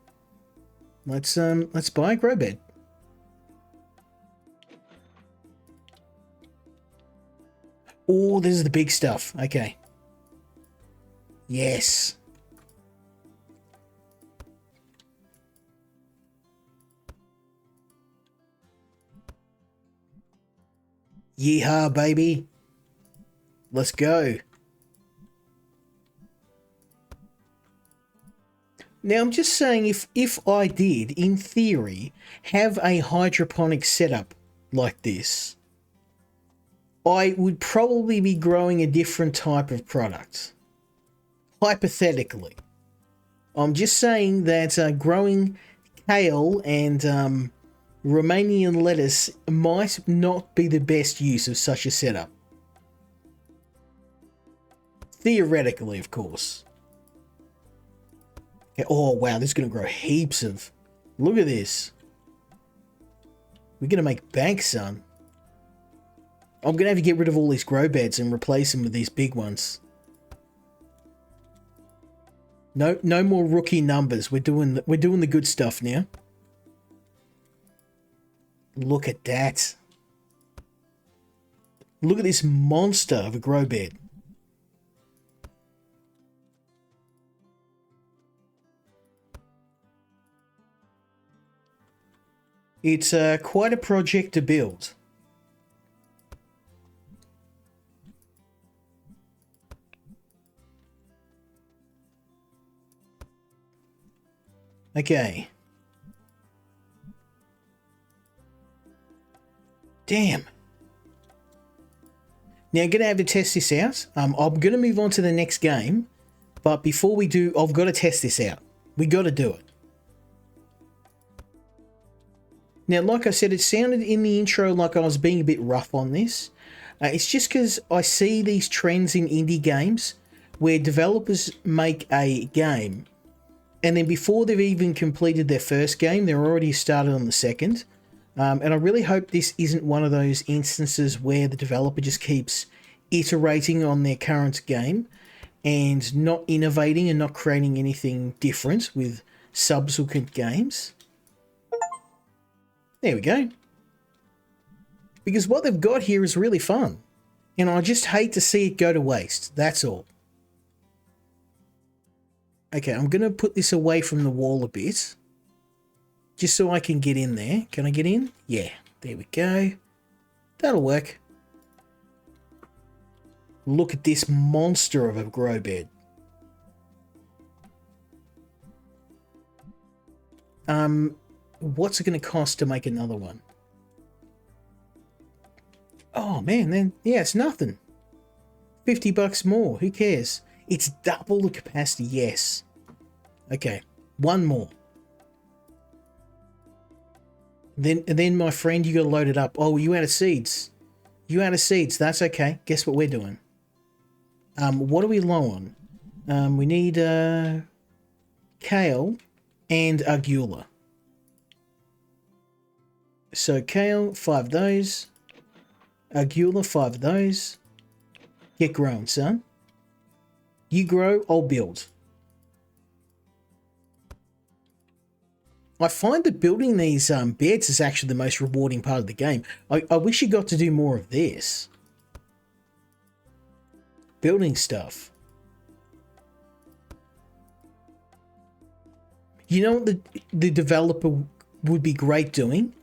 Let's buy a grow bed. Oh, this is the big stuff. Okay. Yes. Yeehaw, baby. Let's go. Now, I'm just saying, if I did, in theory, have a hydroponic setup like this, I would probably be growing a different type of product. Hypothetically. I'm just saying that growing kale and Romanian lettuce might not be the best use of such a setup. Theoretically, of course. Okay. Oh, wow, this is going to grow heaps of... Look at this. We're going to make bank, son. I'm going to have to get rid of all these grow beds and replace them with these big ones. No more rookie numbers. We're doing the good stuff now. Look at that. Look at this monster of a grow bed. It's quite a project to build. Okay. Damn. Now, I'm going to have to test this out. I'm going to move on to the next game. But before we do, I've got to test this out. We got to do it. Now, like I said, it sounded in the intro like I was being a bit rough on this. It's just because I see these trends in indie games where developers make a game and then before they've even completed their first game, they're already started on the second. And I really hope this isn't one of those instances where the developer just keeps iterating on their current game and not innovating and not creating anything different with subsequent games. There we go. Because what they've got here is really fun. And I just hate to see it go to waste. That's all. Okay, I'm going to put this away from the wall a bit. Just so I can get in there. Can I get in? Yeah, there we go. That'll work. Look at this monster of a grow bed. What's it going to cost to make another one? Oh man, then yeah, it's nothing. $50 more. Who cares? It's double the capacity, yes. Okay, one more. Then, my friend, you got to load it up. Oh, you out of seeds. You out of seeds. That's okay. Guess what we're doing? What are we low on? We need kale and arugula. So kale, 5 of those. Arugula, 5 of those. Get growing, son. You grow, I'll build. I find that building these beds is actually the most rewarding part of the game. I wish you got to do more of this. Building stuff. You know what the developer would be great doing?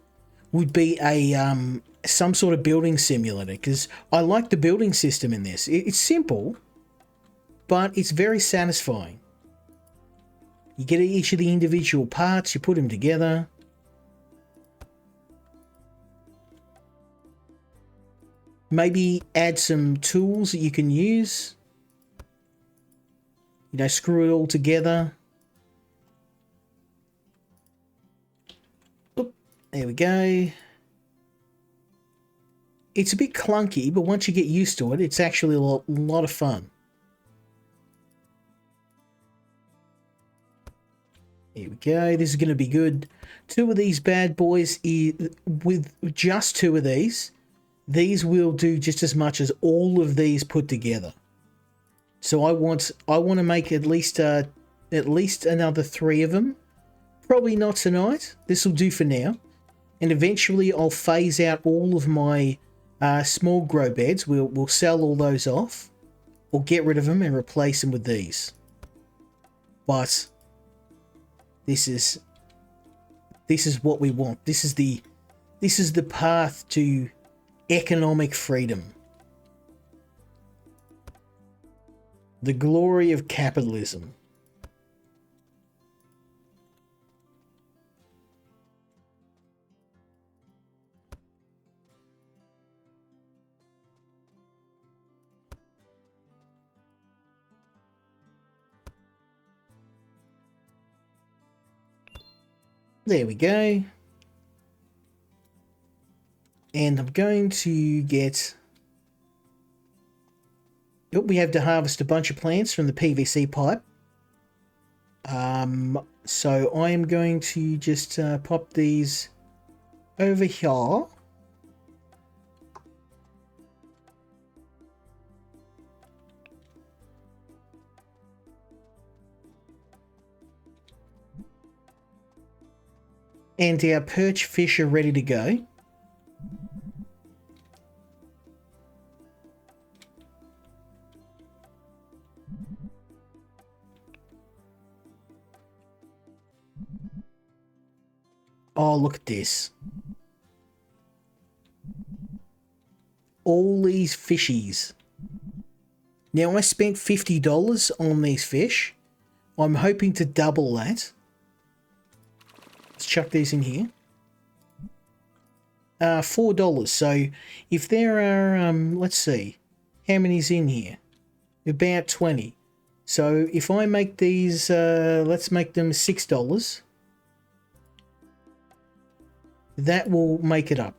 Would be a some sort of building simulator, because I like the building system in this. It's simple, but it's very satisfying. You get each of the individual parts, you put them together. Maybe add some tools that you can use. You know, screw it all together. Oop, there we go. It's a bit clunky, but once you get used to it, it's actually a lot of fun. Here we go. This is going to be good. 2 of these bad boys, with just 2 of these will do just as much as all of these put together. So I want to make at least another 3 of them. Probably not tonight. This will do for now. And eventually I'll phase out all of my small grow beds. We'll sell all those off, or get rid of them and replace them with these. But this is what we want. This is the path to economic freedom. The glory of capitalism. There we go. And I'm going to get... Oh, we have to harvest a bunch of plants from the PVC pipe. So I am going to just pop these over here. And our perch fish are ready to go. Oh, look at this. All these fishies. Now, I spent $50 on these fish. I'm hoping to double that. Let's chuck these in here. $4. So if there are, let's see, how many's in here? About 20. So if I make these, let's make them $6. That will make it up.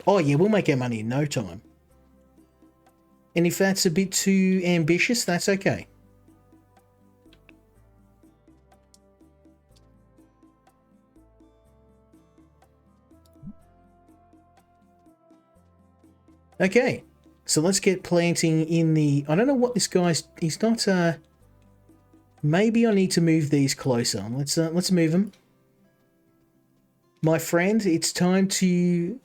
Oh yeah, we'll make our money in no time. And if that's a bit too ambitious, that's okay. Okay, so let's get planting in the... I don't know what this guy's... He's not... Maybe I need to move these closer. Let's move them. My friend, it's time to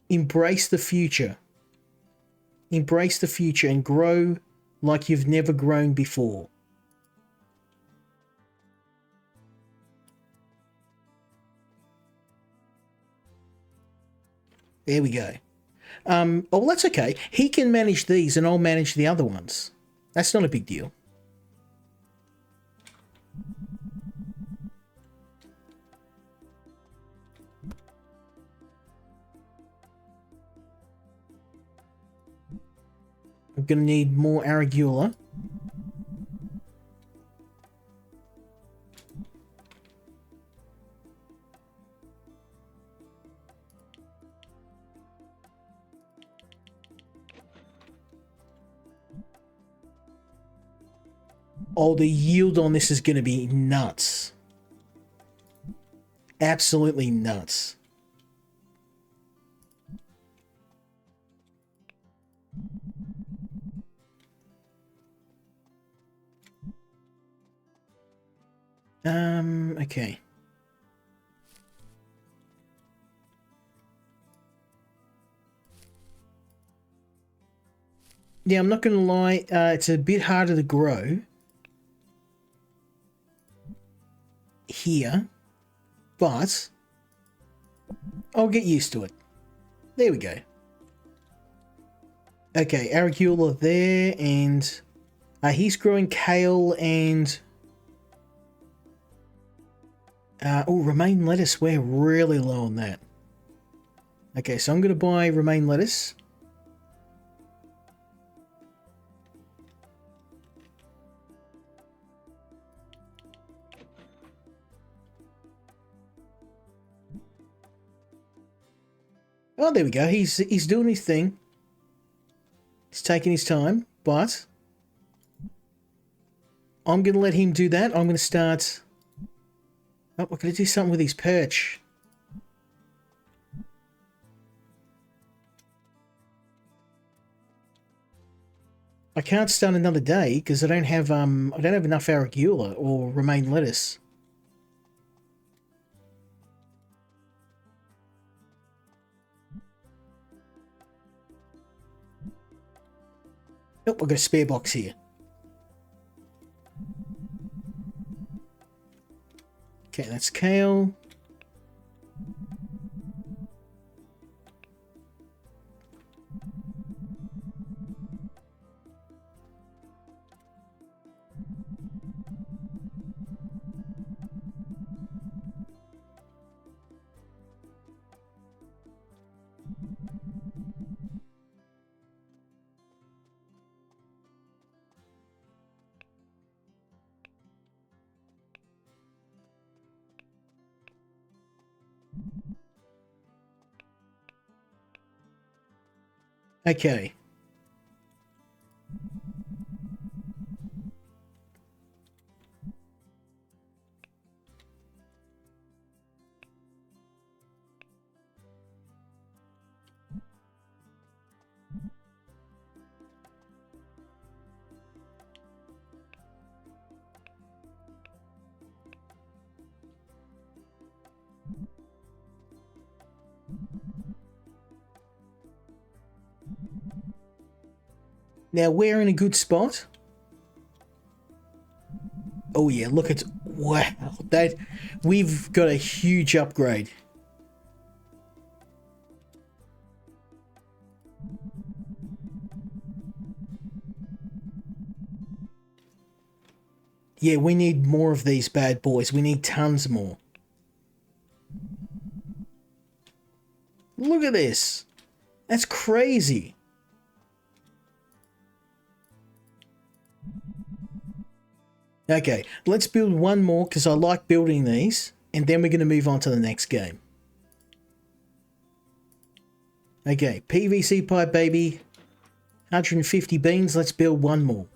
embrace the future. Embrace the future and grow like you've never grown before. There we go. Oh, that's okay. He can manage these and I'll manage the other ones. That's not a big deal. I'm going to need more Arugula. Oh, the yield on this is going to be nuts. Absolutely nuts. Okay. Yeah, I'm not going to lie, it's a bit harder to grow here, but I'll get used to it. There we go. Okay, Arugula there, and he's growing kale and... oh, romaine lettuce, we're really low on that. Okay, so I'm going to buy romaine lettuce. Oh, there we go. He's doing his thing. He's taking his time, but I'm going to let him do that. I'm going to start... Oh, we're going to do something with his perch. I can't start another day because I don't have enough Arugula or romaine lettuce. Nope, I've got a spare box here. Okay, that's kale. Okay. Now we're in a good spot. Oh yeah, look at... Wow, that... We've got a huge upgrade. Yeah, we need more of these bad boys. We need tons more. Look at this. That's crazy. Okay, let's build one more because I like building these, and then we're going to move on to the next game. Okay, PVC pipe, baby. 150 beans, let's build one more.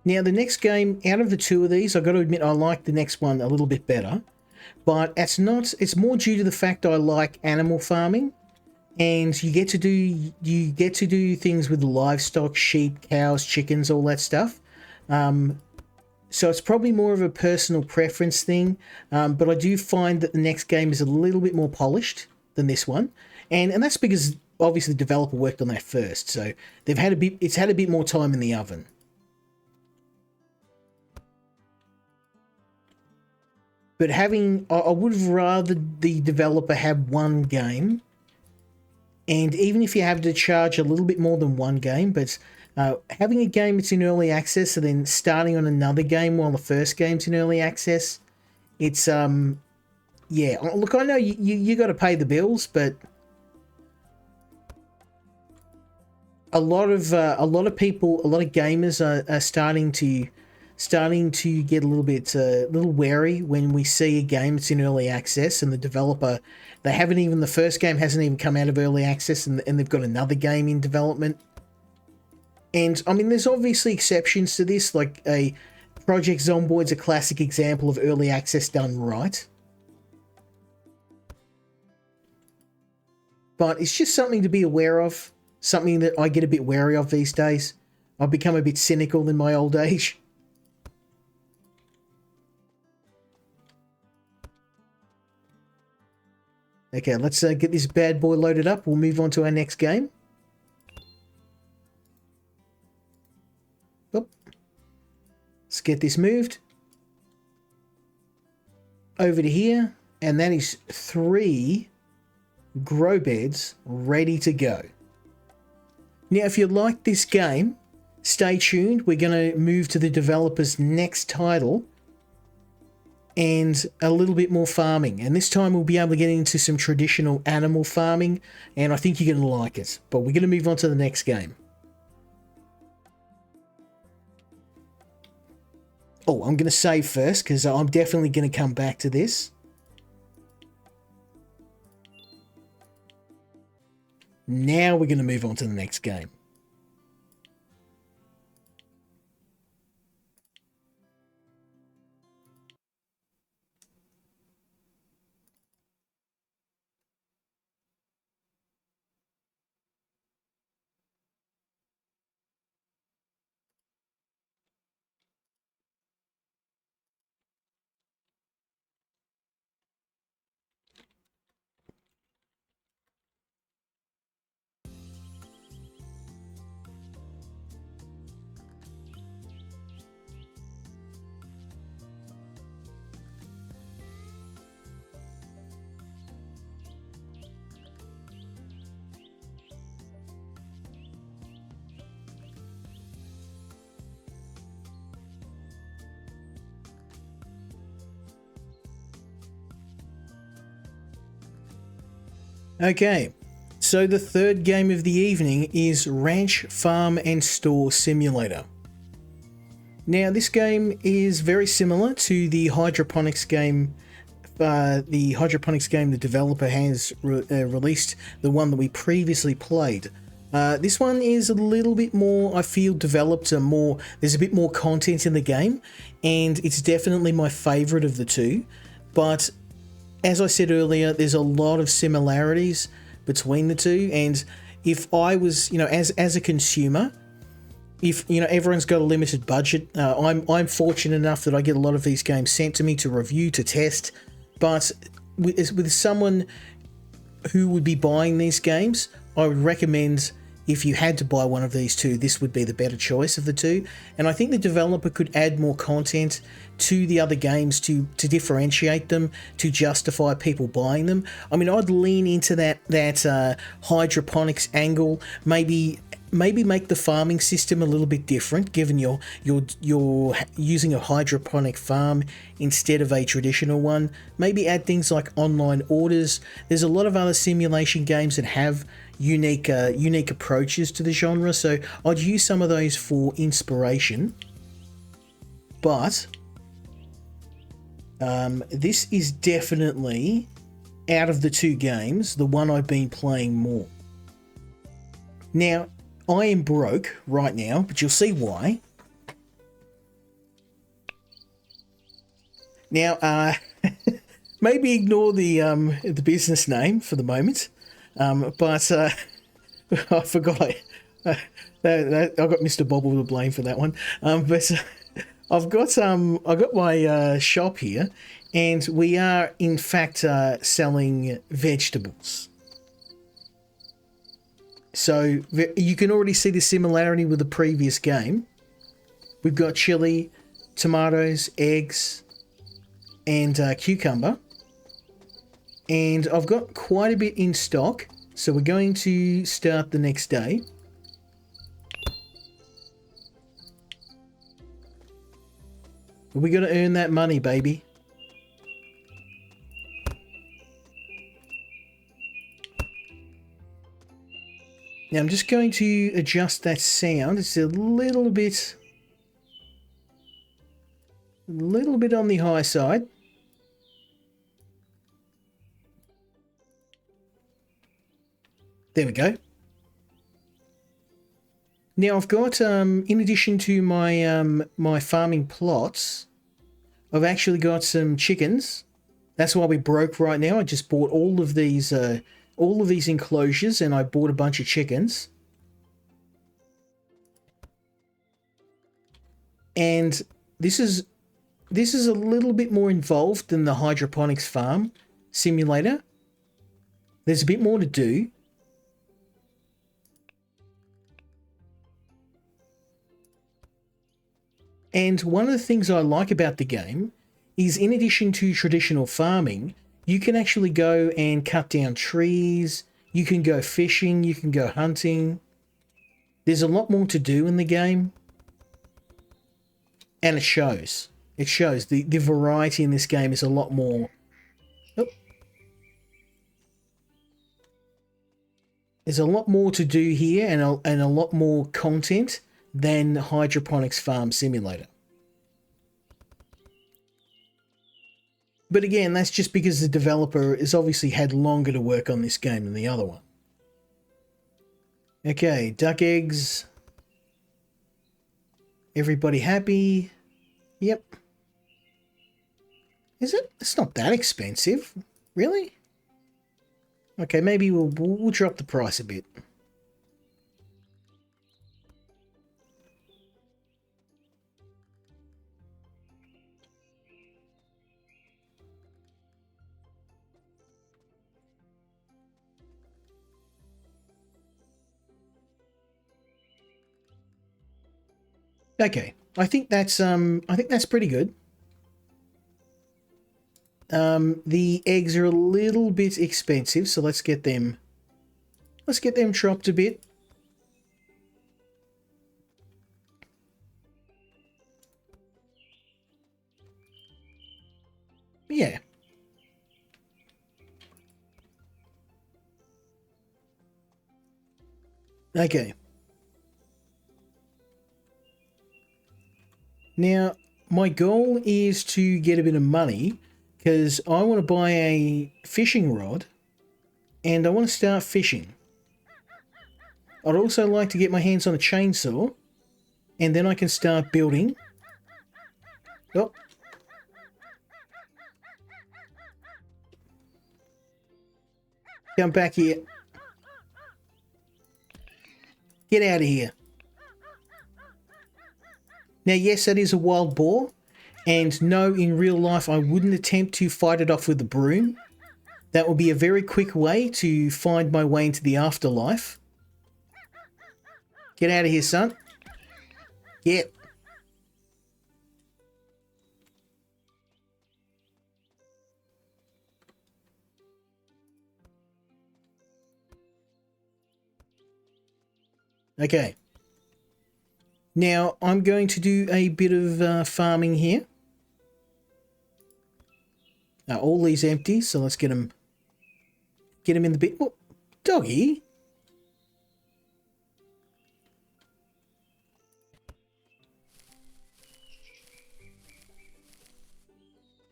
Now, the next game, out of the two of these, I've got to admit I like the next one a little bit better. But it's more due to the fact I like animal farming, and you get to do things with livestock, sheep, cows, chickens, all that stuff. So it's probably more of a personal preference thing, but I do find that the next game is a little bit more polished than this one, and that's because obviously the developer worked on that first, so it's had a bit more time in the oven. But I would have rather the developer have one game, and even if you have to charge a little bit more than one game, but Having a game that's in early access and then starting on another game while the first game's in early access, it's yeah. Look, I know you got to pay the bills, but a lot of people, a lot of gamers are starting to get a little wary when we see a game that's in early access and the developer, the first game hasn't even come out of early access, and they've got another game in development. And I mean, there's obviously exceptions to this, like a Project Zomboid's a classic example of early access done right. But it's just something to be aware of, something that I get a bit wary of these days. I've become a bit cynical in my old age. Okay, let's get this bad boy loaded up. We'll move on to our next game. Oop. Let's get this moved over to here, and that is 3 grow beds ready to go. Now, if you like this game, stay tuned. We're going to move to the developer's next title and a little bit more farming. And this time we'll be able to get into some traditional animal farming, and I think you're going to like it. But we're going to move on to the next game. Oh, I'm going to save first because I'm definitely going to come back to this. Now we're going to move on to the next game. Okay, so the third game of the evening is Ranch, Farm and Store Simulator. Now, this game is very similar to the hydroponics game. The developer has released, the one that we previously played. This one is a little bit more, I feel, developed. There's a bit more content in the game, and it's definitely my favourite of the two. But as I said earlier, there's a lot of similarities between the two, and if I was, as a consumer, if everyone's got a limited budget, I'm fortunate enough that I get a lot of these games sent to me to review, to test. But with someone who would be buying these games, I would recommend, if you had to buy one of these two, this would be the better choice of the two. And I think the developer could add more content to the other games to differentiate them, to justify people buying them. I mean, I'd lean into that hydroponics angle, maybe make the farming system a little bit different, given you're using a hydroponic farm instead of a traditional one. Maybe add things like online orders. There's a lot of other simulation games that have unique approaches to the genre, so I'd use some of those for inspiration. But this is definitely, out of the two games, the one I've been playing more. Now, I am broke right now, but you'll see why. Now, maybe ignore the business name for the moment, but I forgot. I got Mr. Bobble to blame for that one. But I've got my shop here, and we are in fact selling vegetables. So you can already see the similarity with the previous game. We've got chili, tomatoes, eggs, and cucumber. And I've got quite a bit in stock, so we're going to start the next day. We got to earn that money, baby. Now I'm just going to adjust that sound. It's a little bit on the high side. There we go. Now I've got, in addition to my my farming plots, I've actually got some chickens. That's why we're broke right now. I just bought all of these enclosures, and I bought a bunch of chickens. And this is a little bit more involved than the hydroponics farm simulator. There's a bit more to do. And one of the things I like about the game is, in addition to traditional farming, you can actually go and cut down trees, you can go fishing, you can go hunting. There's a lot more to do in the game. And it shows. It shows. The variety in this game is a lot more. Oh. There's a lot more to do here, and a lot more content than Hydroponics Farm Simulator. But again, that's just because the developer has obviously had longer to work on this game than the other one. Okay, duck eggs. Everybody happy? Yep. Is it? It's not that expensive. Really? Okay, maybe we'll drop the price a bit. Okay, I think that's pretty good. The eggs are a little bit expensive, so let's get them dropped a bit. Yeah. Okay. Now, my goal is to get a bit of money, because I want to buy a fishing rod, and I want to start fishing. I'd also like to get my hands on a chainsaw, and then I can start building. Oh. Come back here. Get out of here. Now, yes, that is a wild boar, and no, in real life, I wouldn't attempt to fight it off with a broom. That would be a very quick way to find my way into the afterlife. Get out of here, son. Get. Okay. Now, I'm going to do a bit of farming here. Now, all these empty, so let's get them in the bit. Oh, doggy.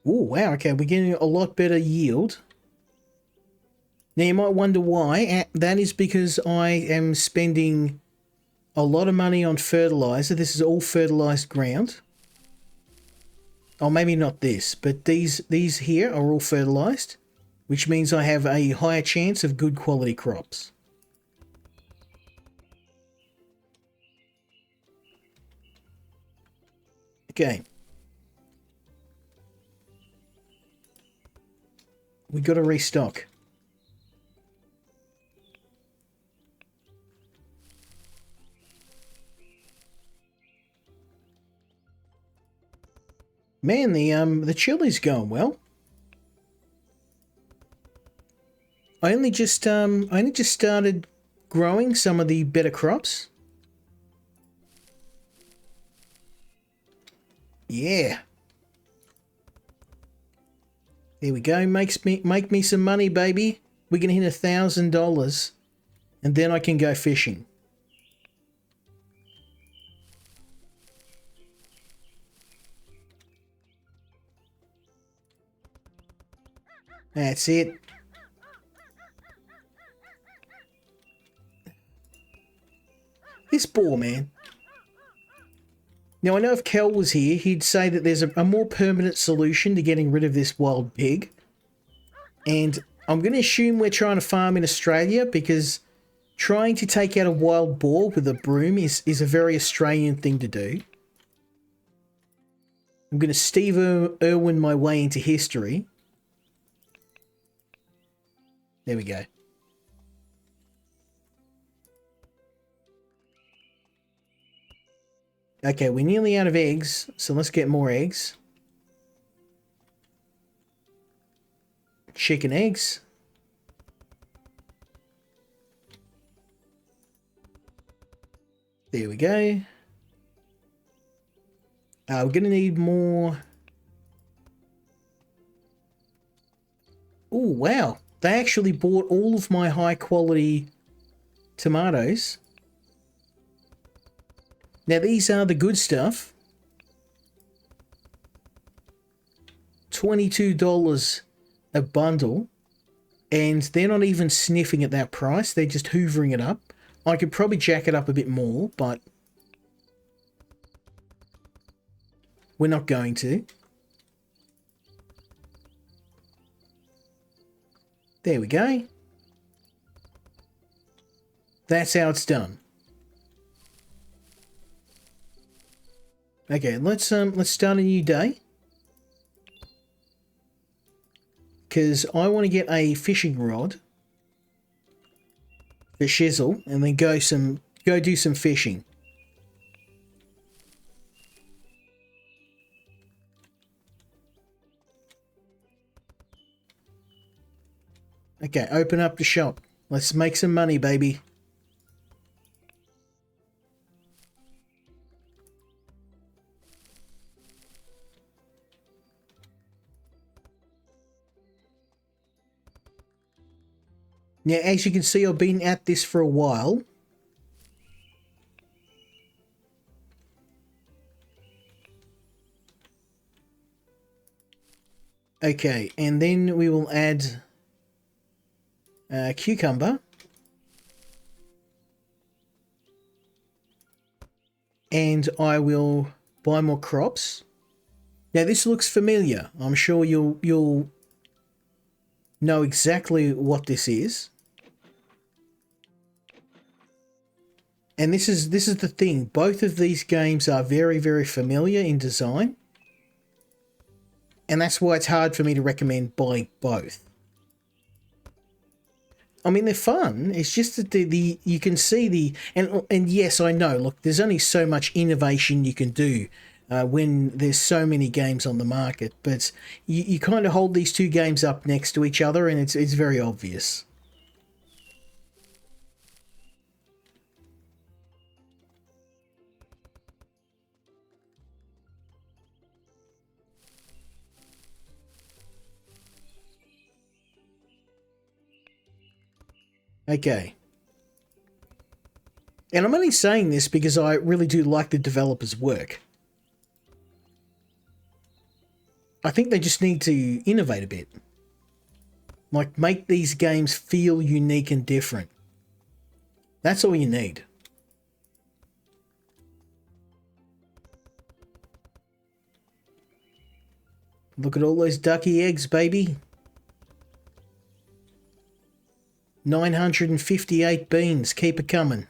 Oh, wow, okay, we're getting a lot better yield. Now, you might wonder why. That is because I am spending a lot of money on fertilizer. This is all fertilized ground. Oh, maybe not this, but these here are all fertilized, which means I have a higher chance of good quality crops. Okay. We got to restock. Man, the chili's going well. I only just started growing some of the better crops. Yeah. There we go. Make me some money, baby. We're gonna hit $1,000, and then I can go fishing. That's it. This boar, man. Now, I know if Kel was here, he'd say that there's a more permanent solution to getting rid of this wild pig. And I'm going to assume we're trying to farm in Australia, because trying to take out a wild boar with a broom is a very Australian thing to do. I'm going to Steve Irwin my way into history. There we go. Okay, we're nearly out of eggs, so let's get more eggs. Chicken eggs. There we go. We're going to need more. Oh, wow. They actually bought all of my high quality tomatoes. Now, these are the good stuff. $22 a bundle. And they're not even sniffing at that price. They're just hoovering it up. I could probably jack it up a bit more, but we're not going to. There we go. That's how it's done. Okay, let's start a new day. Because I want to get a fishing rod for Shizzle and then go do some fishing. Okay, open up the shop. Let's make some money, baby. Now, as you can see, I've been at this for a while. Okay, and then we will add cucumber. And I will buy more crops. Now, this looks familiar. I'm sure you'll know exactly what this is. And this is the thing. Both of these games are very, very familiar in design. And that's why it's hard for me to recommend buying both. I mean, they're fun. It's just that you can see the... And yes, I know. Look, there's only so much innovation you can do when there's so many games on the market. But you kind of hold these two games up next to each other and it's very obvious. Okay. And I'm only saying this because I really do like the developers' work. I think they just need to innovate a bit. Like, make these games feel unique and different. That's all you need. Look at all those ducky eggs, baby. 958 beans. Keep it coming.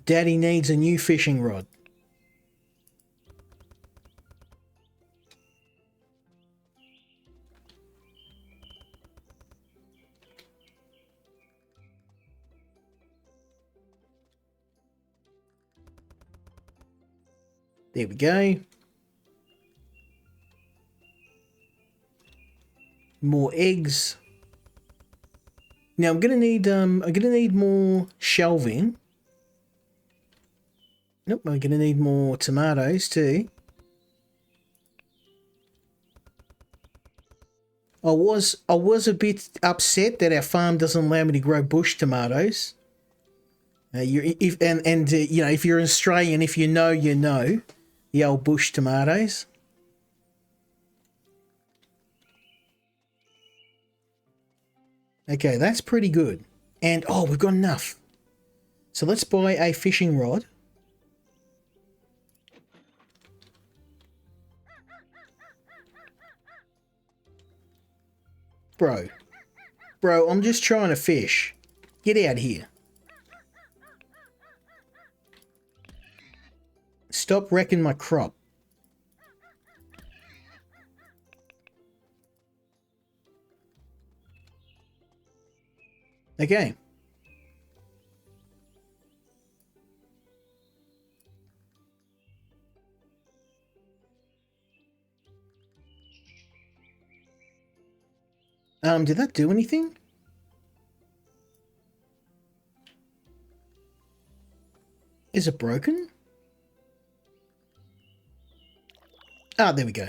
Daddy needs a new fishing rod. There we go. More eggs. Now I'm gonna need more shelving. Nope, I'm gonna need more tomatoes too. I was a bit upset that our farm doesn't allow me to grow bush tomatoes. You know, if you're an Australian, if you know, you know, the old bush tomatoes. Okay, that's pretty good. And oh, we've got enough. So let's buy a fishing rod. Bro. Bro, I'm just trying to fish. Get out here. Stop wrecking my crop. Okay. Did that do anything? Is it broken? Ah, there we go.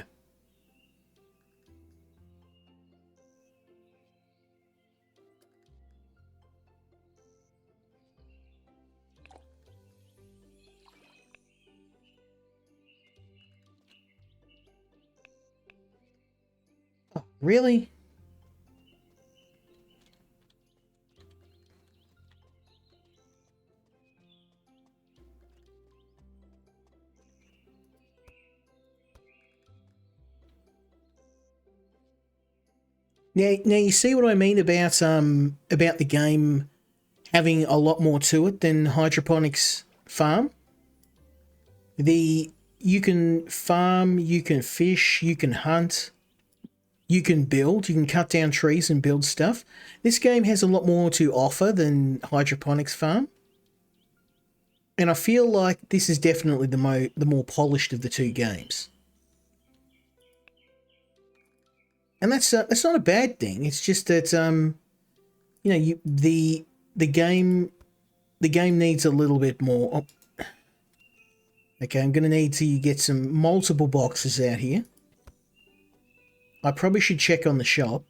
Oh, really? Now you see what I mean about the game having a lot more to it than Hydroponics Farm. You can farm, you can fish, you can hunt, you can build, you can cut down trees and build stuff. This game has a lot more to offer than Hydroponics Farm. And I feel like this is definitely the more polished of the two games. And that's not a bad thing. It's just that you know, the game needs a little bit more. Oh, okay, I'm going to need to get some multiple boxes out here. I probably should check on the shop.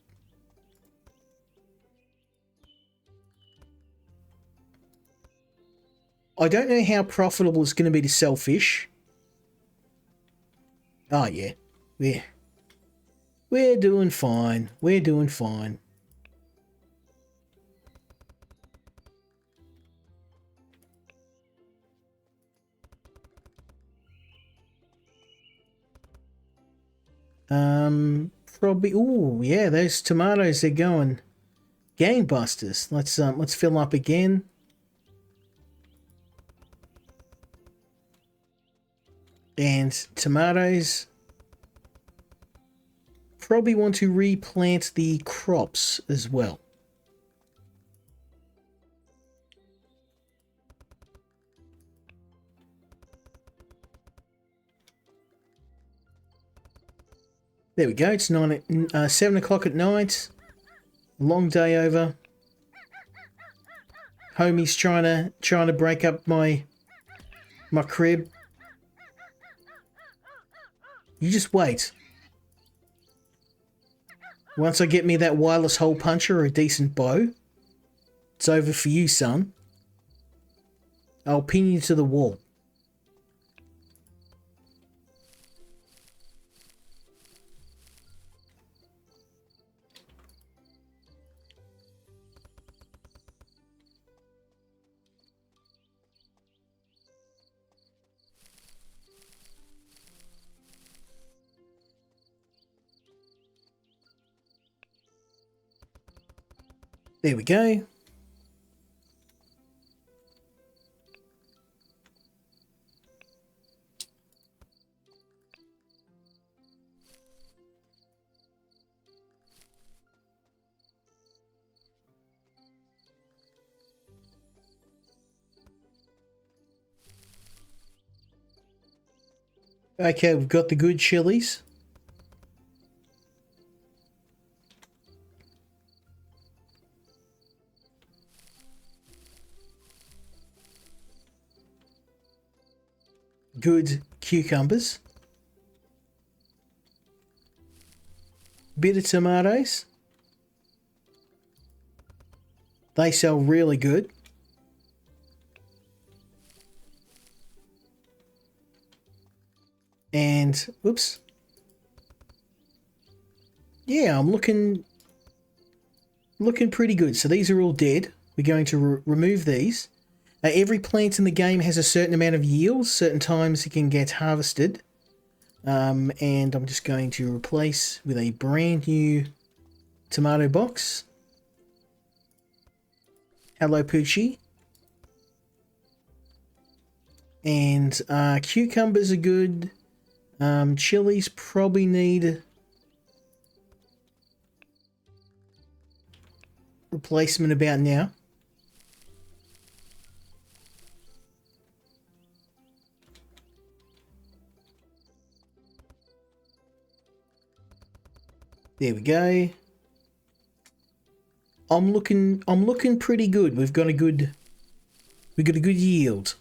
I don't know how profitable it's going to be to sell fish. Oh yeah, we're doing fine. We're doing fine. Probably. Ooh, yeah, those tomatoes, they're going gangbusters. Let's fill up again. And tomatoes. Probably want to replant the crops as well. There we go. It's 7 o'clock at night. Long day over. Homie's trying to break up my crib. You just wait. Once I get me that wireless hole puncher or a decent bow, it's over for you, son. I'll pin you to the wall. There we go. Okay, we've got the good chilies. Good cucumbers. bit of tomatoes. They sell really good. And, oops. Yeah, I'm looking pretty good. So these are all dead. We're going to remove these. Every plant in the game has a certain amount of yield. Certain times it can get harvested. And I'm just going to replace with a brand new tomato box. Hello, Poochie. And cucumbers are good. Chilies probably need replacement about now. There we go. I'm looking pretty good. We've got a good yield.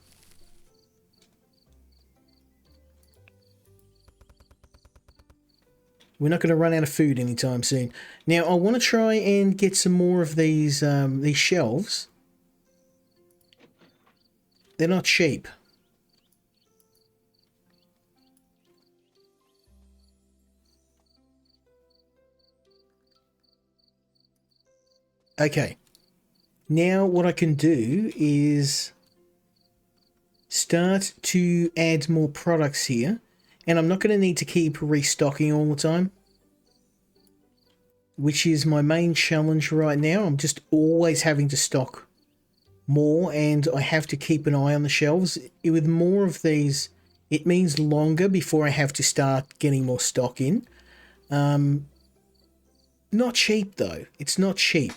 We're not going to run out of food anytime soon. Now I want to try and get some more of these shelves. They're not cheap. Okay. Now what I can do is start to add more products here. And I'm not going to need to keep restocking all the time, which is my main challenge right now. I'm just always having to stock more, and I have to keep an eye on the shelves. With more of these, it means longer before I have to start getting more stock in. Not cheap though. It's not cheap.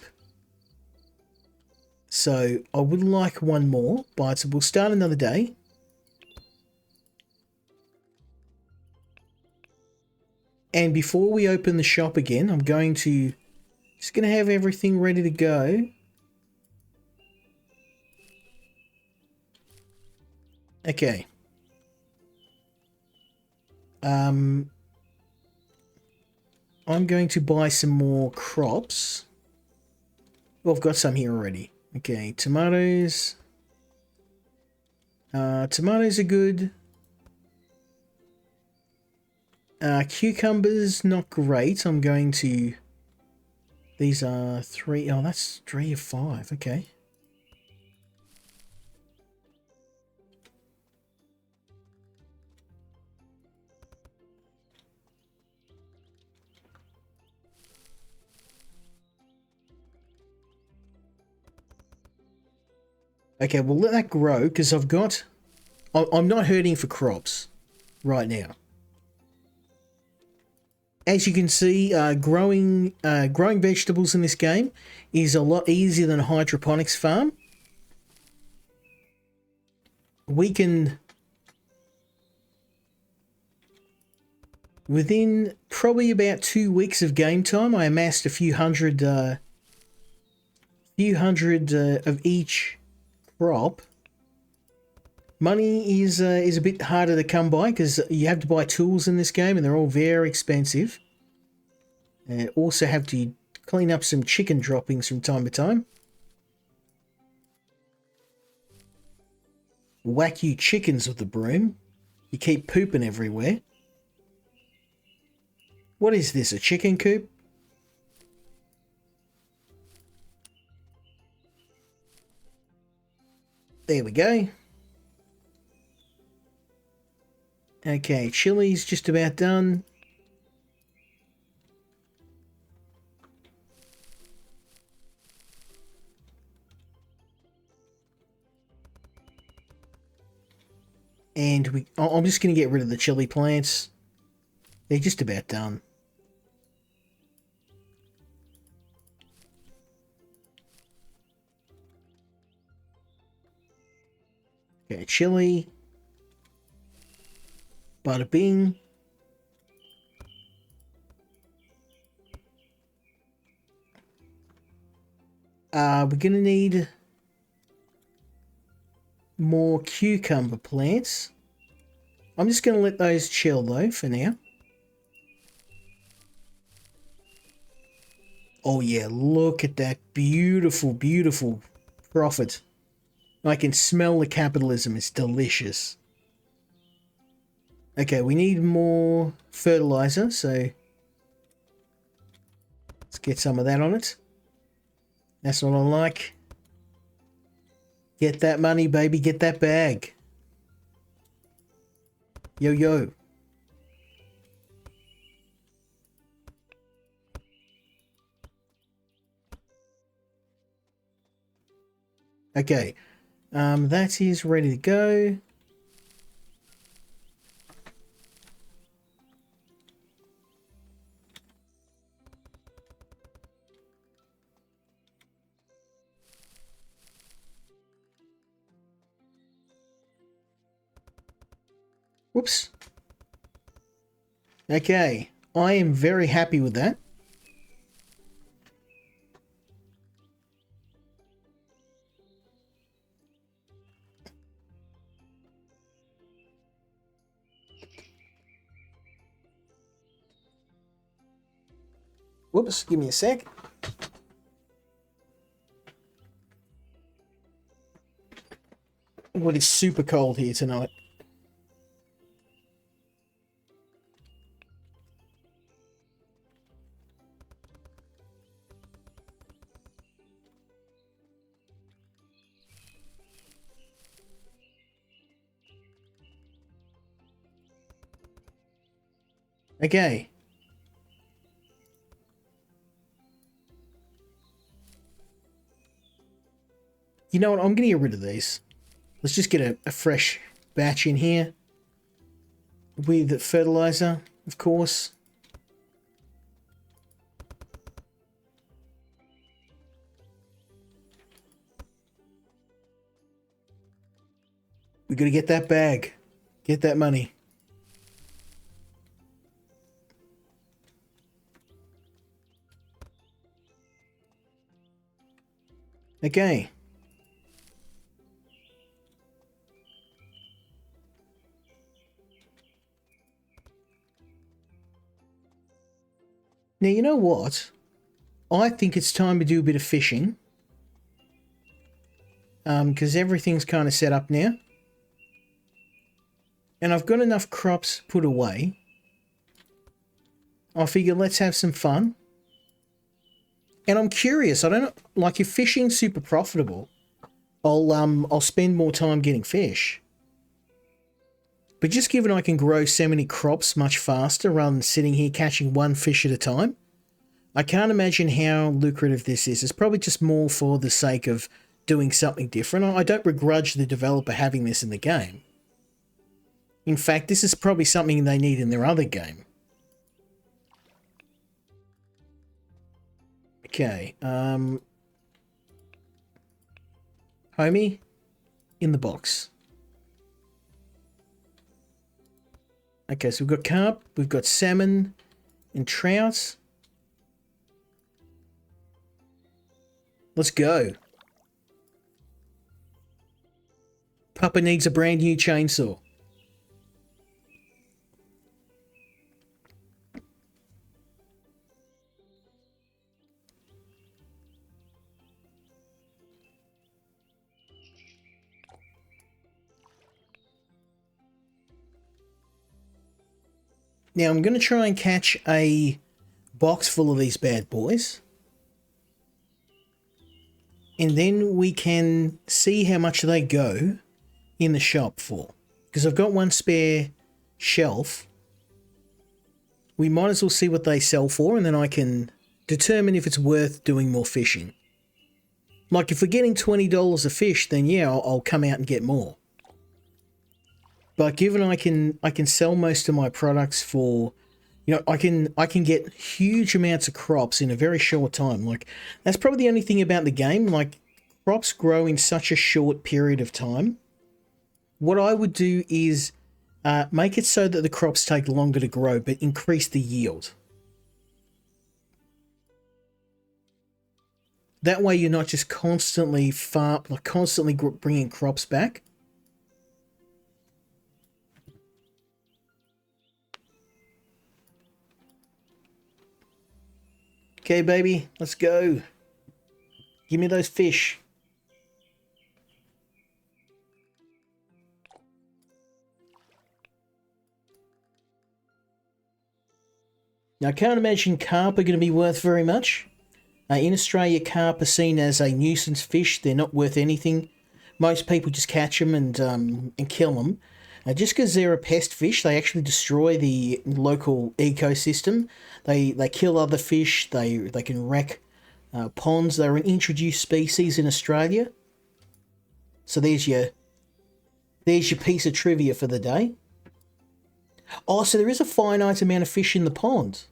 So I would like one more, but we'll start another day. And before we open the shop again, I'm just going to have everything ready to go. Okay. I'm going to buy some more crops. Well, I've got some here already. Okay, tomatoes. Tomatoes are good. Cucumbers, not great. I'm going to... These are 3... Oh, that's 3 of 5. Okay. Okay, we'll let that grow because I'm not hurting for crops right now. As you can see, growing vegetables in this game is a lot easier than a hydroponics farm. We can, within probably about 2 weeks of game time, I amassed a few hundred of each crop. Money is a bit harder to come by because you have to buy tools in this game and they're all very expensive. Also have to clean up some chicken droppings from time to time. Whack you chickens with the broom. You keep pooping everywhere. What is this, a chicken coop? There we go. Okay, chili's just about done. And I'm just going to get rid of the chili plants. They're just about done. Okay, chili. Bada bing. We're going to need more cucumber plants. I'm just going to let those chill though for now. Oh yeah, look at that beautiful, beautiful profit. I can smell the capitalism. It's delicious. Okay, we need more fertilizer, so let's get some of that on it. That's what I like. Get that money, baby. Get that bag. Yo, yo. Okay, that is ready to go. Whoops. Okay, I am very happy with that. Whoops, give me a sec. Well, it's super cold here tonight. Okay. You know what? I'm going to get rid of these. Let's just get a fresh batch in here. With fertilizer, of course. We got to get that bag. Get that money. Okay. Now, you know what? I think it's time to do a bit of fishing. Because everything's kind of set up now. And I've got enough crops put away. I figure let's have some fun. And I'm curious, I don't know, like if fishing's super profitable, I'll spend more time getting fish. But just given I can grow so many crops much faster rather than sitting here catching one fish at a time, I can't imagine how lucrative this is. It's probably just more for the sake of doing something different. I don't begrudge the developer having this in the game. In fact, this is probably something they need in their other game. Okay, homie, in the box. Okay, so we've got carp, we've got salmon and trout. Let's go. Papa needs a brand new chainsaw. Now I'm going to try and catch a box full of these bad boys. And then we can see how much they go in the shop for. Because I've got one spare shelf. We might as well see what they sell for, and then I can determine if it's worth doing more fishing. Like if we're getting $20 a fish, then yeah, I'll come out and get more. But given I can sell most of my products for, you know, I can get huge amounts of crops in a very short time. Like that's probably the only thing about the game. Like crops grow in such a short period of time. What I would do is make it so that the crops take longer to grow, but increase the yield. That way, you're not just constantly bringing crops back. Okay, baby, let's go. Give me those fish. Now, I can't imagine carp are going to be worth very much. In Australia, carp are seen as a nuisance fish. They're not worth anything. Most people just catch them and kill them. Just because they're a pest fish, they actually destroy the local ecosystem. They kill other fish. They can wreck ponds. They're an introduced species in Australia. So there's your piece of trivia for the day. Oh, so there is a finite amount of fish in the pond.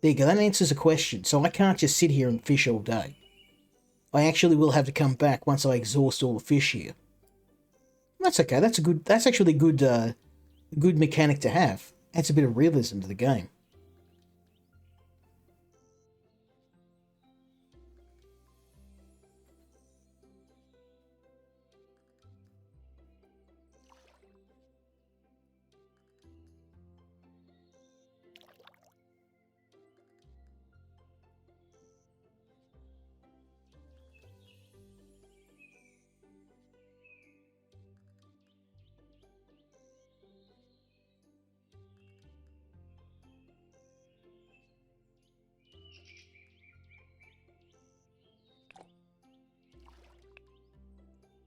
There you go, that answers a question. So I can't just sit here and fish all day. I actually will have to come back once I exhaust all the fish here. That's okay, that's actually a good mechanic to have. Adds a bit of realism to the game.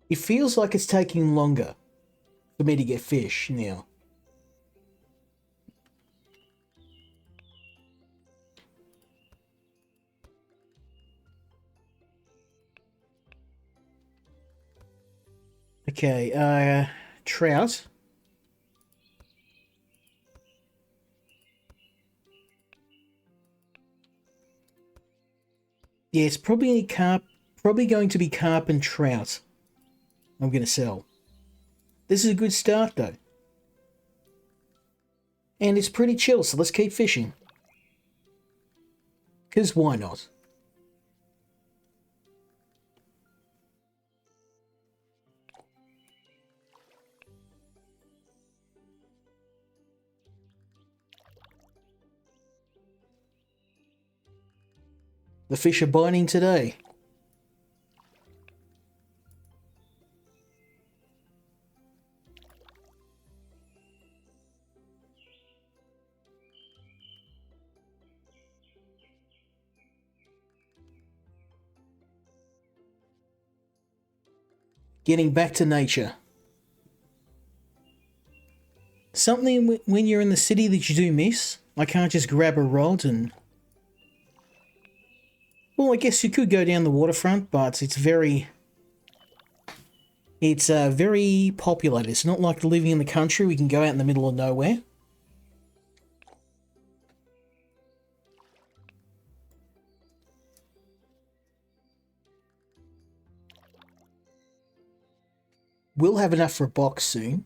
It feels like it's taking longer for me to get fish now. Okay, trout. Yeah, it's probably going to be carp and trout I'm going to sell. This is a good start, though. And it's pretty chill, so let's keep fishing. Because why not? The fish are biting today. Getting back to nature. Something when you're in the city that you do miss. I can't just grab a rod and... Well, I guess you could go down the waterfront, but it's very populated. It's not like living in the country. We can go out in the middle of nowhere. We'll have enough for a box soon.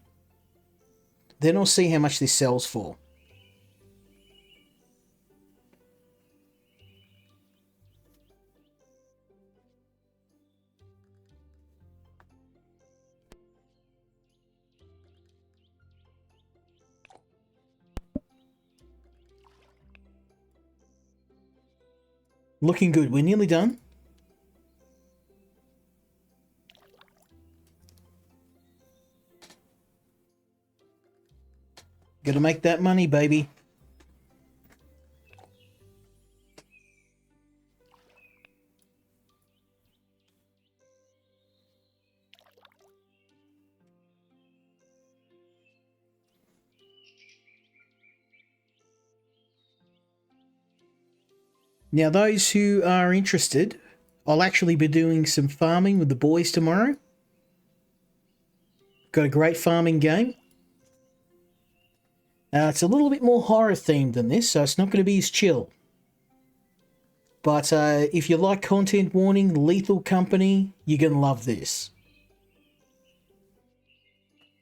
Then I'll see how much this sells for. Looking good. We're nearly done. Gotta make that money, baby. Now, those who are interested, I'll actually be doing some farming with the boys tomorrow. Got a great farming game. It's a little bit more horror themed than this, so it's not going to be as chill. But if you like content warning, Lethal Company, you're going to love this.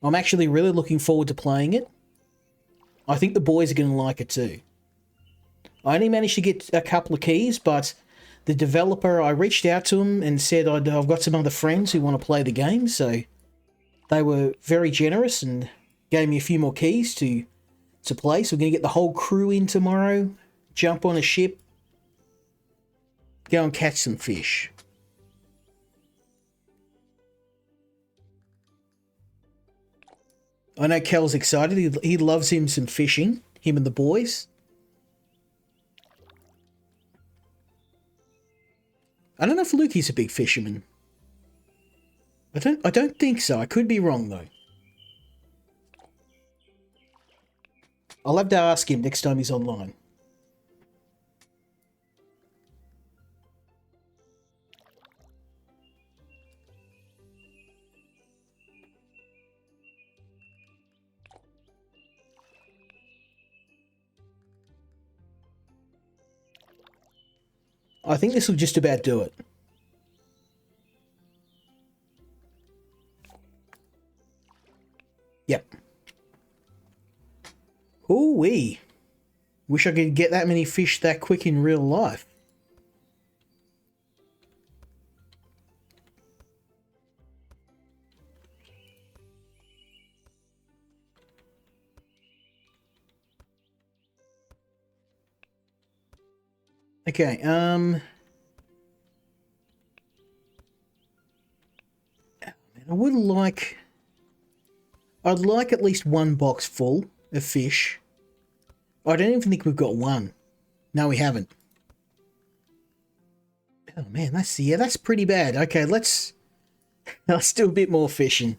I'm actually really looking forward to playing it. I think the boys are going to like it too. I only managed to get a couple of keys, but the developer, I reached out to him and said I've got some other friends who want to play the game, so they were very generous and gave me a few more keys to play. So we're going to get the whole crew in tomorrow, jump on a ship, Go and catch some fish. I know Kel's excited. He loves him some fishing. Him and the boys. I don't know if Lukey's a big fisherman. I don't think so. I could be wrong though. I'll have to ask him next time he's online. I think this will just about do it. Yep. Ooh-wee. Wish I could get that many fish that quick in real life. Okay, I would like... I'd like at least one box full of fish. I don't even think we've got one. No, we haven't. Oh man, that's pretty bad. Okay, let's do a bit more fishing.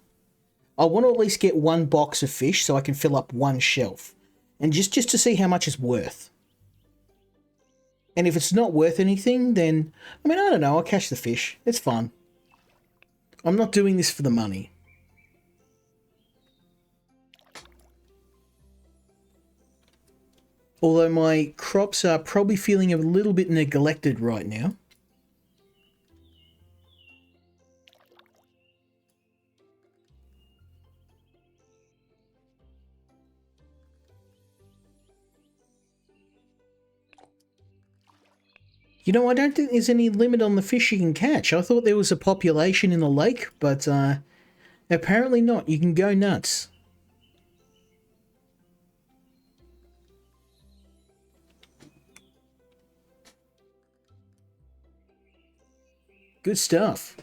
I want to at least get one box of fish so I can fill up one shelf. And just to see how much it's worth. And if it's not worth anything, then... I mean, I don't know, I'll catch the fish. It's fun. I'm not doing this for the money. Although my crops are probably feeling a little bit neglected right now. You know, I don't think there's any limit on the fish you can catch. I thought there was a population in the lake, but apparently not. You can go nuts. Good stuff.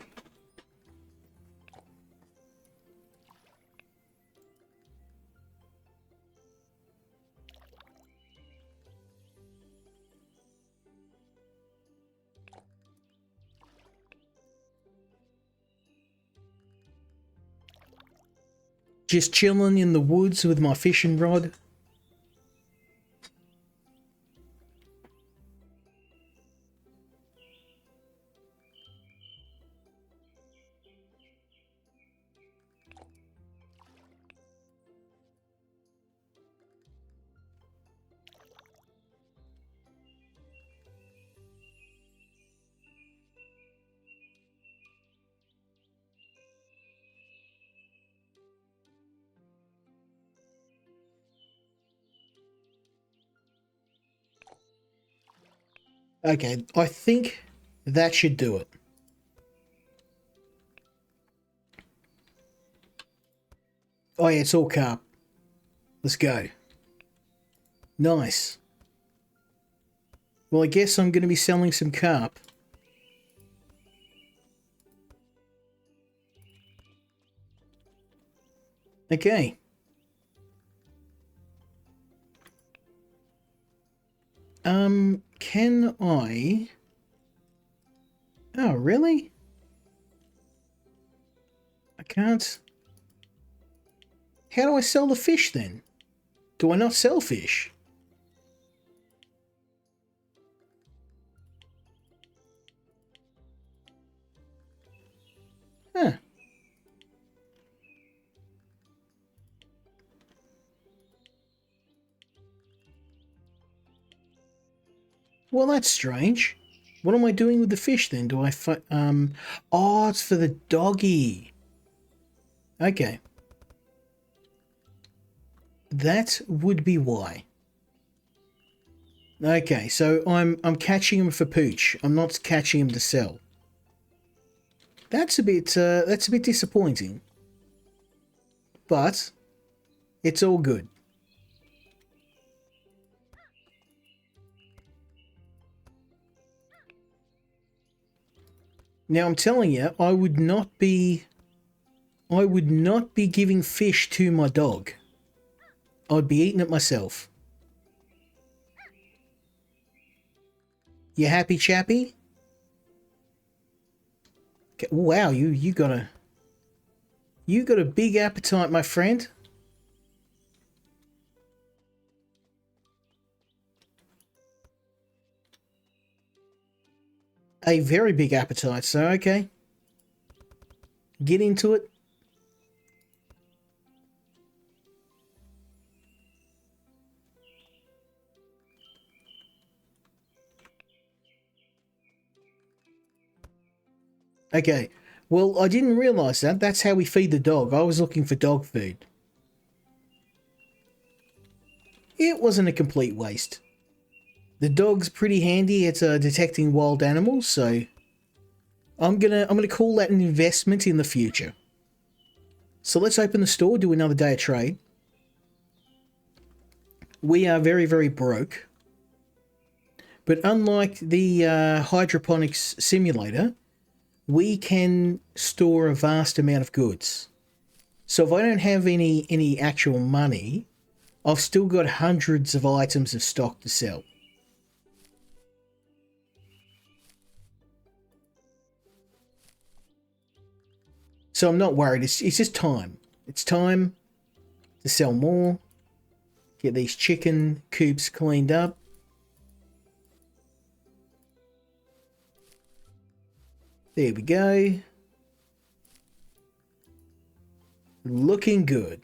Just chilling in the woods with my fishing rod. Okay, I think that should do it. Oh yeah, it's all carp. Let's go. Nice. Well, I guess I'm going to be selling some carp. Okay. Can I... Oh, really? I can't... How do I sell the fish then? Do I not sell fish? Huh. Well, that's strange. What am I doing with the fish then? Do I oh, it's for the doggy. Okay. That would be why. Okay, so I'm catching him for pooch. I'm not catching him to sell. That's a bit disappointing. But it's all good. Now I'm telling you, I would not be giving fish to my dog. I'd be eating it myself. You happy, chappy? Okay, wow, you got a big appetite, my friend. A very big appetite, so okay. Get into it. Okay, well, I didn't realise that. That's how we feed the dog. I was looking for dog food. It wasn't a complete waste. The dog's pretty handy at detecting wild animals, so I'm gonna call that an investment in the future. So let's open the store, do another day of trade. We are very, very broke. But unlike the hydroponics simulator, we can store a vast amount of goods. So if I don't have any actual money, I've still got hundreds of items of stock to sell. So I'm not worried. It's just time. It's time to sell more. Get these chicken coops cleaned up. There we go. Looking good.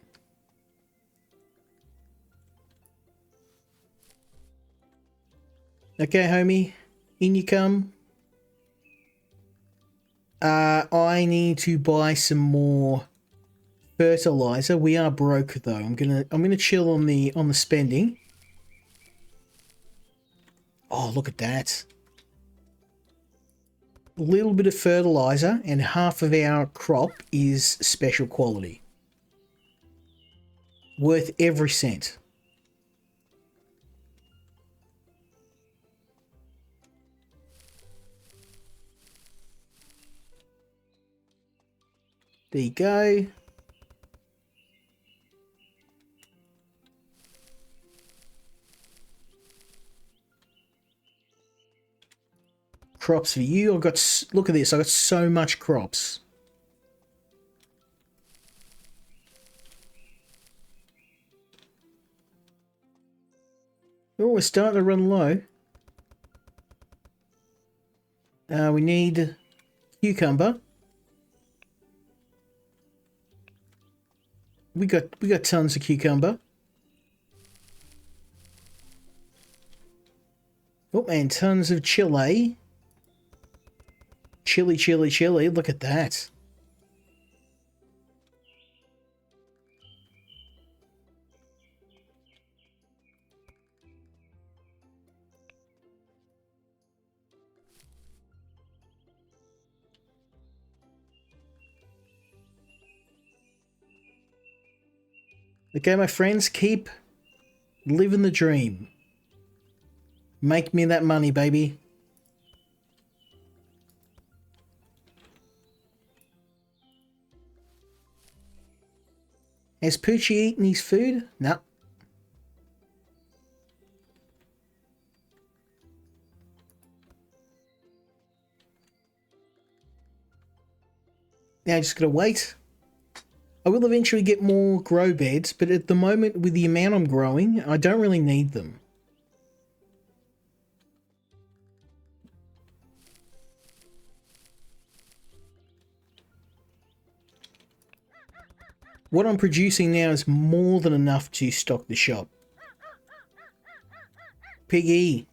Okay, homie. In you come. I need to buy some more fertilizer. We are broke though. I'm gonna chill on the spending. Oh, look at that. A little bit of fertilizer and half of our crop is special quality. Worth every cent. There you go. Crops for you. I've got, look at this. I've got so much crops. Oh, we're starting to run low. We need cucumber. We got tons of cucumber. Oh, and tons of chili. Chili, chili, chili. Look at that. Okay, my friends, keep living the dream. Make me that money, baby. Has Poochie eaten his food? No. Now I just gotta wait. I will eventually get more grow beds, but at the moment, with the amount I'm growing, I don't really need them. What I'm producing now is more than enough to stock the shop. Piggy.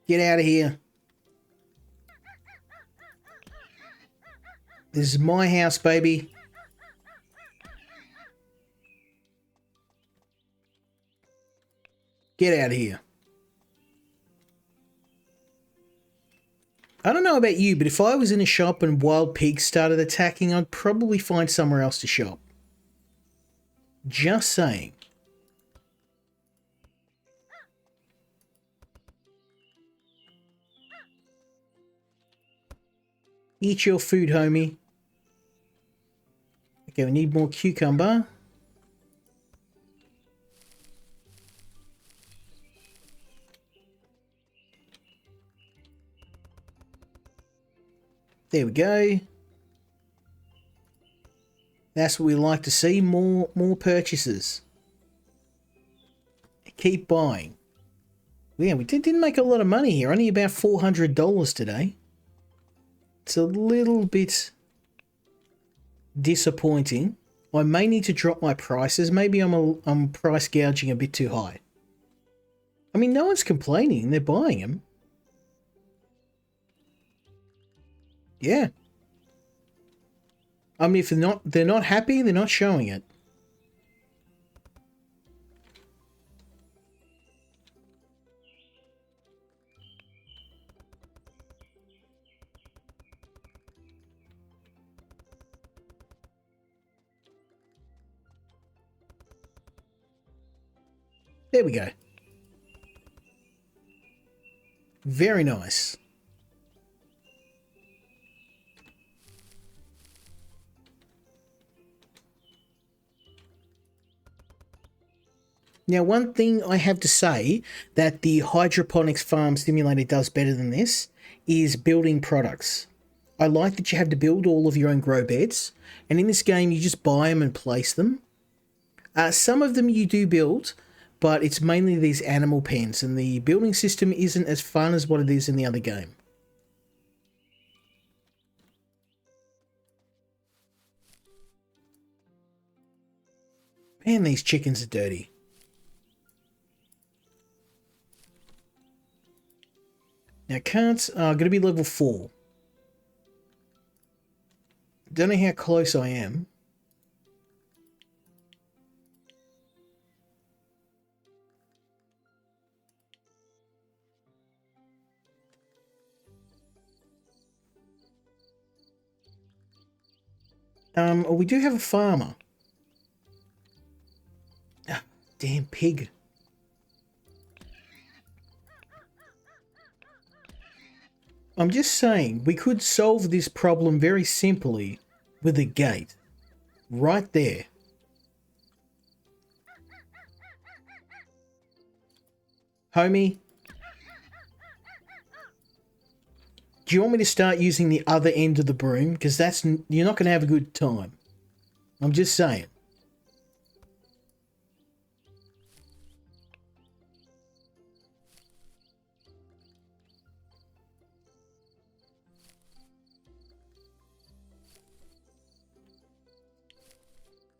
Get out of here. This is my house, baby. Get out of here. I don't know about you, but if I was in a shop and wild pigs started attacking, I'd probably find somewhere else to shop. Just saying. Eat your food, homie. Okay, we need more cucumber. There we go. That's what we like to see. More purchases. Keep buying. Yeah, we didn't make a lot of money here. Only about $400 today. It's a little bit disappointing. I may need to drop my prices. Maybe I'm price gouging a bit too high. I mean, no one's complaining. They're buying them. Yeah. I mean, if they're not happy, they're not showing it. There we go. Very nice. Now, one thing I have to say that the Hydroponics Farm Simulator does better than this is building products. I like that you have to build all of your own grow beds, and in this game you just buy them and place them. Some of them you do build, but it's mainly these animal pens, and the building system isn't as fun as what it is in the other game. Man, these chickens are dirty. Now, carts are going to be level 4. Don't know how close I am. We do have a farmer. Ah, damn pig. I'm just saying, we could solve this problem very simply with a gate. Right there. Homie. Do you want me to start using the other end of the broom? Because you're not going to have a good time. I'm just saying.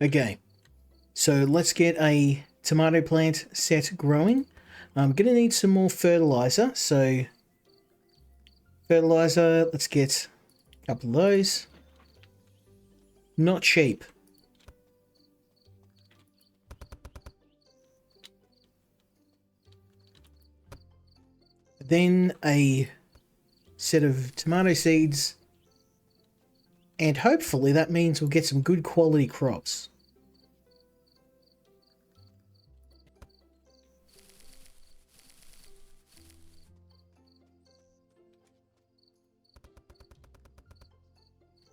Okay, so let's get a tomato plant set growing. I'm going to need some more fertilizer, so fertilizer, let's get a couple of those. Not cheap. Then a set of tomato seeds, and hopefully that means we'll get some good quality crops.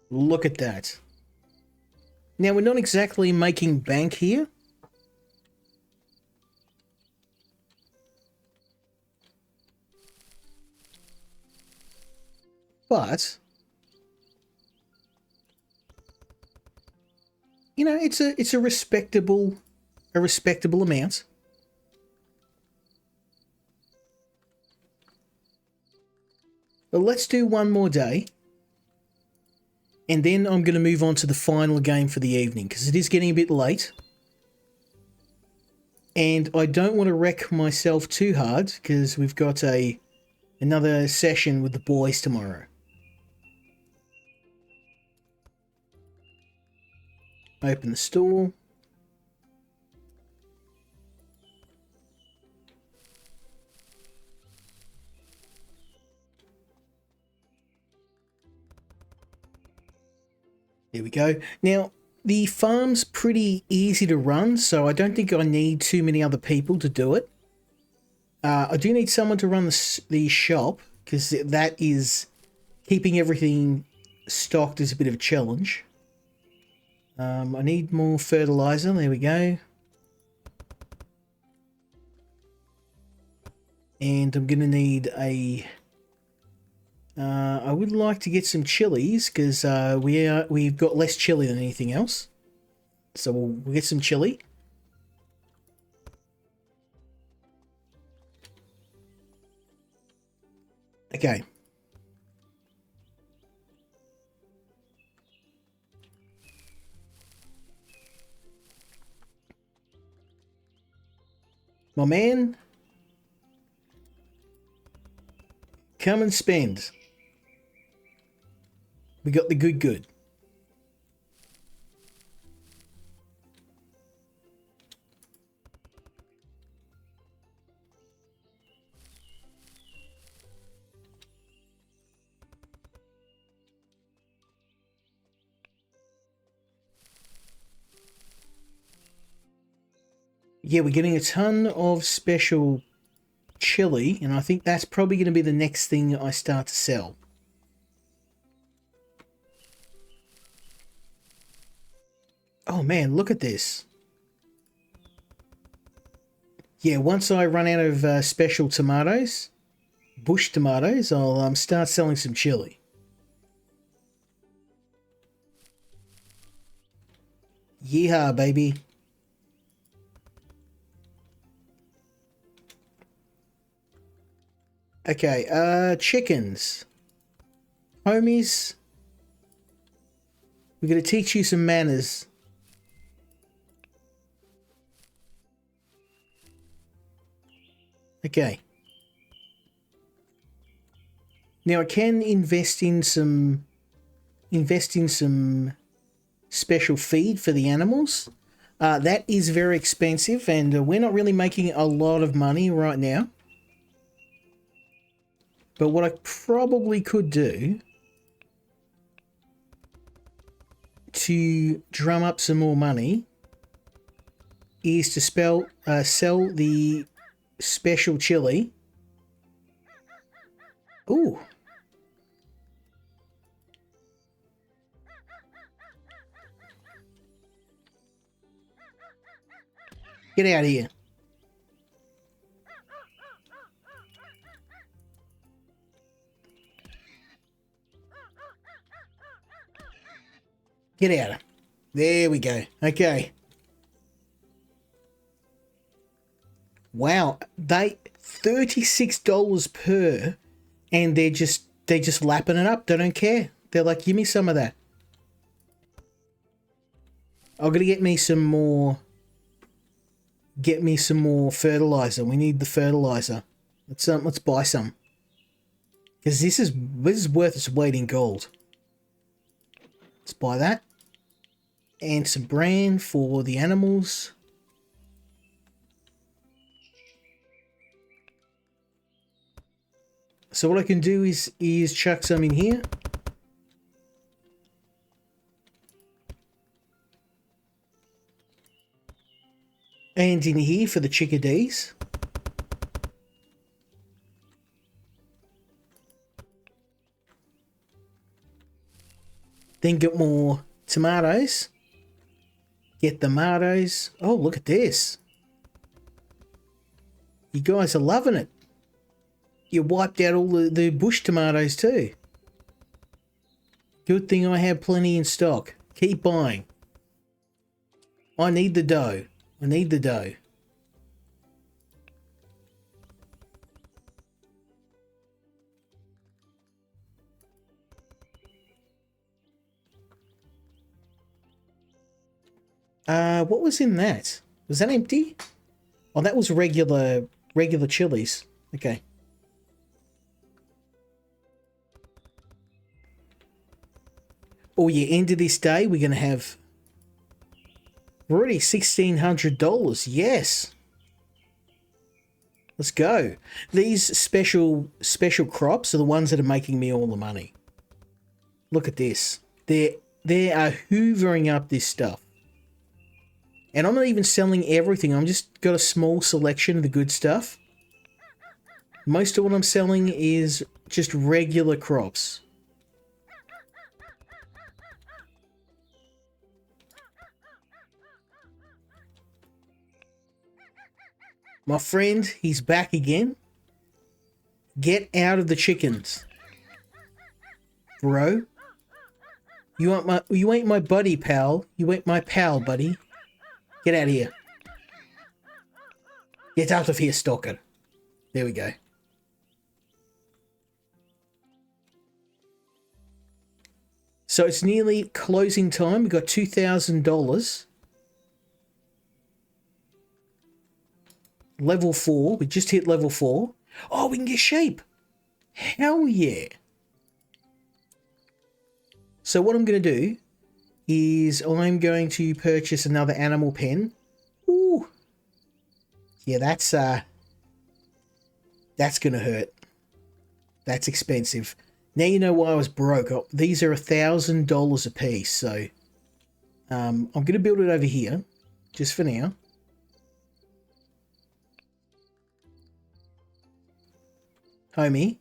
Look at that. Now, we're not exactly making bank here. But, you know, it's a respectable amount. But let's do one more day. And then I'm going to move on to the final game for the evening, because it is getting a bit late. And I don't want to wreck myself too hard, because we've got another session with the boys tomorrow. Open the store. There we go. Now, the farm's pretty easy to run, so I don't think I need too many other people to do it. I do need someone to run the shop, because that is keeping everything stocked is a bit of a challenge. I need more fertilizer. There we go. And I'm going to need a... I would like to get some chilies because we've got less chili than anything else. So we'll get some chili. Okay. My man, come and spend. We got the good. Yeah, we're getting a ton of special chili, and I think that's probably going to be the next thing I start to sell. Oh man, look at this. Yeah, once I run out of special tomatoes, bush tomatoes, I'll start selling some chili. Yeehaw, baby. Okay, chickens. Homies, we're going to teach you some manners. Okay. Now I can invest in some special feed for the animals. That is very expensive, and we're not really making a lot of money right now. But what I probably could do to drum up some more money is to sell the special chili. Ooh. Get out of here. Get out. There we go. Okay. Wow, they $36 per, and they're just lapping it up. They don't care. They're like, give me some of that. I'm gonna get me some more. Get me some more fertilizer. We need the fertilizer. Let's buy some. Because this is worth its weight in gold. Let's buy that. And some bran for the animals. So what I can do is chuck some in here. And in here for the chickadees. Then get more tomatoes. Get the tomatoes. Oh, look at this. You guys are loving it. You wiped out all the bush tomatoes too. Good thing I have plenty in stock. Keep buying. I need the dough. I need the dough. What was in that? Was that empty? Oh, that was regular chilies. Okay. Oh yeah, end of this day, we're going to have... We're already $1,600. Yes. Let's go. These special crops are the ones that are making me all the money. Look at this. They are hoovering up this stuff. And I'm not even selling everything. I'm just got a small selection of the good stuff. Most of what I'm selling is just regular crops. My friend, he's back again. Get out of the chickens. Bro. You ain't my buddy, pal. You ain't my pal, buddy. Get out of here. Get out of here, stalker. There we go. So it's nearly closing time. We've got $2,000. Level 4. We just hit level 4. Oh, we can get sheep. Hell yeah. So what I'm going to do is I'm going to purchase another animal pen. Ooh. Yeah, that's going to hurt. That's expensive. Now you know why I was broke. Oh, these are $1,000 a piece, so I'm going to build it over here, just for now. Homie.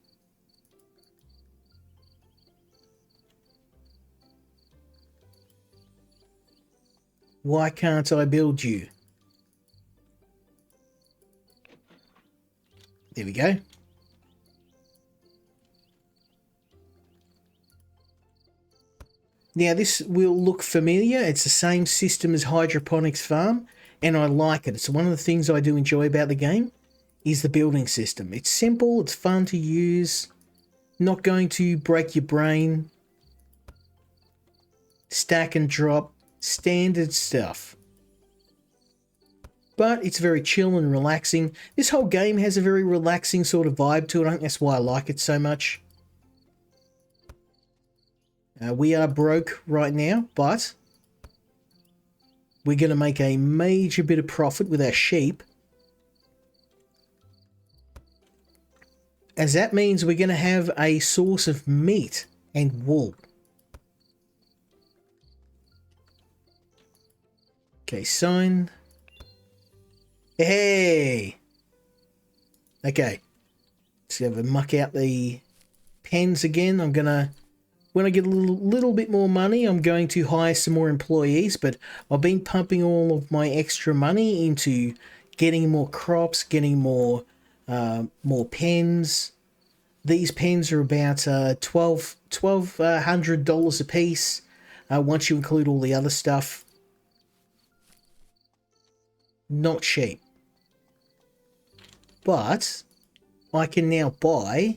Why can't I build you? There we go. Now this will look familiar. It's the same system as Hydroponics Farm, and I like it. It's one of the things I do enjoy about the game is the building system. It's simple, it's fun to use, not going to break your brain. Stack and drop, standard stuff. But it's very chill and relaxing. This whole game has a very relaxing sort of vibe to it. I think that's why I like it so much. We are broke right now, but we're going to make a major bit of profit with our sheep. As that means we're going to have a source of meat and wool. Okay, sign. Hey! Okay. Let's have a muck out the pens again. I'm going to... When I get a little bit more money, I'm going to hire some more employees, but I've been pumping all of my extra money into getting more crops, getting more pens. These pens are about $1,200 a piece once you include all the other stuff. Not cheap. But I can now buy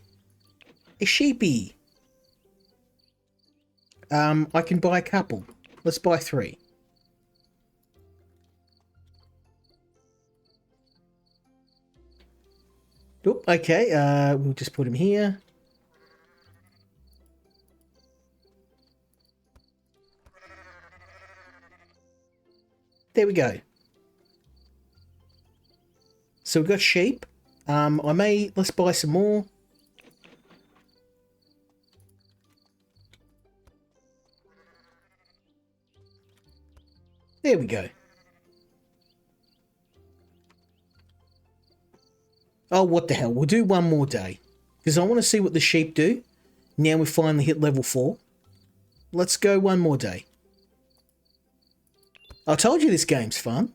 a sheepy. I can buy a couple. Let's buy 3. Oop, okay, we'll just put him here. There we go. So we've got sheep. Let's buy some more. There we go. Oh, what the hell. We'll do one more day. Because I want to see what the sheep do. Now we finally hit level 4. Let's go one more day. I told you this game's fun.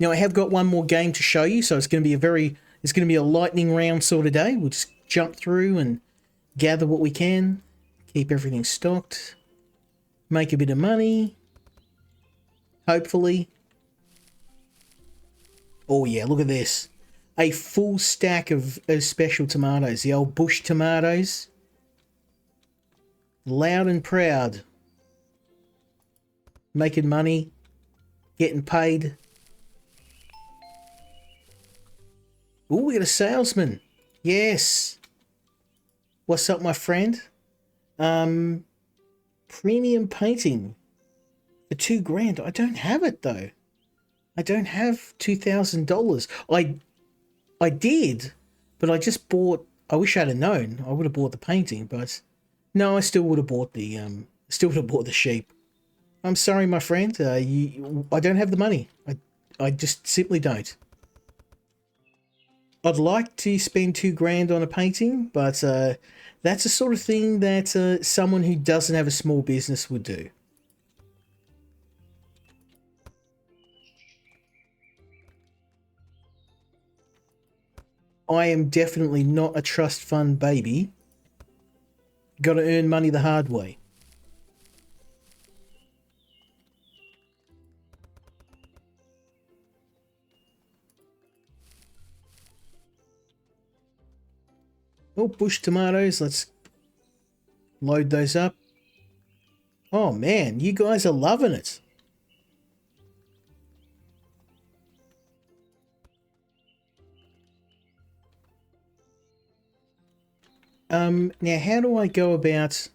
Now I have got one more game to show you, so it's going to be a lightning round sort of day. We'll just jump through and gather what we can, keep everything stocked, make a bit of money, hopefully. Oh yeah, look at this. A full stack of special tomatoes, the old bush tomatoes. Loud and proud. Making money, getting paid. Oh, we got a salesman. Yes. What's up, my friend? Premium painting for $2,000. I don't have it though. I don't have $2,000. I did, but I just bought. I wish I'd have known. I would have bought the painting, but no, I still would have bought the sheep. I'm sorry, my friend. I don't have the money. I just simply don't. I'd like to spend $2,000 on a painting, but that's the sort of thing that someone who doesn't have a small business would do. I am definitely not a trust fund baby. Got to earn money the hard way. Oh, bush tomatoes. Let's load those up. Oh man, you guys are loving it. Now how do I go about...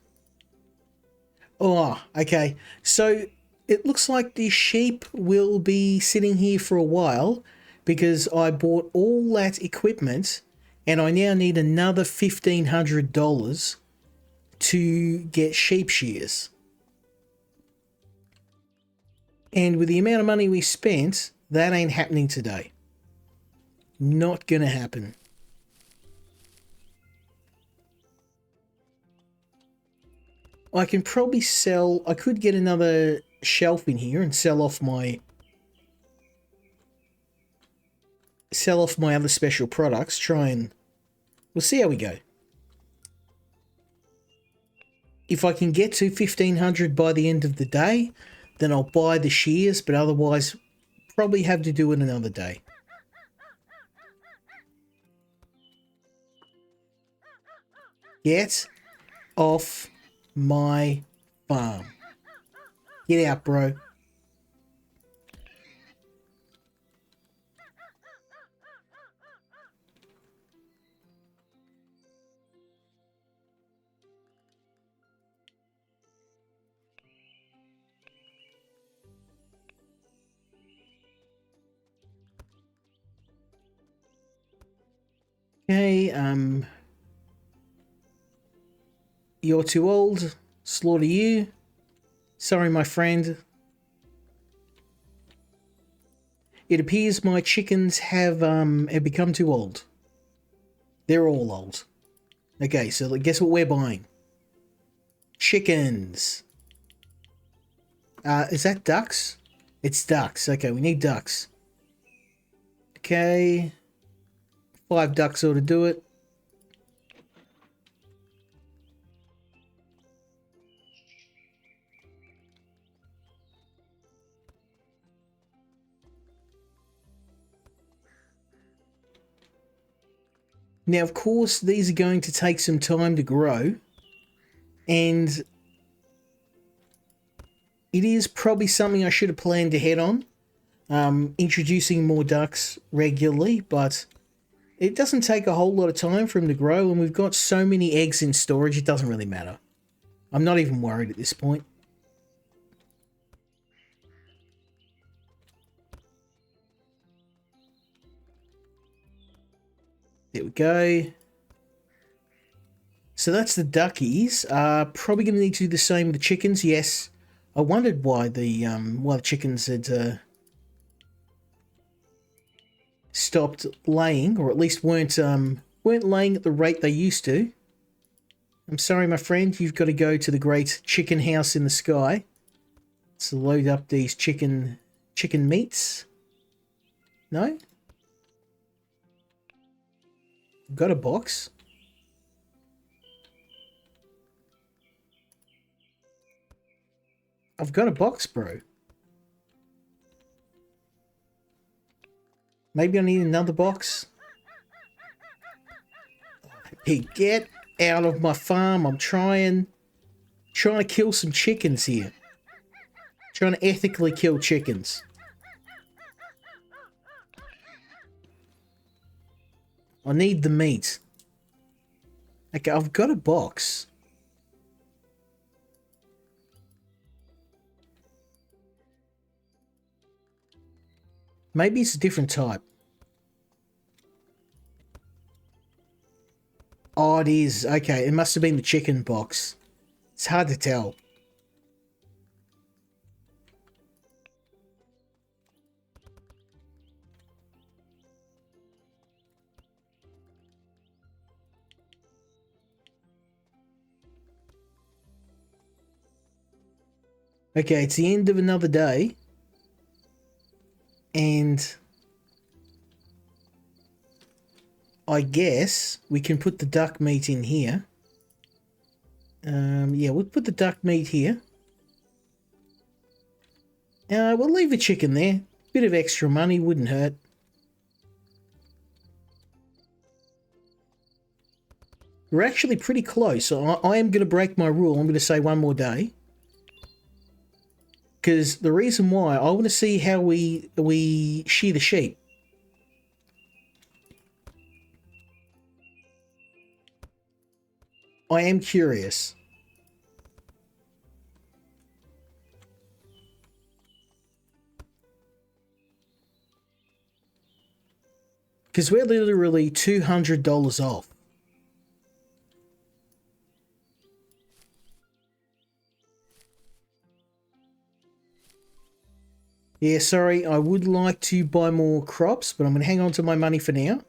Oh, okay. So it looks like the sheep will be sitting here for a while because I bought all that equipment and I now need another $1,500 to get sheep shears. And with the amount of money we spent, that ain't happening today. Not gonna happen. I can probably sell... I could get another shelf in here and sell off my other special products. Try and... We'll see how we go. If I can get to 1,500 by the end of the day, then I'll buy the shears, but otherwise probably have to do it another day. Get off my farm. Get out, bro. Okay, you're too old. Slaughter you. Sorry, my friend. It appears my chickens have become too old. They're all old. Okay, so guess what we're buying? Chickens. Is that ducks? It's ducks. Okay, we need ducks. Okay. 5 ducks ought to do it. Now, of course, these are going to take some time to grow, and it is probably something I should have planned ahead on, introducing more ducks regularly, but it doesn't take a whole lot of time for them to grow, and we've got so many eggs in storage, it doesn't really matter. I'm not even worried at this point. There we go. So that's the duckies. Probably going to need to do the same with the chickens. Yes, I wondered why the chickens had stopped laying, or at least weren't laying at the rate they used to. I'm sorry, my friend. You've got to go to the great chicken house in the sky. Let's load up these chicken meats. No? Got a box. I've got a box, bro. Maybe I need another box. Hey, get out of my farm. I'm trying to kill some chickens here. Trying to ethically kill chickens. I need the meat. Okay, I've got a box. Maybe it's a different type. Oh, it is. Okay, it must have been the chicken box. It's hard to tell. Okay, it's the end of another day. And I guess we can put the duck meat in here. Yeah, we'll put the duck meat here. We'll leave the chicken there. Bit of extra money wouldn't hurt. We're actually pretty close. I am going to break my rule. I'm going to say one more day. Because the reason why, I want to see how we shear the sheep. I am curious. Because we're literally $200 off. Yeah, sorry, I would like to buy more crops, but I'm going to hang on to my money for now.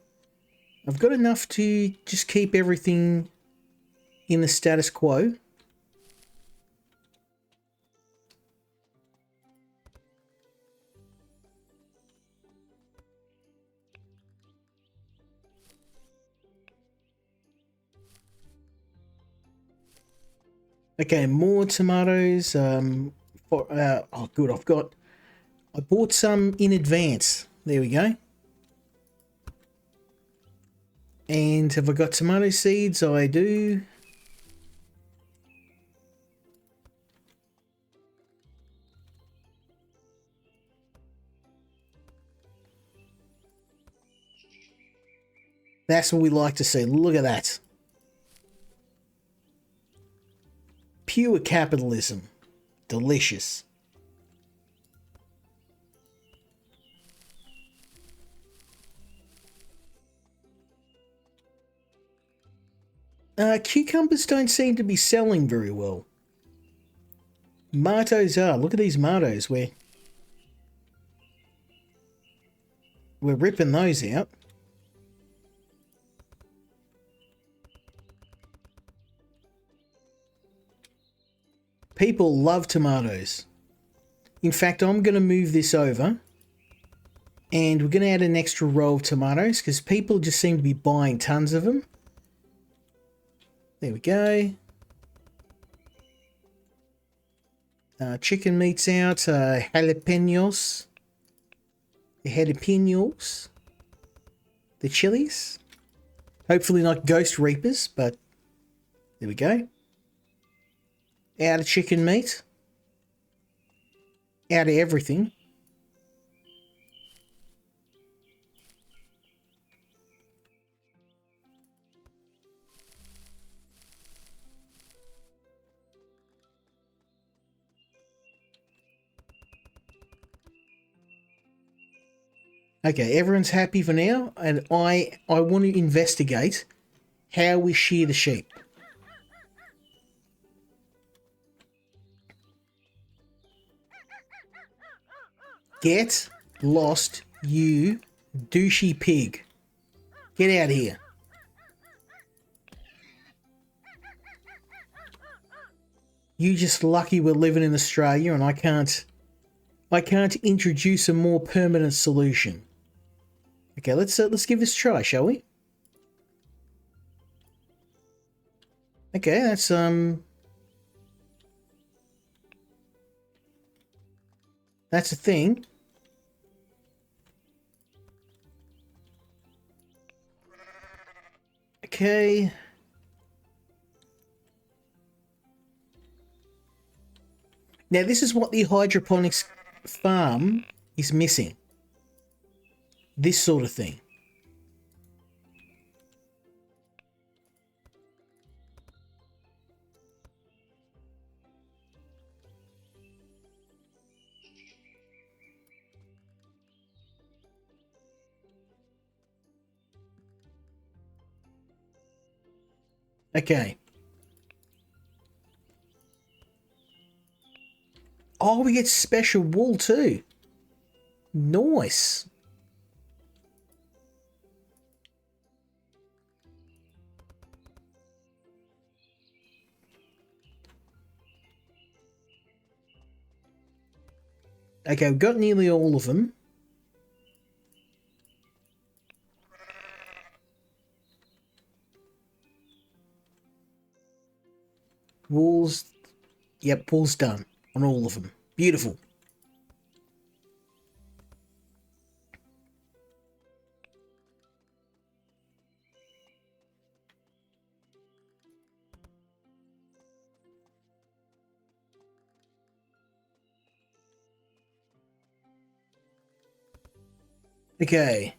I've got enough to just keep everything in the status quo. Okay, more tomatoes. Oh, good, I bought some in advance. There we go. And have I got tomato seeds? I do. That's what we like to see. Look at that. Pure capitalism. Delicious. Cucumbers don't seem to be selling very well. Tomatoes are. Look at these tomatoes. We're ripping those out. People love tomatoes. In fact, I'm going to move this over. And we're going to add an extra row of tomatoes because people just seem to be buying tons of them. There we go. Chicken meat's out. Jalapenos. The jalapenos. The chilies. Hopefully not ghost reapers, but there we go. Out of chicken meat. Out of everything. Okay, everyone's happy for now, and I want to investigate how we shear the sheep. Get lost, you douchey pig. Get out of here. You just lucky we're living in Australia and I can't introduce a more permanent solution. Okay, let's give this a try, shall we? Okay, that's a thing. Okay. Now this is what the hydroponics farm is missing. This sort of thing. Okay. Oh, we get special wool too. Nice. Okay, we've got nearly all of them. Walls, yep, walls done on all of them. Beautiful. Okay.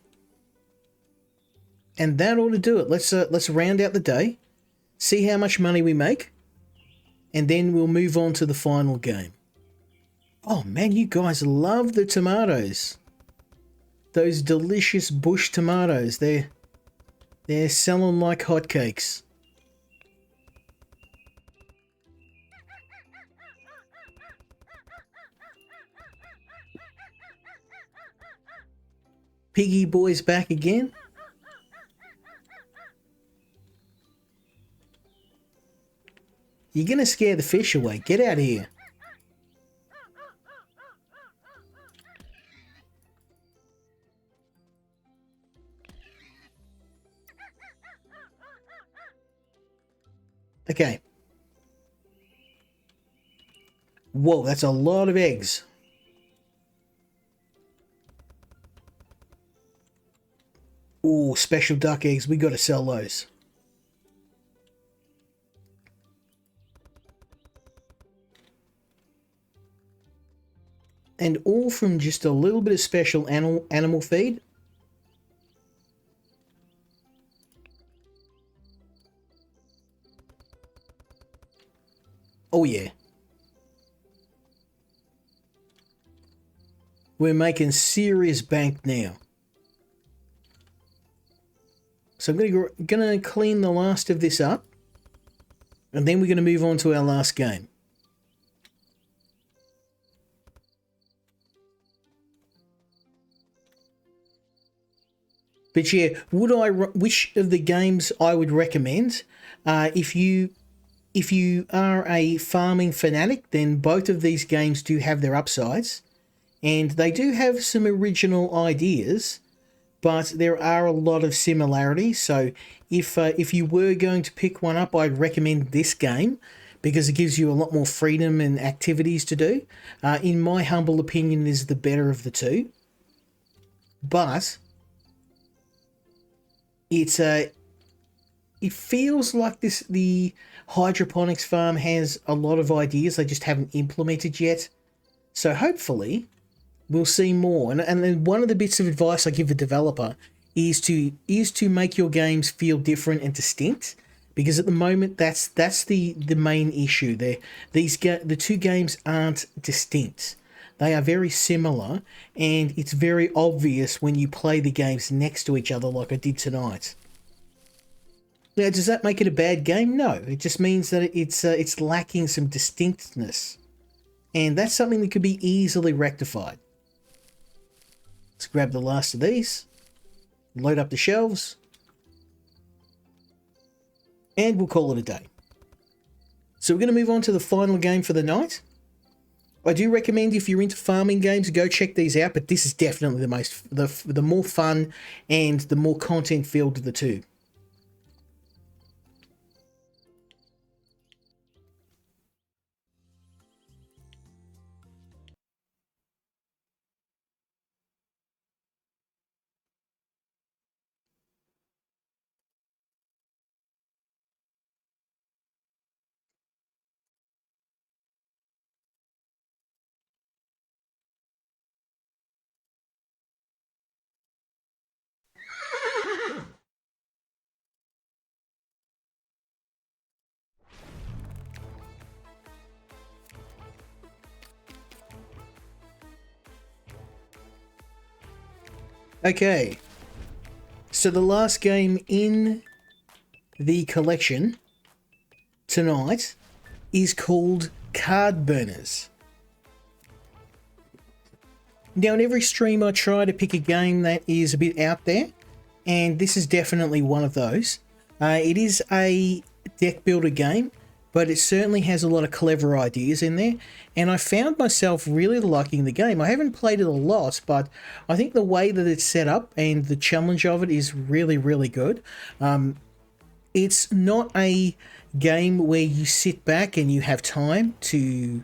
And that ought to do it. Let's round out the day, see how much money we make, and then we'll move on to the final game. Oh man, you guys love the tomatoes. Those delicious bush tomatoes. They're selling like hotcakes. Piggy boy's back again. You're gonna scare the fish away. Get out of here. Okay. Whoa, that's a lot of eggs. Ooh, special duck eggs. We got to sell those. And all from just a little bit of special animal feed. Oh yeah. We're making serious bank now. So I'm gonna clean the last of this up, and then we're gonna move on to our last game. But yeah, which of the games I would recommend? If you are a farming fanatic, then both of these games do have their upsides, and they do have some original ideas, but there are a lot of similarities. So if you were going to pick one up, I'd recommend this game because it gives you a lot more freedom and activities to do. In my humble opinion, it is the better of the two, but it feels like the hydroponics farm has a lot of ideas they just haven't implemented yet. So hopefully we'll see more. And then one of the bits of advice I give a developer is to make your games feel different and distinct, because at the moment that's the main issue there. The two games aren't distinct. They are very similar, and it's very obvious when you play the games next to each other like I did tonight. Now, does that make it a bad game? No, it just means that it's lacking some distinctness, and that's something that could be easily rectified. Let's grab the last of these, load up the shelves, and we'll call it a day. So we're going to move on to the final game for the night. I do recommend, if you're into farming games, go check these out, but this is definitely the more fun and the more content filled of the two. Okay, so the last game in the collection tonight is called Cardburners. Now, in every stream I try to pick a game that is a bit out there, and this is definitely one of those. It is a deck builder game, but it certainly has a lot of clever ideas in there, and I found myself really liking the game. I haven't played it a lot, but I think the way that it's set up and the challenge of it is really, really good. It's not a game where you sit back and you have time to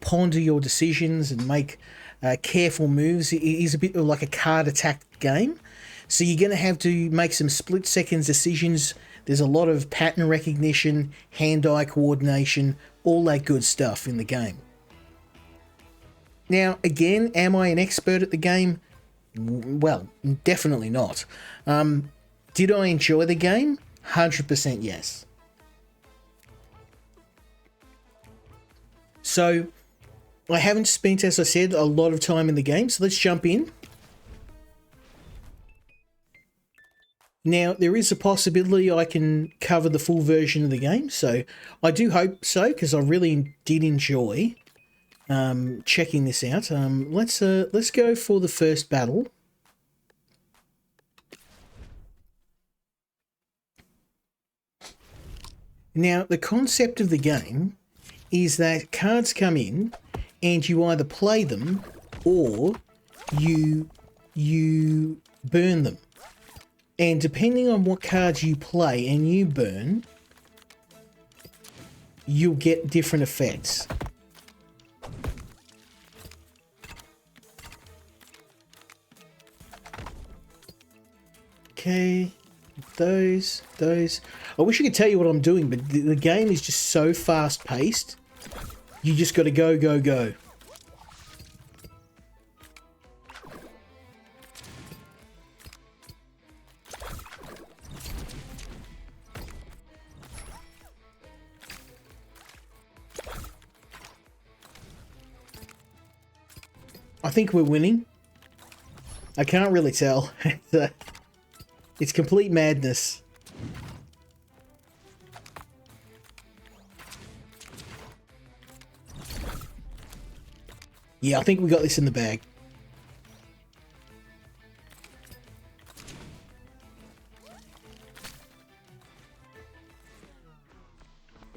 ponder your decisions and make careful moves. It is a bit like a card attack game. So you're going to have to make some split seconds decisions. There's a lot of pattern recognition, hand-eye coordination, all that good stuff in the game. Now, again, am I an expert at the game? Well, definitely not. Did I enjoy the game? 100% yes. So, I haven't spent, as I said, a lot of time in the game, so let's jump in. Now, there is a possibility I can cover the full version of the game, so I do hope so, because I really did enjoy checking this out. Let's go for the first battle. Now, the concept of the game is that cards come in and you either play them or you burn them. And depending on what cards you play and you burn, you'll get different effects. Okay, those. I wish I could tell you what I'm doing, but the game is just so fast paced. You just got to go, go, go. I think we're winning. I can't really tell. It's complete madness. Yeah, I think we got this in the bag.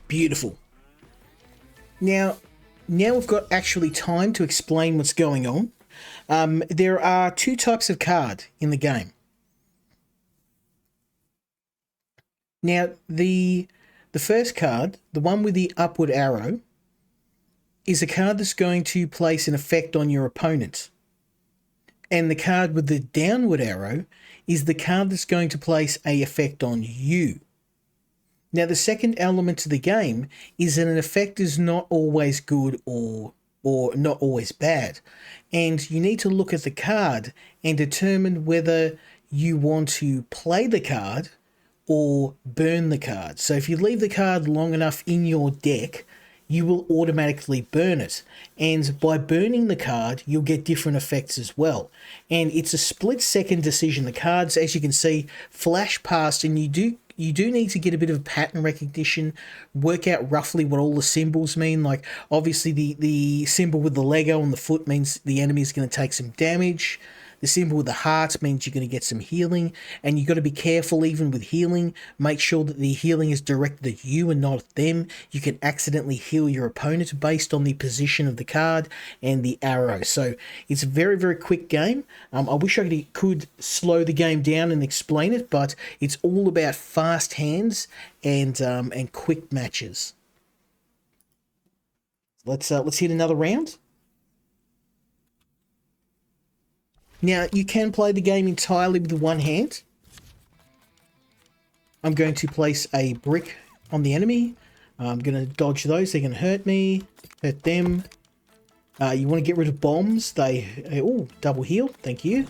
Beautiful. Now we've got actually time to explain what's going on. There are two types of card in the game. Now, the first card, the one with the upward arrow, is a card that's going to place an effect on your opponent. And the card with the downward arrow is the card that's going to place an effect on you. Now, the second element to the game is that an effect is not always good or not always bad. And you need to look at the card and determine whether you want to play the card or burn the card. So if you leave the card long enough in your deck, you will automatically burn it. And by burning the card, you'll get different effects as well. And it's a split-second decision. The cards, as you can see, flash past, and you do need to get a bit of pattern recognition, work out roughly what all the symbols mean. Like, obviously, the symbol with the Lego on the foot means the enemy is going to take some damage. The symbol with the heart means you're going to get some healing, and you've got to be careful even with healing. Make sure that the healing is directed at you and not at them. You can accidentally heal your opponent based on the position of the card and the arrow. So it's a very, very quick game. I wish I could slow the game down and explain it, but it's all about fast hands and quick matches. Let's hit another round. Now, you can play the game entirely with one hand. I'm going to place a brick on the enemy. I'm going to dodge those. They're going to hurt me, hurt them. You want to get rid of bombs. Oh, double heal. Thank you.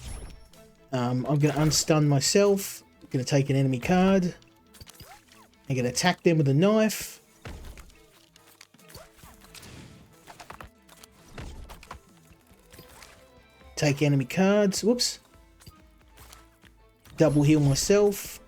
I'm going to unstun myself. I'm going to take an enemy card. I'm going to attack them with a knife. Take enemy cards. Whoops. Double heal myself.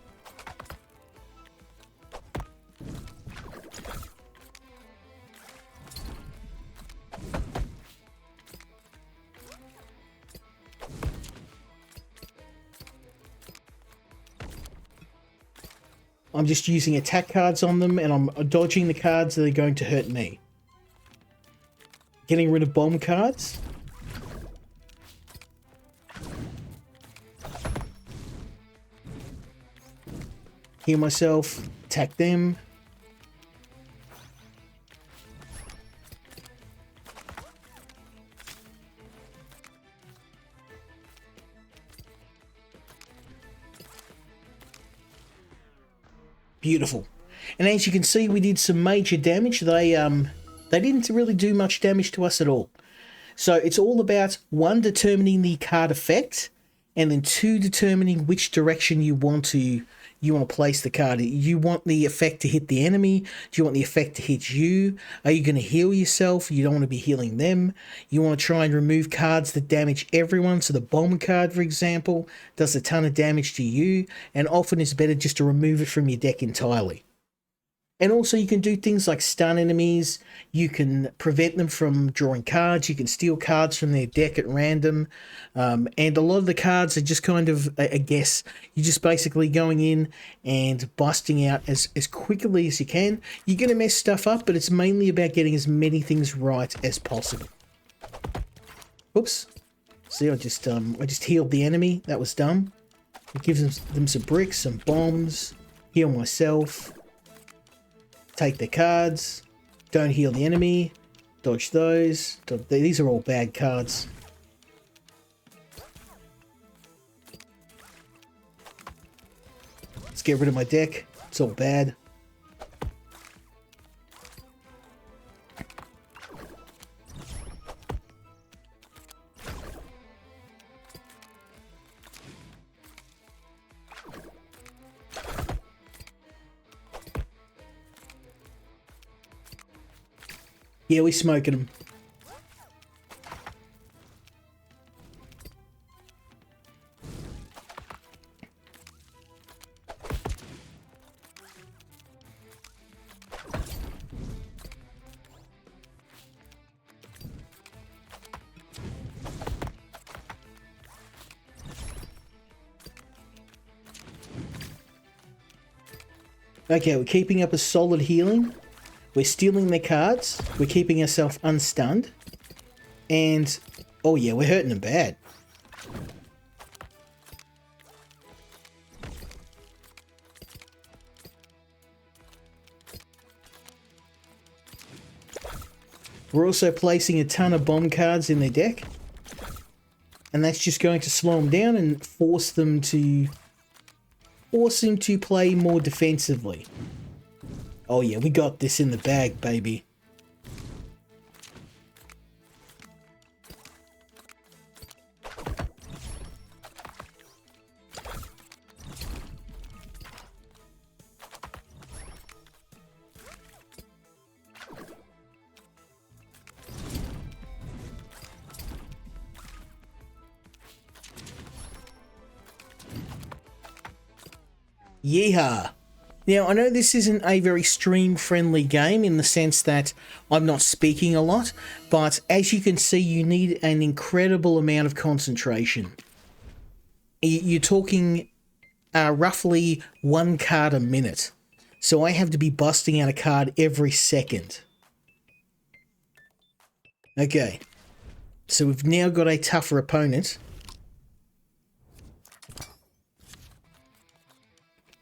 I'm just using attack cards on them, and I'm dodging the cards that are going to hurt me. Getting rid of bomb cards. Heal myself. Attack them. Beautiful. And as you can see, we did some major damage. They didn't really do much damage to us at all. So it's all about, one, determining the card effect, and then two, determining which direction you want to place the card. You want the effect to hit the enemy? Do you want the effect to hit you? Are you going to heal yourself? You don't want to be healing them. You want to try and remove cards that damage everyone. So the bomb card, for example, does a ton of damage to you, and often it's better just to remove it from your deck entirely. And also you can do things like stun enemies, you can prevent them from drawing cards, you can steal cards from their deck at random, and a lot of the cards are just kind of a guess. You're just basically going in and busting out as quickly as you can. You're going to mess stuff up, but it's mainly about getting as many things right as possible. Oops. See, I just healed the enemy. That was dumb. It gives them some bricks, some bombs, heal myself. Take the cards, don't heal the enemy, dodge those. These are all bad cards. Let's get rid of my deck. It's all bad. Yeah, we smoking them. Okay, we're keeping up a solid healing. We're stealing their cards. We're keeping ourselves unstunned. And, oh yeah, we're hurting them bad. We're also placing a ton of bomb cards in their deck. And that's just going to slow them down and force them to play more defensively. Oh yeah, we got this in the bag, baby. Yeehaw! Now, I know this isn't a very stream-friendly game in the sense that I'm not speaking a lot, but as you can see, you need an incredible amount of concentration. You're talking roughly 1 card a minute, so I have to be busting out a card every second. Okay, so we've now got a tougher opponent.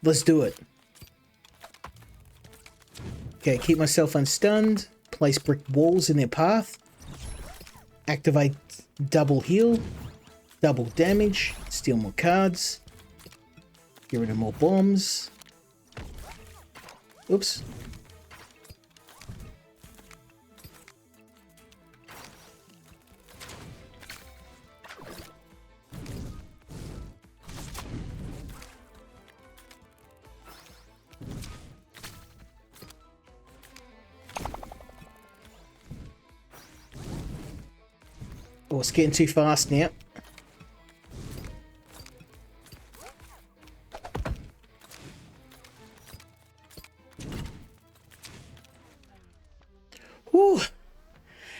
Let's do it. Okay, keep myself unstunned, place brick walls in their path, activate double heal, double damage, steal more cards, get rid of more bombs. Oops. Oh, it's getting too fast now. Whew.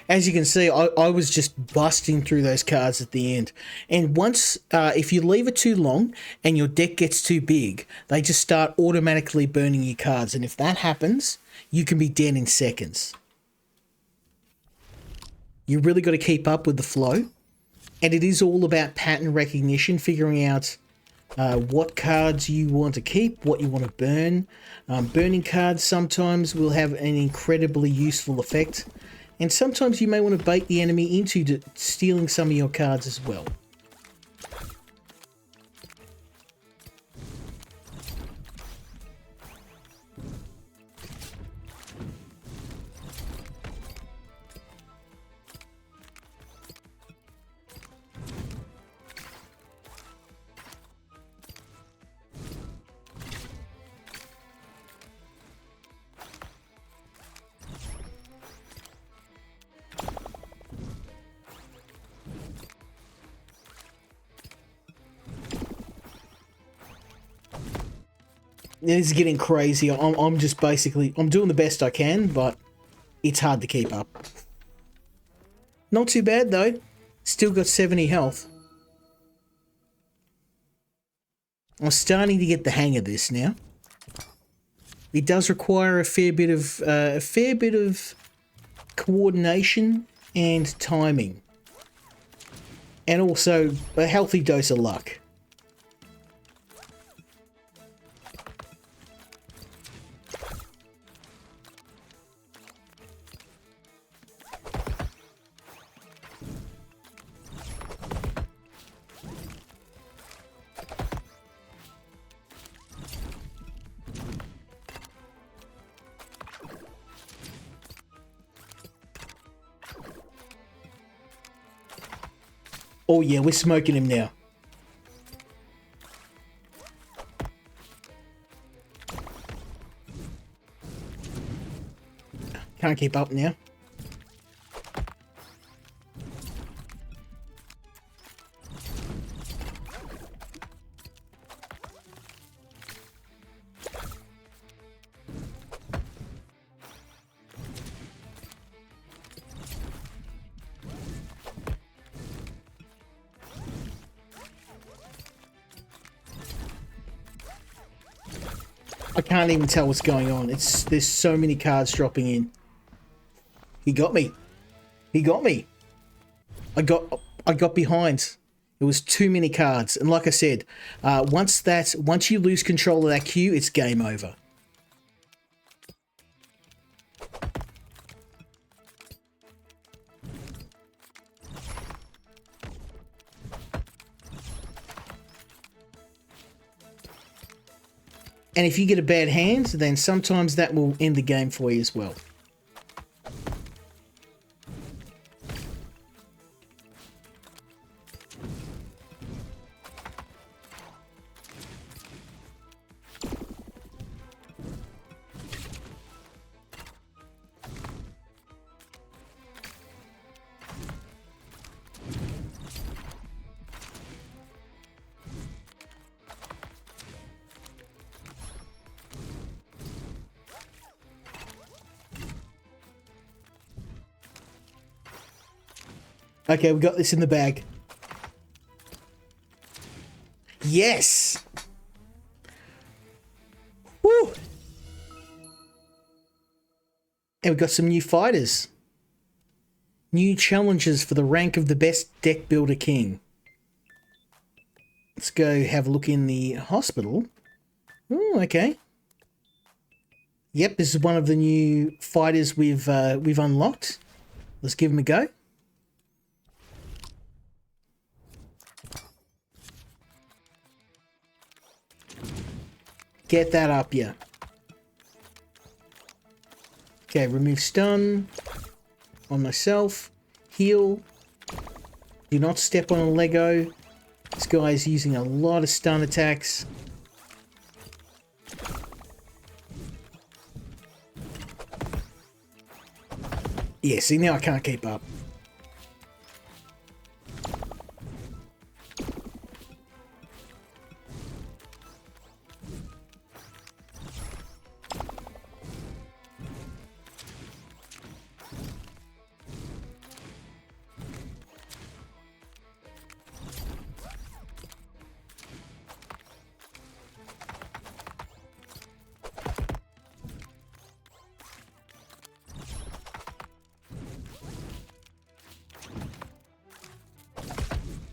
As you can see, I was just busting through those cards at the end. And once, if you leave it too long and your deck gets too big, they just start automatically burning your cards. And if that happens, you can be dead in seconds. You really got to keep up with the flow. And it is all about pattern recognition, figuring out what cards you want to keep, what you want to burn. Burning cards sometimes will have an incredibly useful effect, and sometimes you may want to bait the enemy into stealing some of your cards as well. It's getting crazy. I'm just basically, I'm doing the best I can, but it's hard to keep up. Not too bad though. Still got 70 health. I'm starting to get the hang of this now. It does require a fair bit of coordination and timing, and also a healthy dose of luck. Oh yeah, we're smoking him now. Can't keep up now. I can't even tell what's going on. There's so many cards dropping in. He got me. He got me. I got behind. It was too many cards, and like I said, once you lose control of that queue, it's game over. And if you get a bad hand, then sometimes that will end the game for you as well. Okay, we got this in the bag. Yes! Woo! And we've got some new fighters. New challenges for the rank of the best deck builder king. Let's go have a look in the hospital. Oh, okay. Yep, this is one of the new fighters we've unlocked. Let's give him a go. Get that up, yeah. Okay, remove stun on myself. Heal. Do not step on a Lego. This guy is using a lot of stun attacks. Yeah, see, now I can't keep up.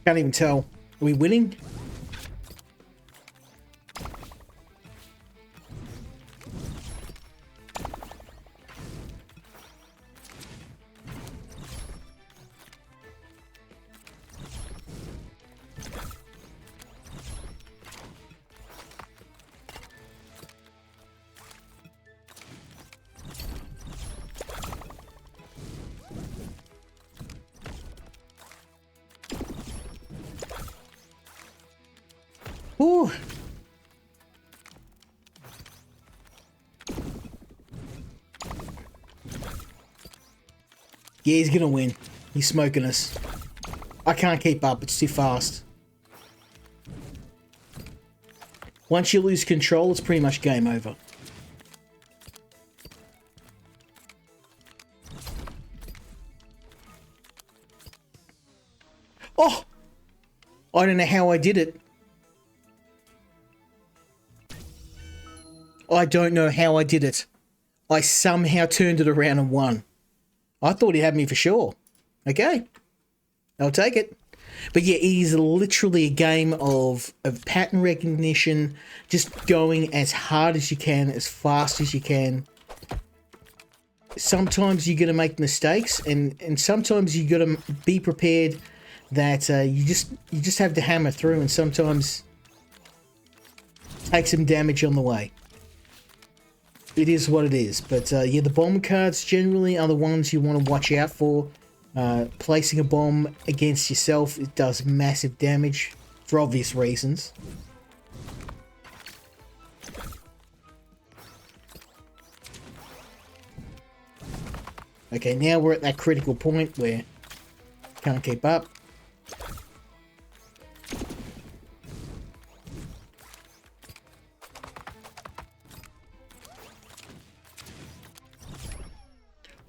Can't even tell. Are we winning? Ooh. Yeah, he's gonna win. He's smoking us. I can't keep up, it's too fast. Once you lose control, it's pretty much game over. Oh! I don't know how I did it. I don't know how I did it. I somehow turned it around and won. I thought he had me for sure. Okay. I'll take it. But yeah, it is literally a game of pattern recognition, just going as hard as you can, as fast as you can. Sometimes you're going to make mistakes, and sometimes you got to be prepared that you just have to hammer through, and sometimes take some damage on the way. It is what it is. But yeah, the bomb cards generally are the ones you want to watch out for. Placing a bomb against yourself, it does massive damage for obvious reasons. Okay, now we're at that critical point where can't keep up.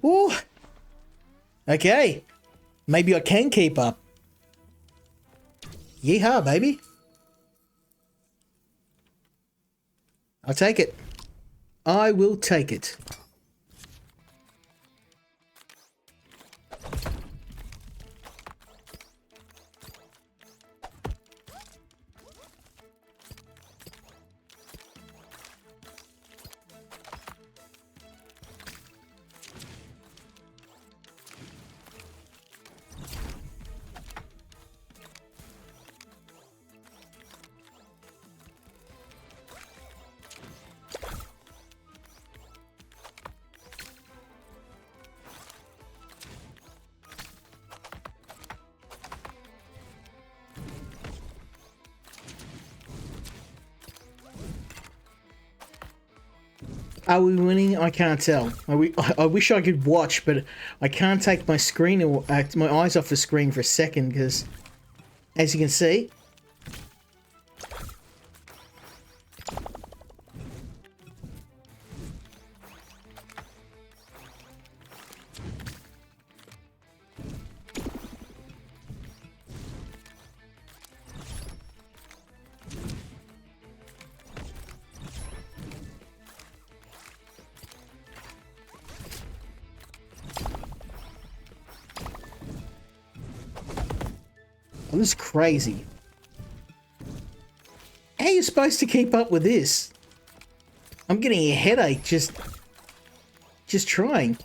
Ooh. Okay. Maybe I can keep up. Yeehaw, baby. I'll take it. I will take it. Are we winning? I can't tell. I wish I could watch, but I can't take my screen or my eyes off the screen for a second because, as you can see, oh, this is crazy. How are you supposed to keep up with this? I'm getting a headache just trying.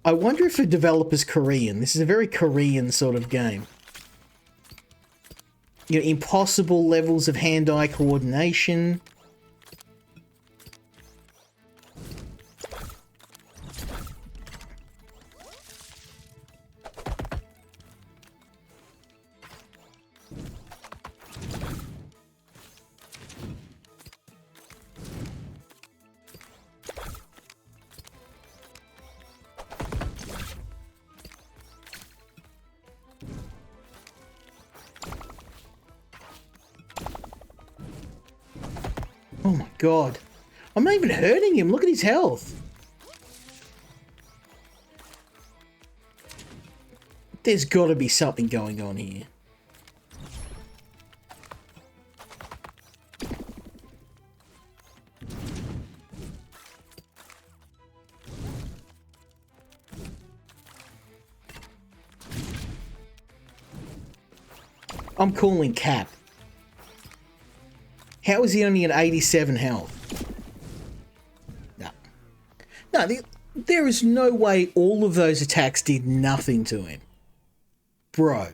I wonder if the developer's Korean. This is a very Korean sort of game. You know, impossible levels of hand-eye coordination. Oh my god. I'm not even hurting him. Look at his health. There's got to be something going on here. I'm calling cap. How is he only at 87 health? No. No, there is no way all of those attacks did nothing to him. Bro.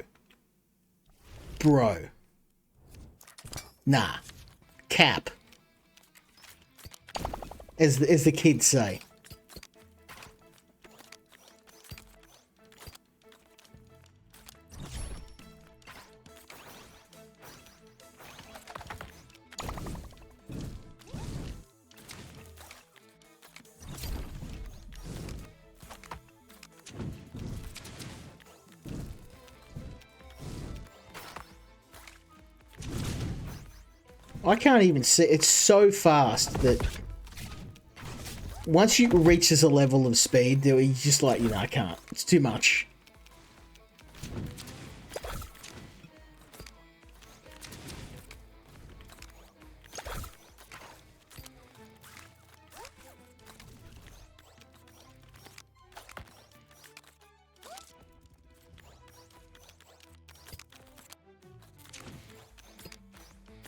Nah. Cap. As the kids say. I can't even see. It's so fast that once you reaches a level of speed, you're just like, you know, I can't. It's too much.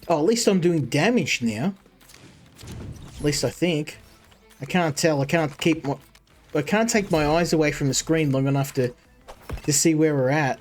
Oh, at least I'm doing damage now. At least I think. I can't tell. I can't take my eyes away from the screen long enough to see where we're at.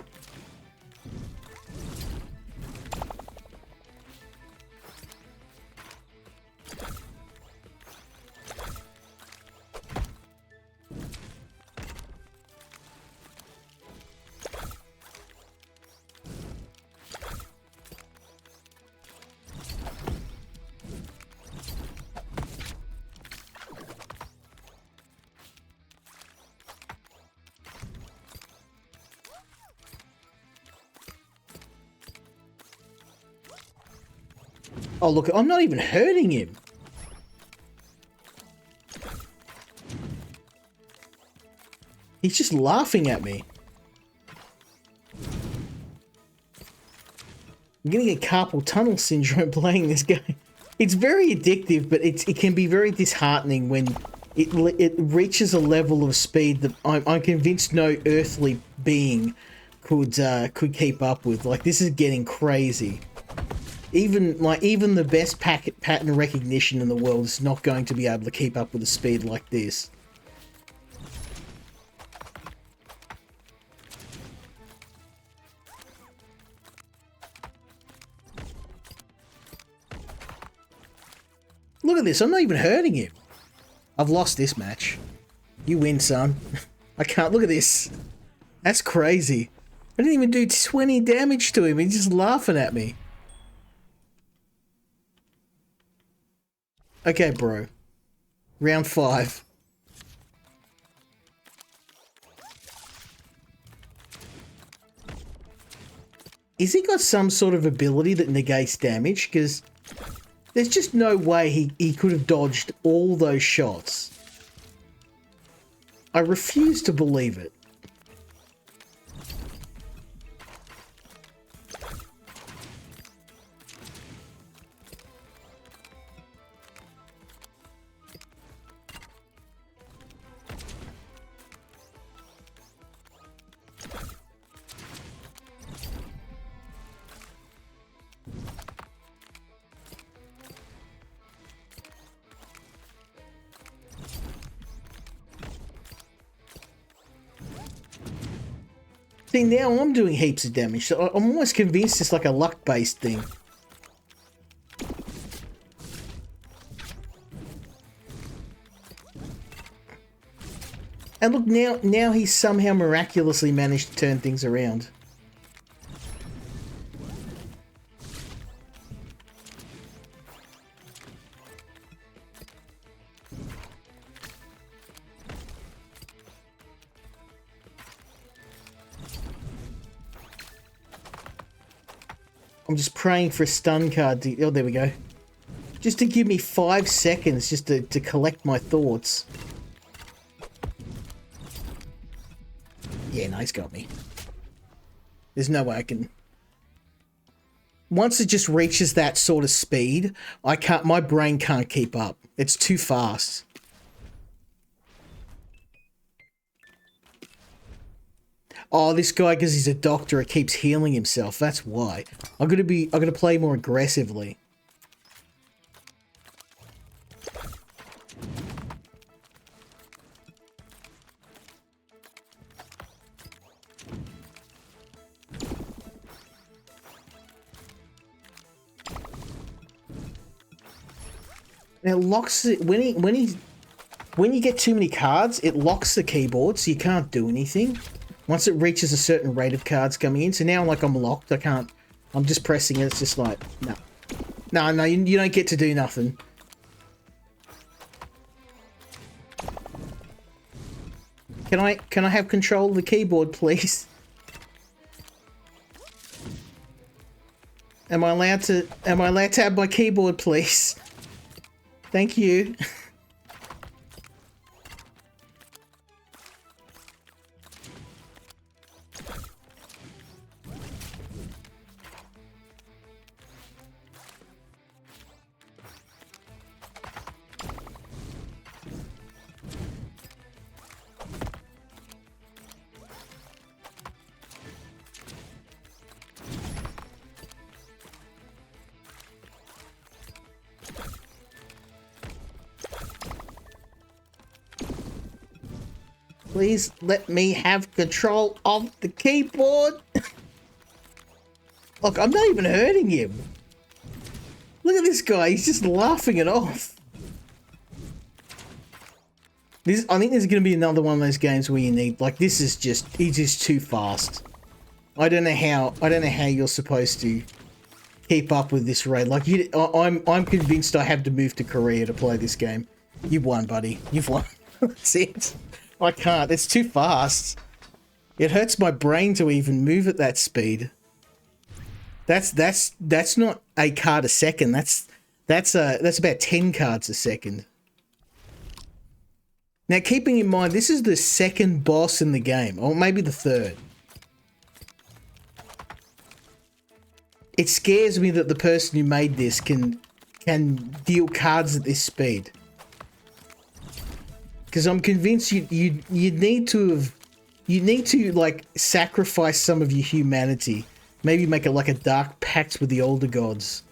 Oh, look, I'm not even hurting him. He's just laughing at me. I'm getting a carpal tunnel syndrome playing this game. It's very addictive, but it can be very disheartening when it reaches a level of speed that I'm convinced no earthly being could keep up with. Like, this is getting crazy. Even the best pattern recognition in the world is not going to be able to keep up with a speed like this. Look at this, I'm not even hurting him. I've lost this match. You win, son. I can't, look at this. That's crazy. I didn't even do 20 damage to him, he's just laughing at me. Okay, bro. Round 5. Is he got some sort of ability that negates damage? Because there's just no way he could have dodged all those shots. I refuse to believe it. See, now I'm doing heaps of damage, so I'm almost convinced it's like a luck-based thing. And look, now he's somehow miraculously managed to turn things around. I'm just praying for a stun card to... Oh, there we go. Just to give me 5 seconds just to collect my thoughts. Yeah, no, he's got me. There's no way I can... Once it just reaches that sort of speed, I can't... My brain can't keep up. It's too fast. Oh, this guy, because he's a doctor, it keeps healing himself. That's why. I'm gonna play more aggressively. And it locks it when you get too many cards, it locks the keyboard, so you can't do anything. Once it reaches a certain rate of cards coming in, so now I'm locked. I can't. I'm just pressing it. It's just like no. You don't get to do nothing. Can I have control of the keyboard, please? Am I allowed to have my keyboard, please? Thank you. Please let me have control of the keyboard. Look, I'm not even hurting him. Look at this guy. He's just laughing it off. I think there's going to be another one of those games where you need, like, he's just too fast. I don't know how you're supposed to keep up with this raid. Like, I'm convinced I have to move to Korea to play this game. You've won, buddy. You've won. That's it. I can't. It's too fast. It hurts my brain to even move at that speed. That's not a card a second. That's about 10 cards a second. Now, keeping in mind, this is the second boss in the game, or maybe the third. It scares me that the person who made this can deal cards at this speed. Because I'm convinced you need to like sacrifice some of your humanity. Maybe make it like a dark pact with the older gods.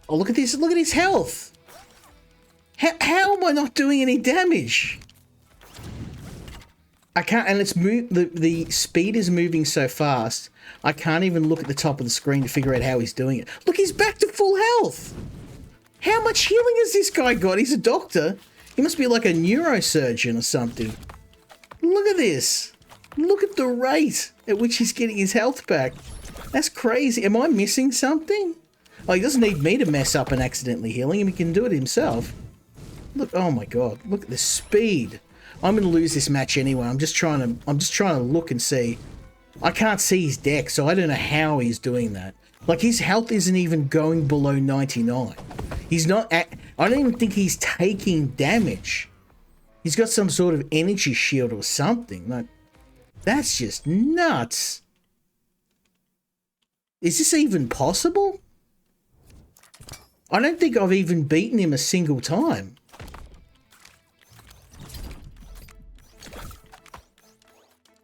Oh, look at this. Look at his health. How am I not doing any damage? I can't, and the speed is moving so fast, I can't even look at the top of the screen to figure out how he's doing it. Look, he's back to full health. How much healing has this guy got? He's a doctor. He must be like a neurosurgeon or something. Look at this. Look at the rate at which he's getting his health back. That's crazy. Am I missing something? Oh, he doesn't need me to mess up and accidentally healing him. He can do it himself. Look, oh my god. Look at the speed. I'm going to lose this match anyway. I'm just trying to look and see. I can't see his deck, so I don't know how he's doing that. Like, his health isn't even going below 99. He's not at... I don't even think he's taking damage. He's got some sort of energy shield or something. Like, that's just nuts. Is this even possible? I don't think I've even beaten him a single time.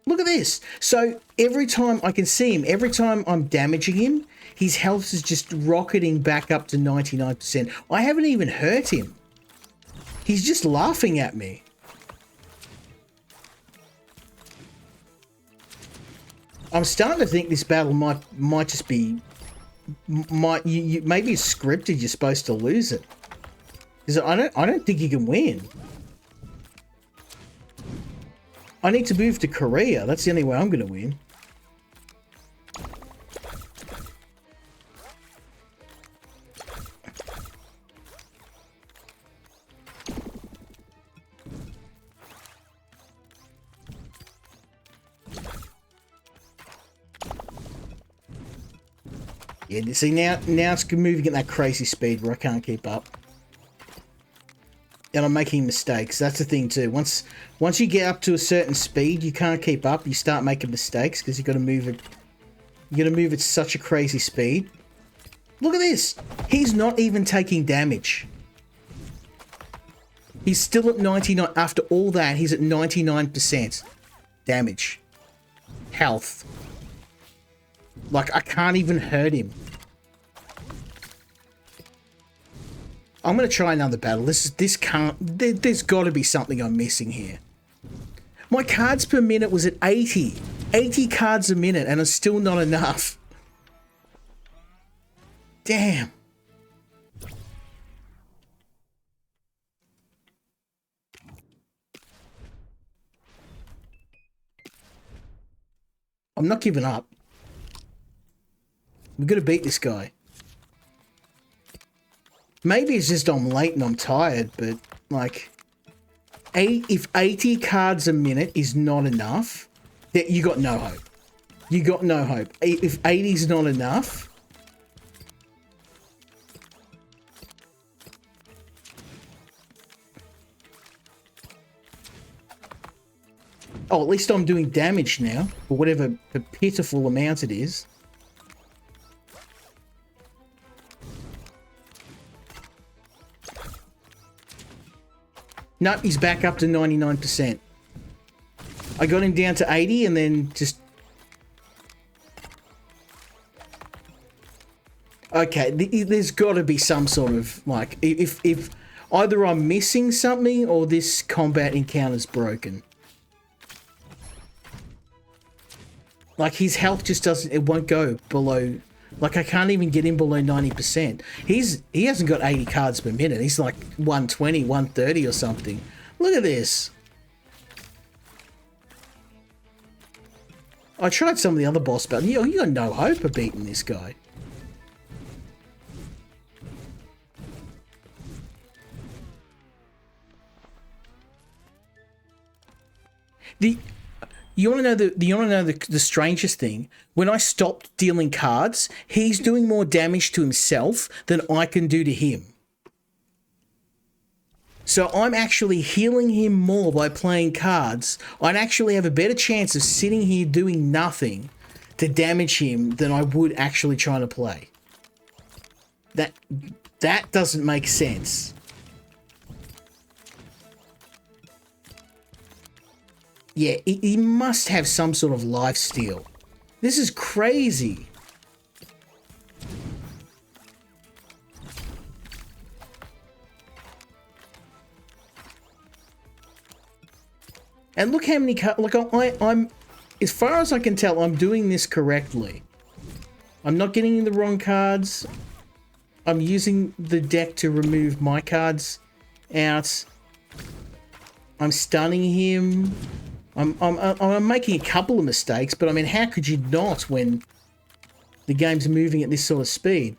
Look at this. So every time I can see him, every time I'm damaging him, his health is just rocketing back up to 99%. I haven't even hurt him. He's just laughing at me. I'm starting to think this battle might just be... maybe it's scripted, you're supposed to lose it. Because I don't think you can win. I need to move to Korea. That's the only way I'm going to win. Yeah, see, now it's moving at that crazy speed where I can't keep up. And I'm making mistakes. That's the thing too. Once you get up to a certain speed, you can't keep up. You start making mistakes because you got to move it. You got to move at such a crazy speed. Look at this. He's not even taking damage. He's still at 99. After all that, he's at 99% damage. Health. Like, I can't even hurt him. I'm going to try another battle. This can't... There's got to be something I'm missing here. My cards per minute was at 80. 80 cards a minute, and it's still not enough. Damn. I'm not giving up. We're going to beat this guy. Maybe it's just I'm late and I'm tired, but, like, if 80 cards a minute is not enough, then you got no hope. You got no hope. If 80 is not enough... Oh, at least I'm doing damage now, for whatever pitiful amount it is. Nope, he's back up to 99%. I got him down to 80 and then just... Okay, there's got to be some sort of, like, if either I'm missing something or this combat encounter's broken. Like, his health just doesn't... It won't go below... Like, I can't even get him below 90%. He hasn't got 80 cards per minute. He's like 120, 130 or something. Look at this. I tried some of the other boss battles. You got no hope of beating this guy. You want to know the strangest thing? When I stopped dealing cards, he's doing more damage to himself than I can do to him. So I'm actually healing him more by playing cards. I'd actually have a better chance of sitting here doing nothing to damage him than I would actually trying to play. That doesn't make sense. Yeah, he must have some sort of lifesteal. This is crazy. And look how many cards... Look, I'm... As far as I can tell, I'm doing this correctly. I'm not getting the wrong cards. I'm using the deck to remove my cards out. I'm stunning him. I'm making a couple of mistakes, but I mean, how could you not when the game's moving at this sort of speed?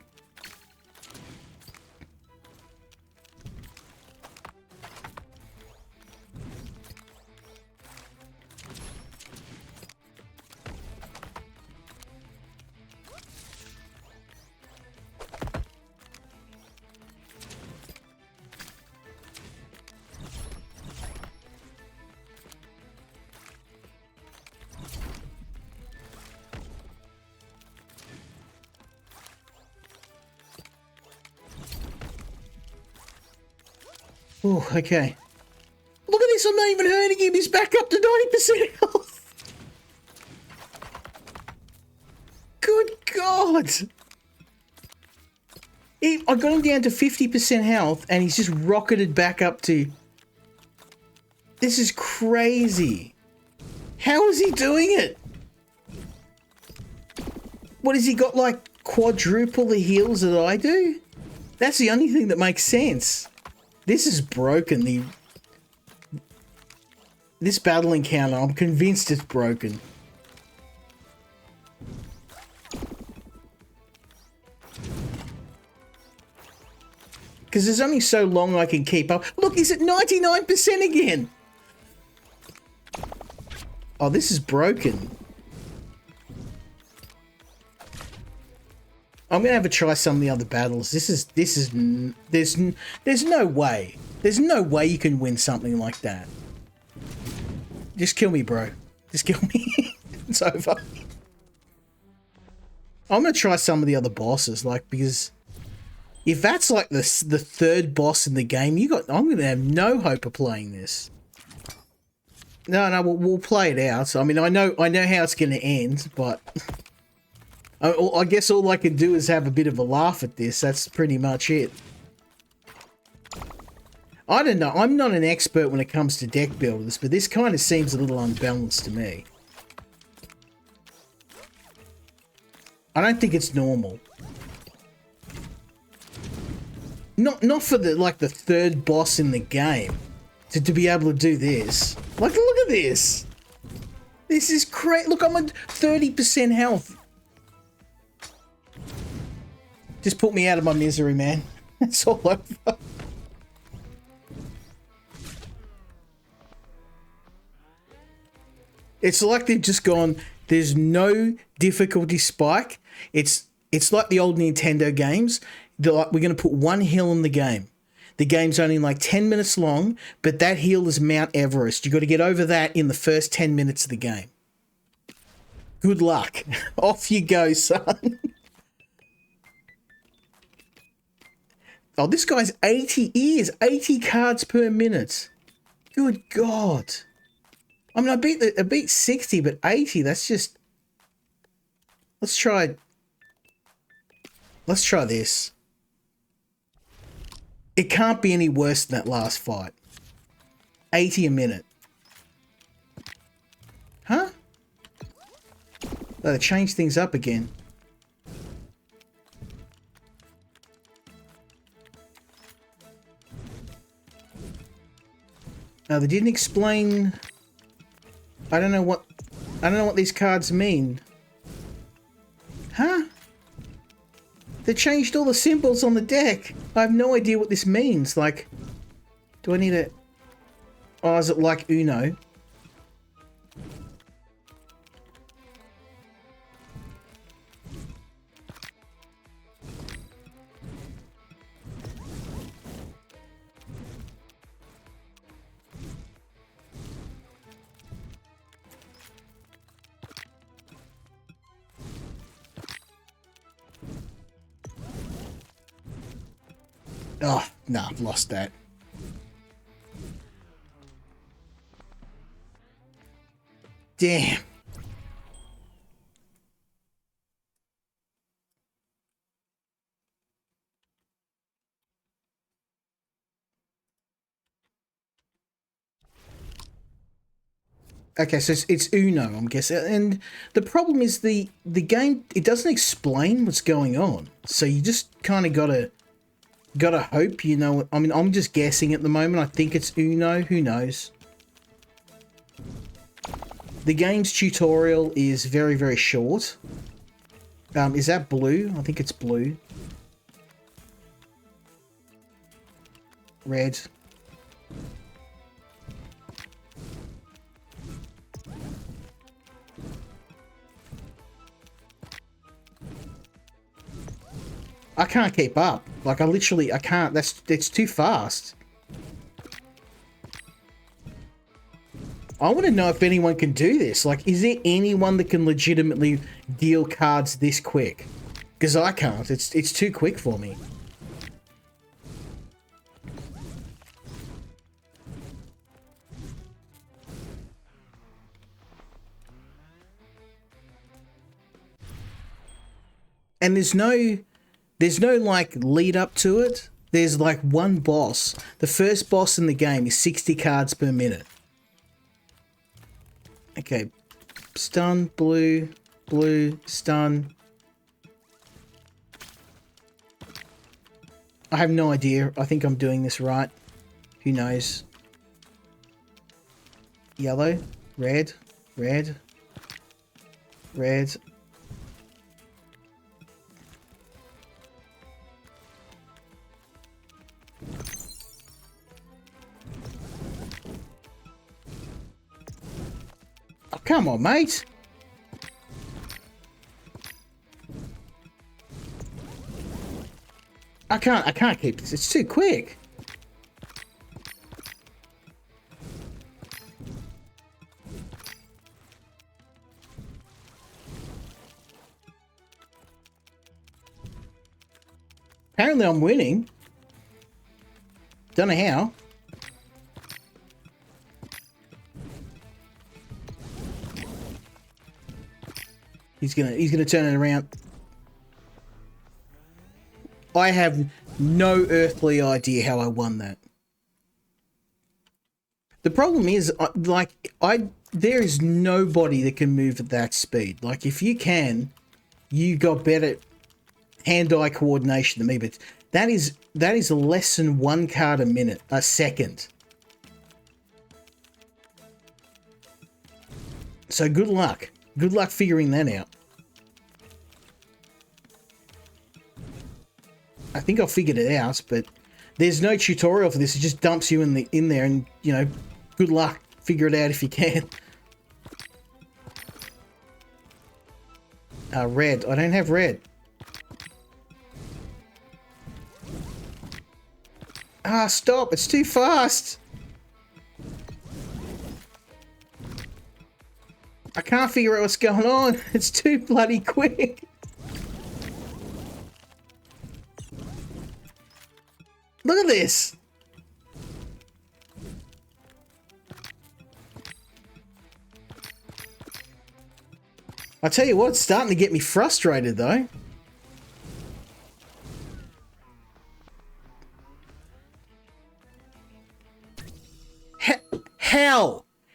Oh, okay. Look at this, I'm not even hurting him. He's back up to 90% health. Good God. I got him down to 50% health and he's just rocketed back up to... This is crazy. How is he doing it? What, has he got like quadruple the heals that I do? That's the only thing that makes sense. This is broken. This battle encounter, I'm convinced it's broken. Because there's only so long I can keep up. Look, he's at 99% again. Oh, this is broken. I'm gonna have a try some of the other battles. There's no way. There's no way you can win something like that. Just kill me, bro. Just kill me. It's over. I'm gonna try some of the other bosses, like, because if that's like the third boss in the game, I'm gonna have no hope of playing this. No, we'll play it out. I mean, I know how it's gonna end, but I guess all I can do is have a bit of a laugh at this. That's pretty much it. I don't know. I'm not an expert when it comes to deck builders, but this kind of seems a little unbalanced to me. I don't think it's normal. Not for the third boss in the game to be able to do this. Like, look at this. This is crazy. Look, I'm at 30% health. Just put me out of my misery, man. It's all over. It's like they've just gone, there's no difficulty spike. It's like the old Nintendo games. They're like, we're going to put one hill in the game. The game's only like 10 minutes long, but that hill is Mount Everest. You've got to get over that in the first 10 minutes of the game. Good luck. Off you go, son. Oh, this guy's 80 years, 80 cards per minute. Good God. I mean, I beat 60, but 80, that's just... Let's try this. It can't be any worse than that last fight. 80 a minute. Huh? Oh, they changed things up again. Now, they didn't explain... I don't know what these cards mean. Huh? They changed all the symbols on the deck. I have no idea what this means. Like, do I need a... Oh, is it like Uno? Oh, no, I've lost that. Damn. Okay, so it's Uno, I'm guessing. And the problem is the game, it doesn't explain what's going on. So you just kind of gotta hope, you know. I mean, I'm just guessing at the moment. I think it's Uno. Who knows? The game's tutorial is very, very short. Is that blue? I think it's blue. Red. I can't keep up. Like, I can't. It's too fast. I want to know if anyone can do this. Like, is there anyone that can legitimately deal cards this quick? Because I can't. It's too quick for me. And there's no like lead up to it. There's like one boss. The first boss in the game is 60 cards per minute. Okay. Stun, blue, blue, stun. I have no idea. I think I'm doing this right. Who knows? Yellow, red, red, red. Oh, come on, mate. I can't keep this. It's too quick. Apparently I'm winning. Don't know how. He's gonna turn it around. I have no earthly idea how I won that. The problem is, there is nobody that can move at that speed. Like, if you can, you got better hand-eye coordination than me, but that is less than 1 card a second. So good luck. Good luck figuring that out. I think I figured it out, but there's no tutorial for this. It just dumps you in there, and you know, good luck. Figure it out if you can. Red. I don't have red. Ah, stop! It's too fast. I can't figure out what's going on. It's too bloody quick. Look at this. I tell you what, it's starting to get me frustrated though.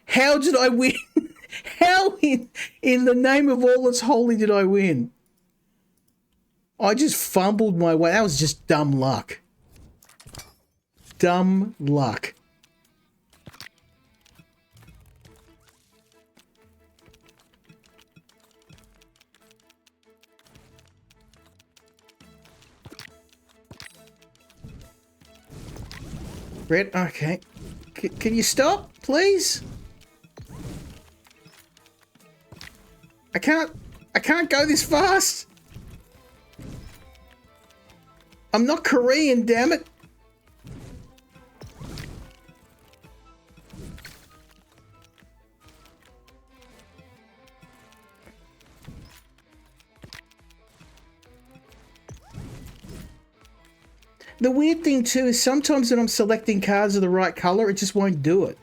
How did I win? How in the name of all that's holy did I win? I just fumbled my way. That was just dumb luck. Dumb luck. Red, okay. Can you stop, please? I can't go this fast. I'm not Korean, damn it. The weird thing too is sometimes when I'm selecting cards of the right color, it just won't do it.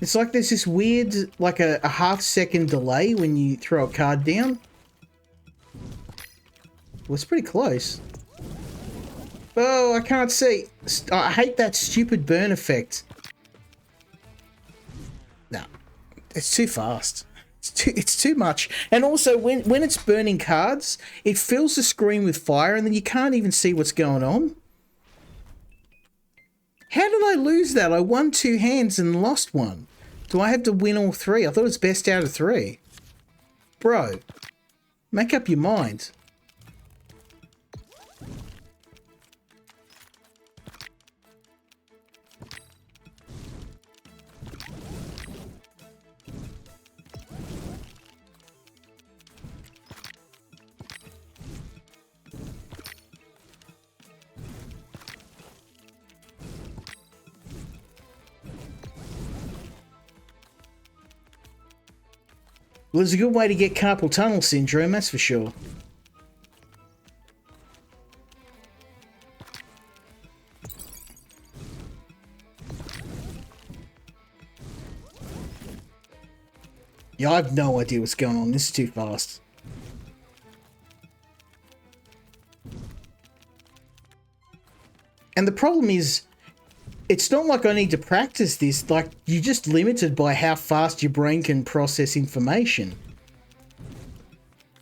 It's like there's this weird, like a half-second delay when you throw a card down. Well, it's pretty close. Oh, I can't see. I hate that stupid burn effect. No, it's too fast. It's too much. And also, when it's burning cards, it fills the screen with fire and then you can't even see what's going on. How did I lose that? I won 2 hands and lost 1. Do I have to win all 3? I thought it was best out of 3. Bro, make up your mind. Well, it's a good way to get carpal tunnel syndrome, that's for sure. Yeah, I have no idea what's going on. This is too fast. And the problem is, it's not like I need to practice this. Like, you're just limited by how fast your brain can process information.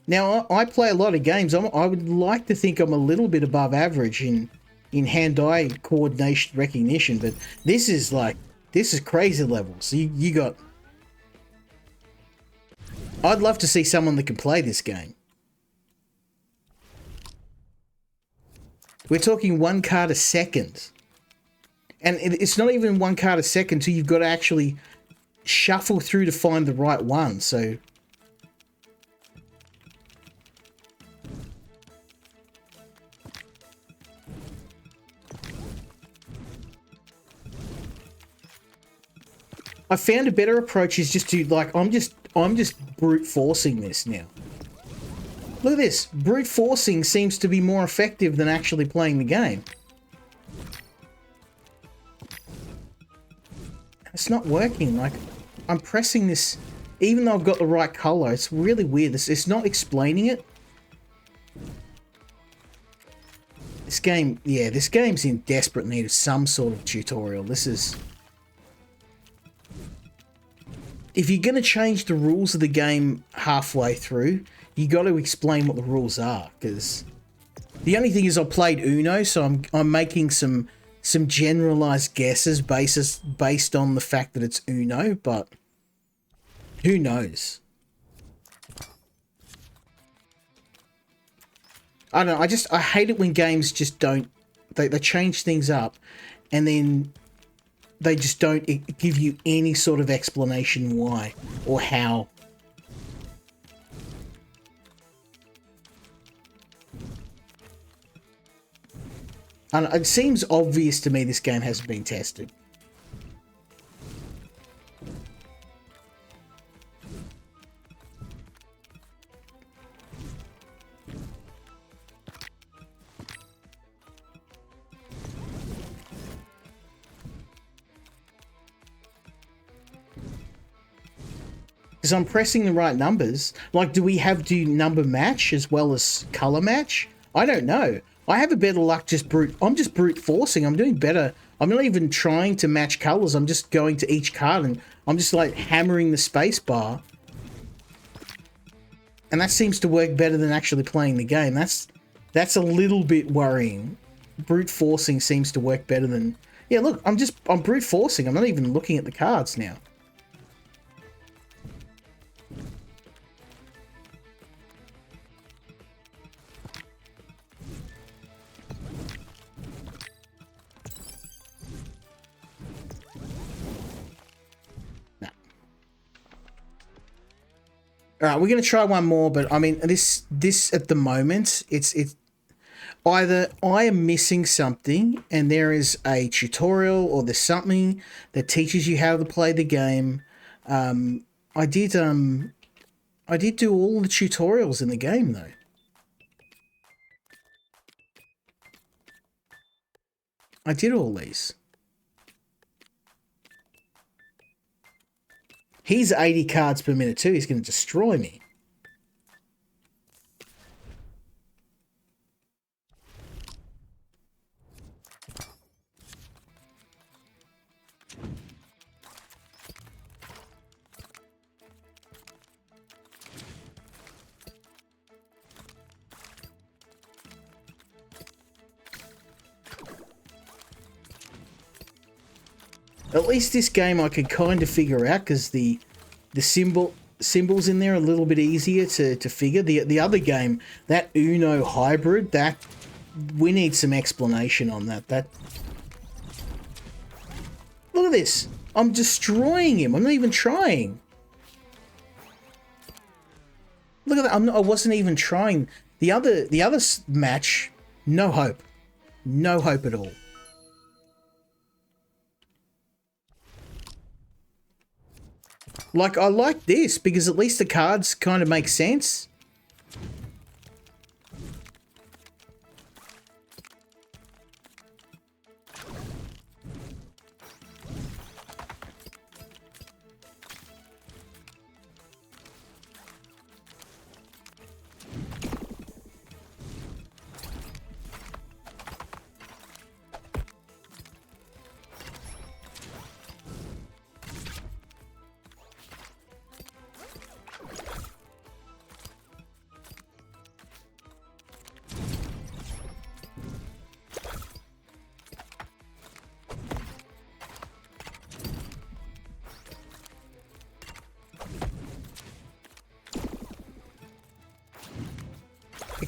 Now, I play a lot of games. I would like to think I'm a little bit above average in hand-eye coordination recognition, but this is crazy levels. You got... I'd love to see someone that can play this game. We're talking 1 card a second. And it's not even 1 card a second until you've got to actually shuffle through to find the right one, so... I found a better approach is just to, like, I'm just brute forcing this now. Look at this. Brute forcing seems to be more effective than actually playing the game. It's not working. Like, I'm pressing this, even though I've got the right color. It's really weird. It's not explaining it. This game, yeah, this game's in desperate need of some sort of tutorial. This is... If you're going to change the rules of the game halfway through, you got to explain what the rules are, because the only thing is I played Uno, so I'm making some generalized guesses based on the fact that it's Uno, but who knows? I don't know, I hate it when games just don't, they change things up and then they just don't give you any sort of explanation why or how. And it seems obvious to me this game hasn't been tested. Because I'm pressing the right numbers. Like, do we have to number match as well as color match? I don't know. I have a better luck I'm just brute forcing. I'm doing better. I'm not even trying to match colors. I'm just going to each card and I'm just like hammering the space bar. And that seems to work better than actually playing the game. That's a little bit worrying. Brute forcing seems to work better than... Yeah, look, I'm brute forcing. I'm not even looking at the cards now. All right, we're going to try one more, but I mean, this at the moment, it's either I am missing something and there is a tutorial or there's something that teaches you how to play the game. I did do all the tutorials in the game though. I did all these. He's 80 cards per minute too. He's going to destroy me. At least this game I could kind of figure out because the symbols in there are a little bit easier to figure. The other game, that Uno hybrid, that we need some explanation on that. Look at this. I'm destroying him. I'm not even trying. Look at that. I wasn't even trying. The other match, no hope. No hope at all. Like, I like this because at least the cards kind of make sense.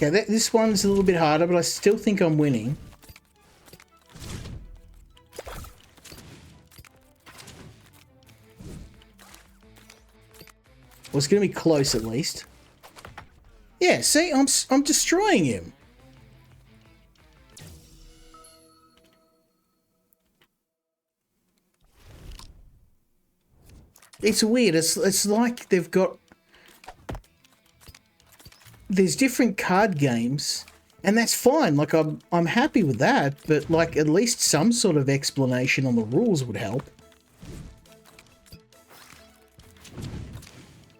Okay, this one's a little bit harder, but I still think I'm winning. Well, it's going to be close at least. Yeah, see, I'm destroying him. It's weird. It's like they've got... There's different card games, and that's fine. Like, I'm happy with that, but, like, at least some sort of explanation on the rules would help.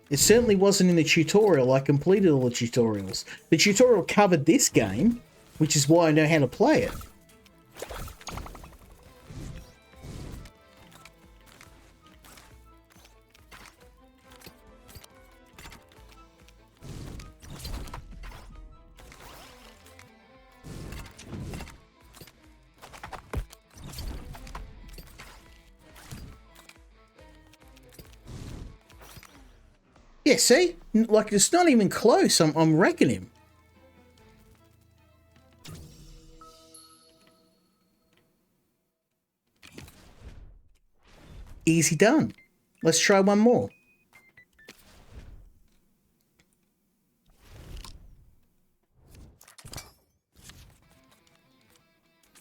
It certainly wasn't in the tutorial. I completed all the tutorials. The tutorial covered this game, which is why I know how to play it. Yeah, see? Like, it's not even close. I'm wrecking him. Easy done. Let's try one more.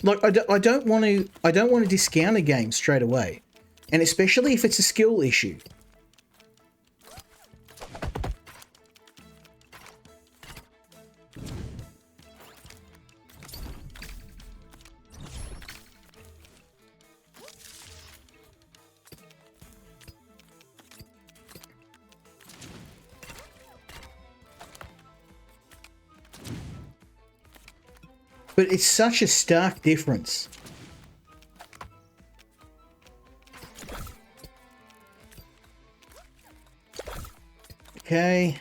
Like, I don't want to discount a game straight away. And especially if it's a skill issue. But it's such a stark difference. Okay.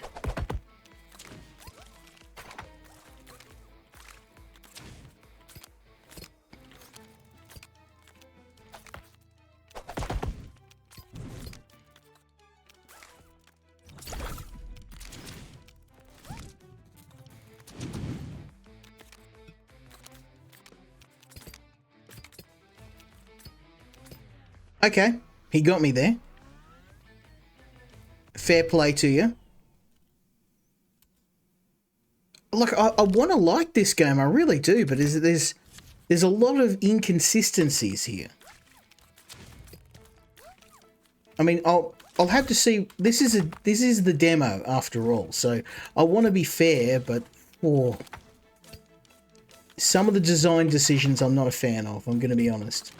Okay, he got me there. Fair play to you. Look, I want to like this game, I really do, but there's a lot of inconsistencies here. I mean, I'll have to see. This is the demo after all, so I want to be fair, but some of the design decisions I'm not a fan of. I'm going to be honest.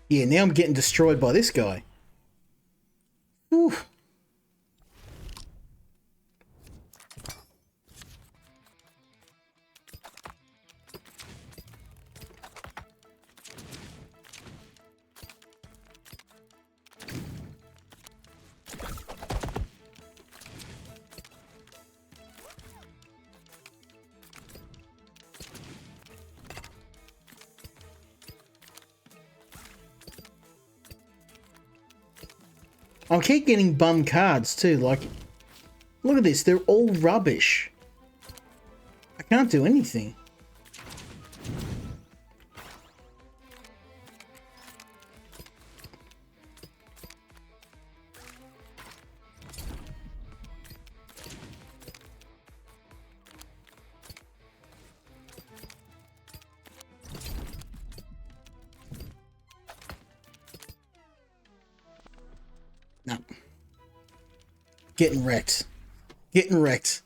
Yeah, now I'm getting destroyed by this guy. Whew. I keep getting bum cards too, like, look at this, they're all rubbish. I can't do anything. No. Getting wrecked. Getting wrecked.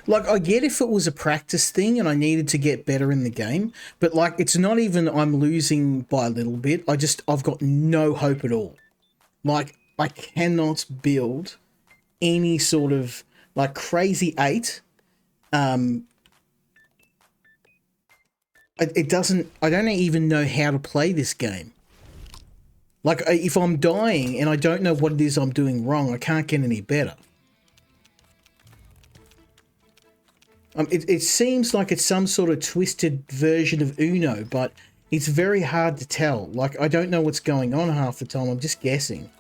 Like, I get if it was a practice thing and I needed to get better in the game, but, like, it's not even I'm losing by a little bit. I've got no hope at all. Like, I cannot build any sort of, like, crazy 8. It doesn't... I don't even know how to play this game. Like, if I'm dying and I don't know what it is I'm doing wrong, I can't get any better. It seems like it's some sort of twisted version of Uno, but it's very hard to tell. Like, I don't know what's going on half the time. I'm just guessing.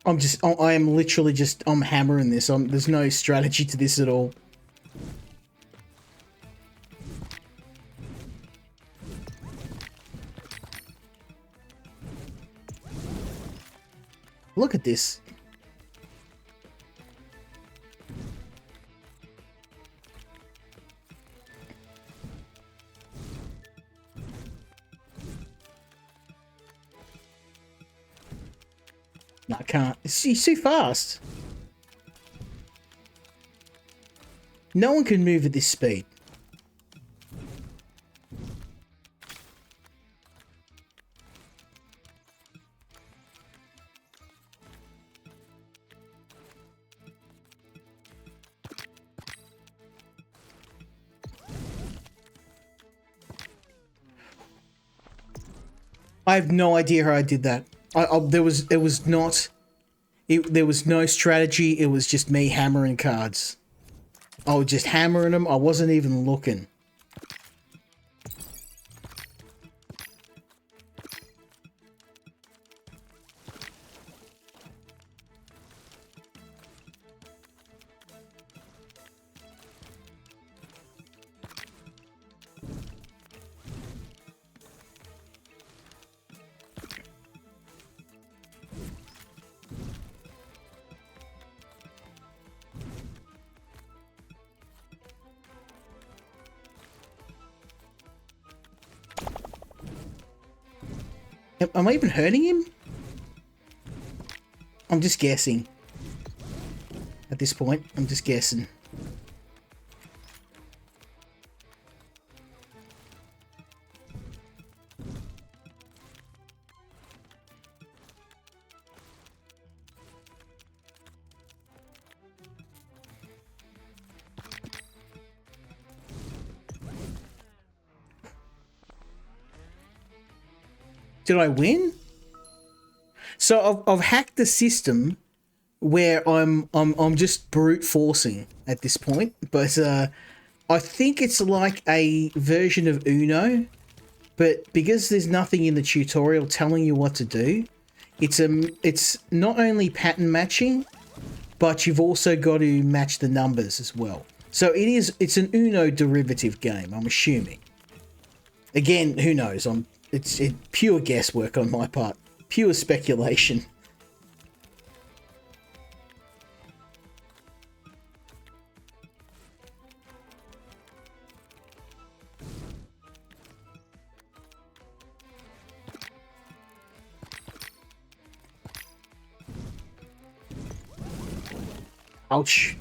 I am literally just, I'm hammering this. There's no strategy to this at all. Look at this. No, I can't. He's too fast. No one can move at this speed. I have no idea how I did that. There was no strategy. It was just me hammering cards. I was just hammering them. I wasn't even looking. Am I even hurting him? I'm just guessing. At this point, I'm just guessing. Did I win? So I've hacked the system where I'm just brute forcing at this point, but I think it's like a version of Uno, but because there's nothing in the tutorial telling you what to do, it's not only pattern matching, but you've also got to match the numbers as well. So it's an Uno derivative game, I'm assuming. Again, who knows? It's pure guesswork on my part. Pure speculation. Ouch.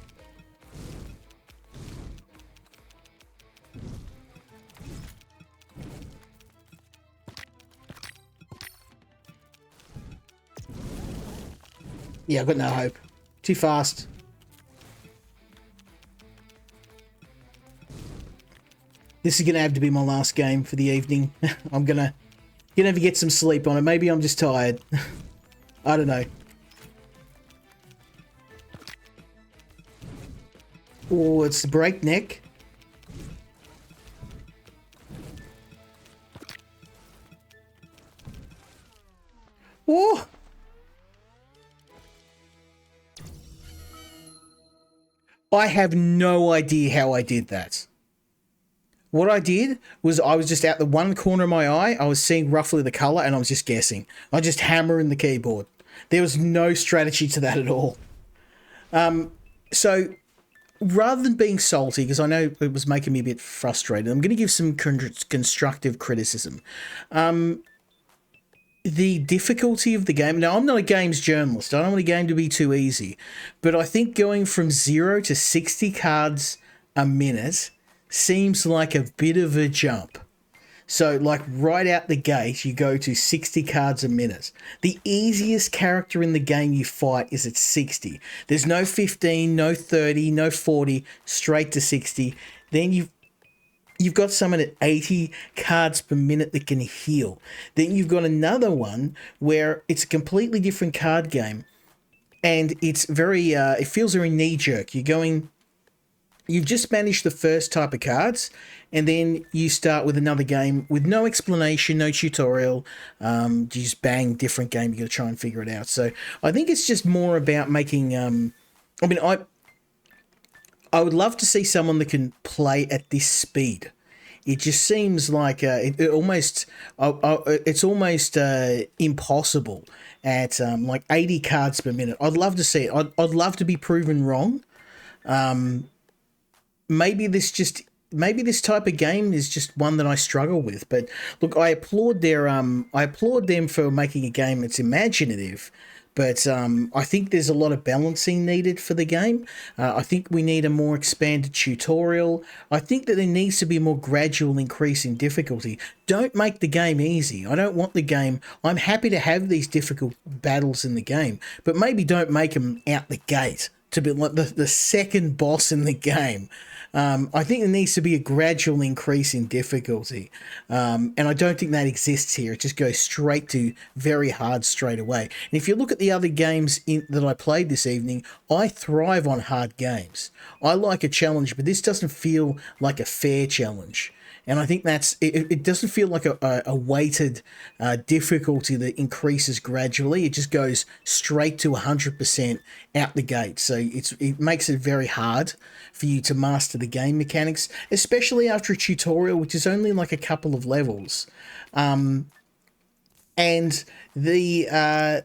Yeah, I've got no hope. Too fast. This is going to have to be my last game for the evening. I'm gonna have to get some sleep on it. Maybe I'm just tired. I don't know. Oh, it's the breakneck. Oh! I have no idea how I did that. What I did was I was just out the one corner of my eye, I was seeing roughly the color, and I was just guessing. I just hammering the keyboard. There was no strategy to that at all. So rather than being salty, because I know it was making me a bit frustrated, I'm going to give some constructive criticism. The difficulty of the game. Now, I'm not a games journalist. I don't want a game to be too easy. But I think going from 0 to 60 cards a minute seems like a bit of a jump. So, like, right out the gate, you go to 60 cards a minute. The easiest character in the game you fight is at 60. There's no 15, no 30, no 40, straight to 60. Then you've got someone at 80 cards per minute that can heal. Then you've got another one where it's a completely different card game. And it's very, it feels very knee-jerk. You're going you've just managed the first type of cards, and then you start with another game with no explanation, no tutorial. You just bang, different game. You got to try and figure it out. So I think it's just more about making. I mean, I would love to see someone that can play at this speed. It just seems like it's almost impossible at like 80 cards per minute. I'd love to see it. I'd love to be proven wrong. Maybe this type of game is just one that I struggle with. But look, I applaud them for making a game that's imaginative. But I think there's a lot of balancing needed for the game. I think we need a more expanded tutorial. I think that there needs to be a more gradual increase in difficulty. Don't make the game easy. I don't want the game. I'm happy to have these difficult battles in the game, but maybe don't make them out the gate to be like the second boss in the game. I think there needs to be a gradual increase in difficulty. And I don't think that exists here. It just goes straight to very hard straight away. And if you look at the other games that I played this evening, I thrive on hard games. I like a challenge, but this doesn't feel like a fair challenge. And I think it doesn't feel like a weighted difficulty that increases gradually. It just goes straight to 100% out the gate. So it makes it very hard for you to master the game mechanics, especially after a tutorial, which is only like a couple of levels. And the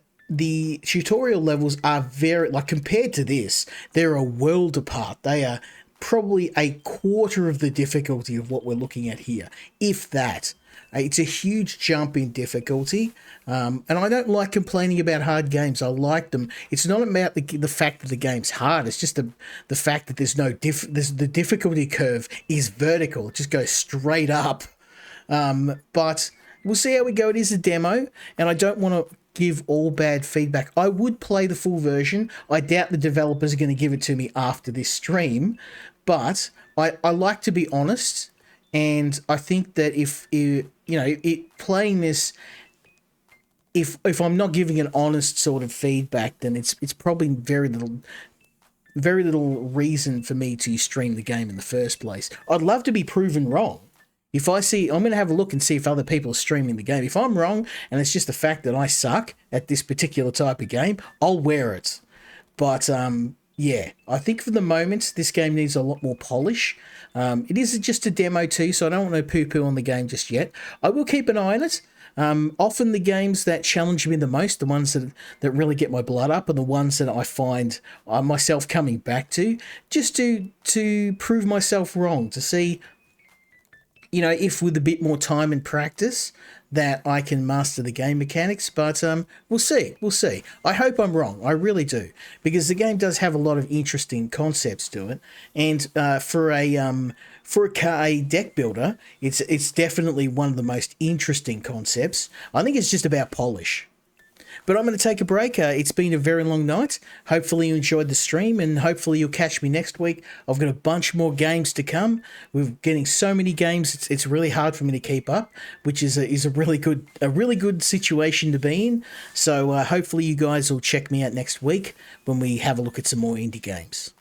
tutorial levels are very, like, compared to this, they're a world apart. They are probably a quarter of the difficulty of what we're looking at here, if that. It's a huge jump in difficulty, and I don't like complaining about hard games. I like them. It's not about the fact that the game's hard. It's just the fact that the difficulty curve is vertical. It just goes straight up. But we'll see how we go. It is a demo, and I don't want to give all bad feedback. I would play the full version. I doubt the developers are going to give it to me after this stream, but I like to be honest, and I think that if playing this, if I'm not giving an honest sort of feedback, then it's probably very little reason for me to stream the game in the first place. I'd love to be proven wrong. If I see, I'm going to have a look and see if other people are streaming the game. If I'm wrong and it's just the fact that I suck at this particular type of game, I'll wear it. But yeah, I think for the moment, this game needs a lot more polish. It is just a demo too, so I don't want to poo-poo on the game just yet. I will keep an eye on it. Often the games that challenge me the most, the ones that really get my blood up, are the ones that I find myself coming back to, just to prove myself wrong, to see, if with a bit more time and practice that I can master the game mechanics. But we'll see. I hope I'm wrong. I really do, because the game does have a lot of interesting concepts to it, and for a deck builder, it's definitely one of the most interesting concepts. I think it's just about polish. But I'm going to take a break. It's been a very long night. Hopefully you enjoyed the stream, and hopefully you'll catch me next week. I've got a bunch more games to come. We're getting so many games, it's really hard for me to keep up, which is a really good situation to be in. So hopefully you guys will check me out next week when we have a look at some more indie games.